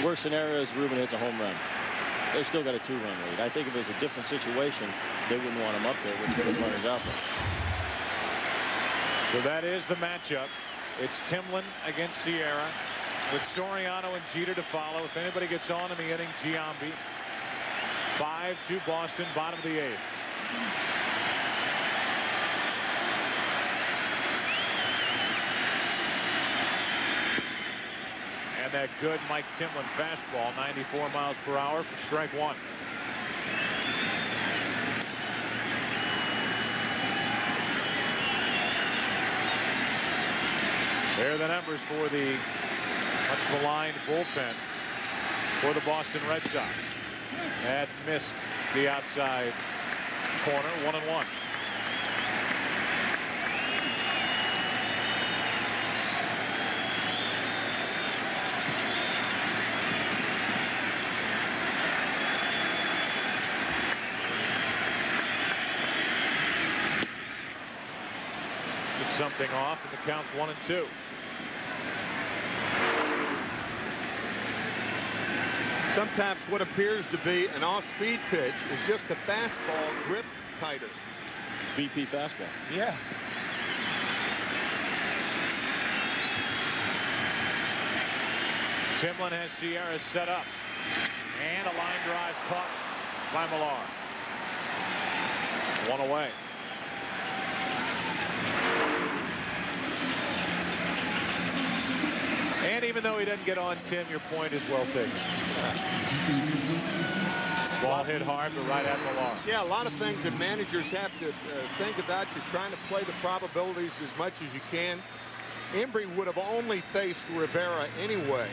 Worst scenario is Ruben hits a home run. They still got a 2-run lead. I think if it was a different situation, they wouldn't want him up there with runners out there. So that is the matchup. It's Timlin against Sierra with Soriano and Jeter to follow. If anybody gets on in the inning, Giambi. 5-2 Boston, bottom of the 8th. And that good Mike Timlin fastball, 94 miles per hour for strike 1. There are the numbers for the much maligned bullpen for the Boston Red Sox. That missed the outside corner, 1-1. Gets something off, and the count's 1-2. Sometimes what appears to be an off-speed pitch is just a fastball gripped tighter. BP fastball. Yeah. Timlin has Sierra set up. And a line drive caught by Millar. 1 away. And even though he doesn't get on, Tim, your point is well taken. Ball hit hard, but right at Millar. Yeah, a lot of things that managers have to think about. You're trying to play the probabilities as much as you can. Embry would have only faced Rivera anyway,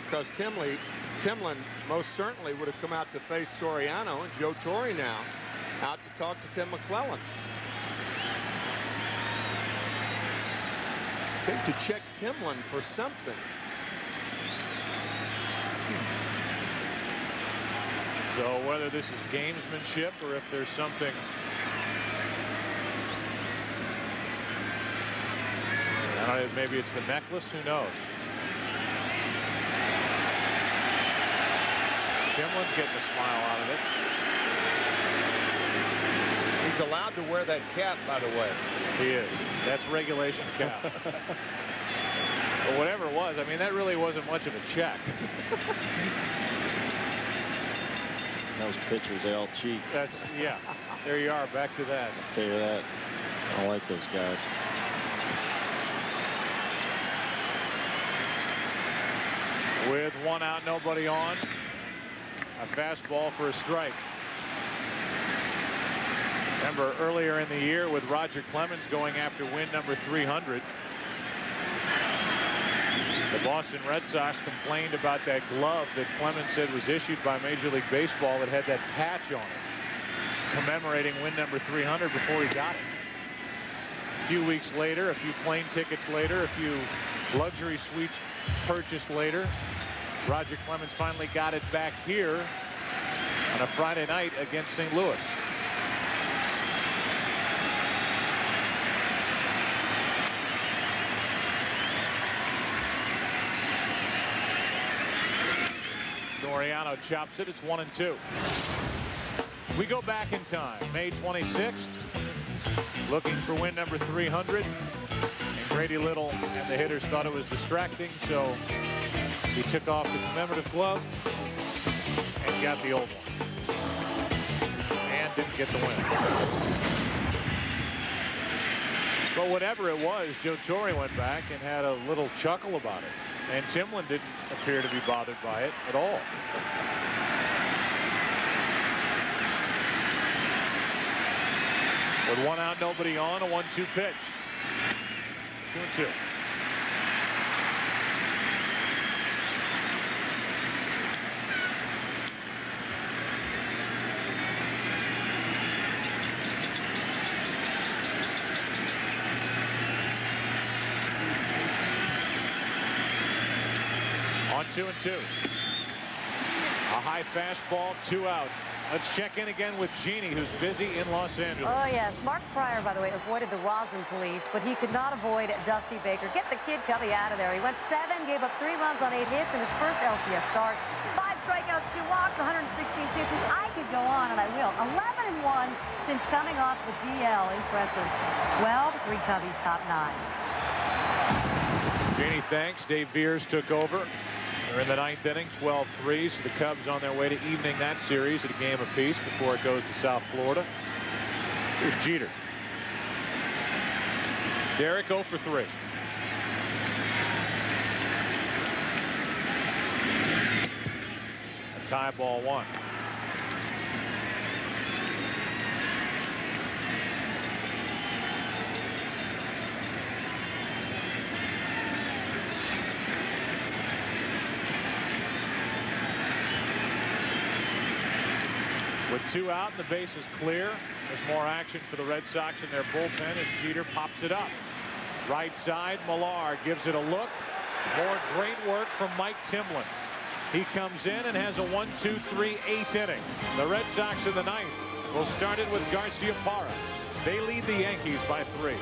because Timlin most certainly would have come out to face Soriano, and Joe Torre now out to talk to Tim McClellan. I think to check Timlin for something. So whether this is gamesmanship or if there's something I don't know, maybe it's the necklace, who knows. Timlin's getting a smile out of it. He's allowed to wear that cap, by the way. He is. That's regulation cap. But whatever it was, I mean, that really wasn't much of a check. Those pitchers, they all cheat. That's, yeah, there you are, back to that. I'll tell you that. I don't like those guys. With 1 out, nobody on. A fastball for a strike. Remember earlier in the year with Roger Clemens going after win number 300. The Boston Red Sox complained about that glove that Clemens said was issued by Major League Baseball that had that patch on it, commemorating win number 300 before he got it. A few weeks later, a few plane tickets later, a few luxury suites purchased later, Roger Clemens finally got it back here on a Friday night against St. Louis. Soriano chops it. It's 1-2. We go back in time. May 26th. Looking for win number 300. And Grady Little and the hitters thought it was distracting, so he took off the commemorative glove and got the old one. And didn't get the win. But whatever it was, Joe Torre went back and had a little chuckle about it. And Timlin didn't appear to be bothered by it at all. With 1 out, nobody on, a 1-2 pitch. 2-2. On 2-2. A high fastball, 2 out. Let's check in again with Jeannie, who's busy in Los Angeles. Oh, yes. Mark Pryor, by the way, avoided the rosin police, but he could not avoid Dusty Baker. Get the kid Cubby out of there. He went 7, gave up 3 runs on 8 hits in his first LCS start. 5 strikeouts, 2 walks, 116 pitches. I could go on, and I will. 11-1 since coming off the DL. Impressive. 12, 3 Cubbies, top 9. Jeannie, thanks. Dave Veers took over. They're in the 9th inning, 12-3. So the Cubs on their way to evening that series at a game apiece before it goes to South Florida. Here's Jeter. Derek 0 for 3. That's high, ball 1. 2 out and the base is clear. There's more action for the Red Sox in their bullpen as Jeter pops it up. Right side, Millar gives it a look. More great work from Mike Timlin. He comes in and has a 1-2-3 8th inning. The Red Sox in the 9th will start it with Garciaparra. They lead the Yankees by 3.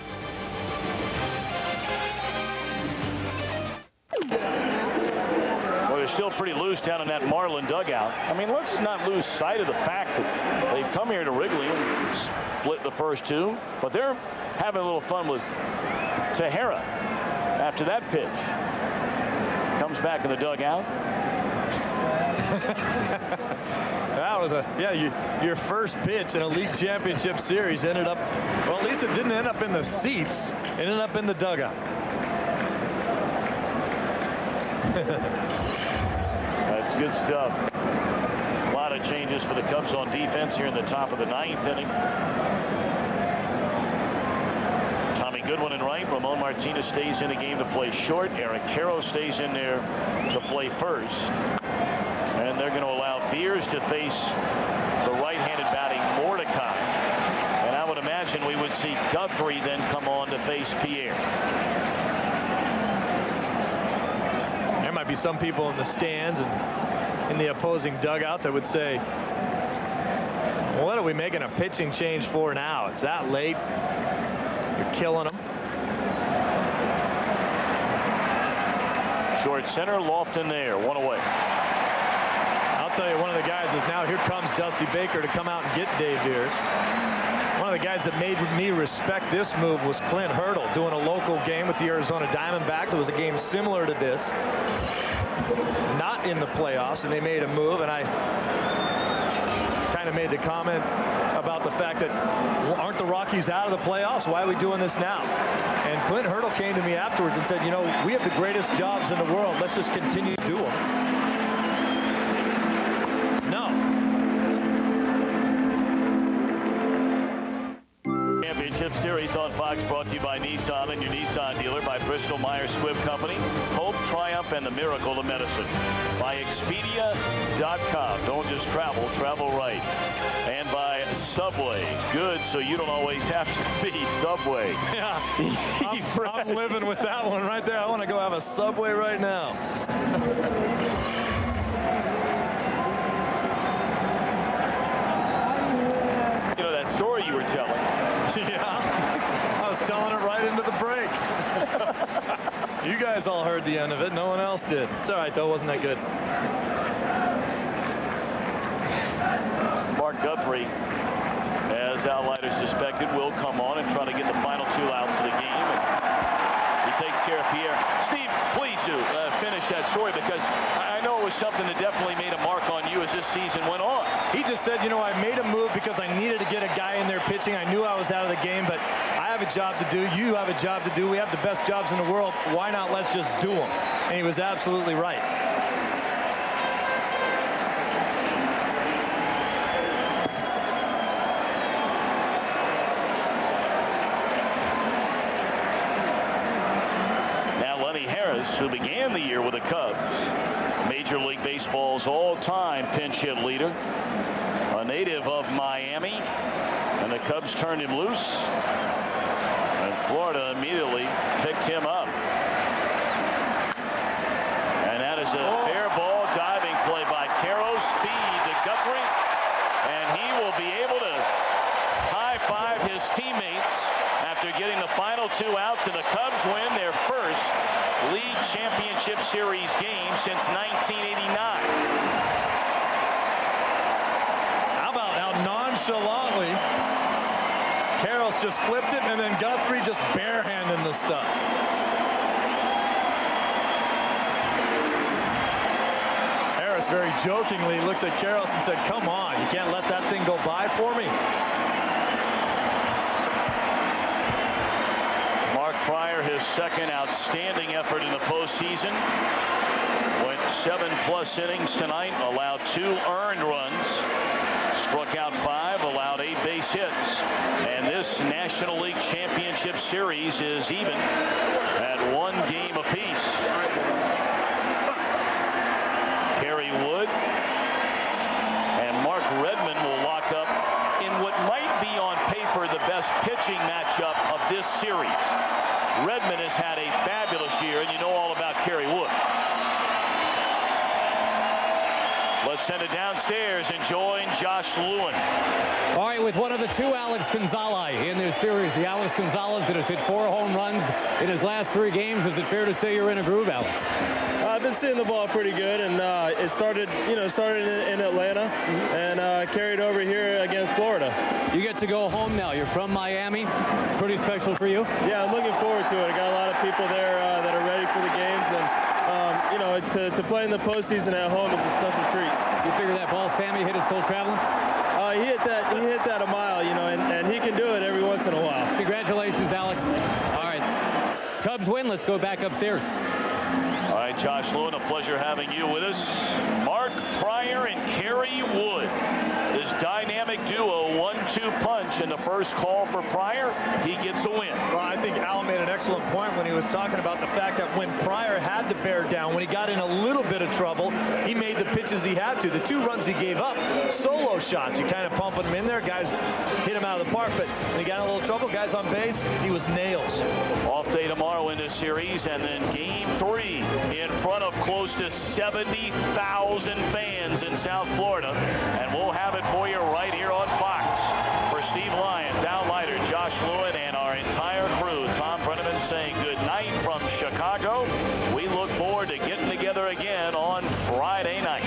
Well, they're still pretty loose down in that Marlin dugout. I mean, let's not lose sight of the fact that they've come here to Wrigley and split the first 2, but they're having a little fun with Tejera after that pitch. Comes back in the dugout. That was your first pitch in a league championship series ended up, well, at least it didn't end up in the seats. It ended up in the dugout. That's good stuff. A lot of changes for the Cubs on defense here in the top of the 9th inning. Tommy Goodwin in right. Ramon Martinez stays in the game to play short. Eric Caro stays in there to play first. And they're going to allow Beers to face the right-handed batting Mordecai. And I would imagine we would see Guthrie then come on to face Pierre. There might be some people in the stands and in the opposing dugout that would say, what are we making a pitching change for now? It's that late. You're killing them. Short center, Lofton there, 1 away. I'll tell you, one of the guys is now, here comes Dusty Baker to come out and get Dave Beers. One of the guys that made me respect this move was Clint Hurdle, doing a local game with the Arizona Diamondbacks. It was a game similar to this, not in the playoffs, and they made a move, and I kind of made the comment about the fact that, well, aren't the Rockies out of the playoffs? Why are we doing this now? And Clint Hurdle came to me afterwards and said, you know, we have the greatest jobs in the world. Let's just continue to do them. Championship Series on Fox, brought to you by Nissan and your Nissan dealer, by Bristol Myers Squibb Company, Hope, Triumph, and the Miracle of Medicine, by Expedia.com. Don't just travel, travel right. And by Subway. Good, so you don't always have to be Subway. Yeah, I'm living with that one right there. I want to go have a Subway right now. You know that story you were telling? Yeah, I was telling it right into the break. You guys all heard the end of it. No one else did. It's all right, though. Wasn't that good? Mark Guthrie, as Al Leiter suspected, will come on and try to get the final 2 outs of the game. And he takes care of Pierre. Steve, please do finish that story, because I know it was something that definitely made a mark on you as this season went on. He just said, you know, I made a move because I needed to get a guy in there pitching. I knew I was out of the game, but I have a job to do. You have a job to do. We have the best jobs in the world. Why not? Let's just do them. And he was absolutely right. Who began the year with the Cubs, Major League Baseball's all-time pinch hit leader, a native of Miami, and the Cubs turned him loose, and Florida immediately picked him up. And that is a fair ball diving play by Caro, speed to Guthrie, and he will be able to high-five his teammates after getting the final 2 outs, and the Cubs win their first League Championship Series game since 1989. How about how nonchalantly Carroll's just flipped it, and then Guthrie just barehanding the stuff. Harris very jokingly looks at Carroll and said, come on, you can't let that thing go by for me. Pryor, his second outstanding effort in the postseason. Went 7+ innings tonight, allowed 2 earned runs, struck out 5, allowed 8 base hits. And this National League Championship Series is even at 1 game apiece. Kerry Wood and Mark Redmond will lock up pitching matchup of this series. Redmond has had a fabulous year, and you know all about Kerry Wood. Let's send it downstairs and join Josh Lewin. All right, with one of the two Alex Gonzalez in this series. The Alex Gonzalez that has hit 4 home runs in his last 3 games. Is it fair to say you're in a groove, Alex? I've been seeing the ball pretty good, and it started in Atlanta and carried over here against Florida. You get to go home now. You're from Miami. Pretty special for you? Yeah, I'm looking forward to it. I got a lot of people there that are ready for the games, and to play in the postseason at home is a special treat. You figure that ball Sammy hit is still traveling? He hit that a mile, and he can do it every once in a while. Congratulations, Alex. All right, Cubs win. Let's go back upstairs. All right, Josh Lewin, a pleasure having you with us. Mark Pryor and Kerry Wood. This dynamic duo, 1-2 punch in the first call for Pryor. He gets a win. Well, I think Al made an excellent point when he was talking about the fact that when Pryor had to bear down, when he got in a little bit of trouble, he made the pitches he had to. The 2 runs he gave up, solo shots. You kind of pumping them in there. Guys hit him out of the park, but when he got in a little trouble, guys on base, he was nails. Off day tomorrow in this series, and then game 3 in front of close to 70,000 fans in South Florida. And we'll have it for you right here on Fox. For Steve Lyons, Al Leiter, Josh Lewin, and our entire crew, Thom Brennaman saying good night from Chicago. We look forward to getting together again on Friday night.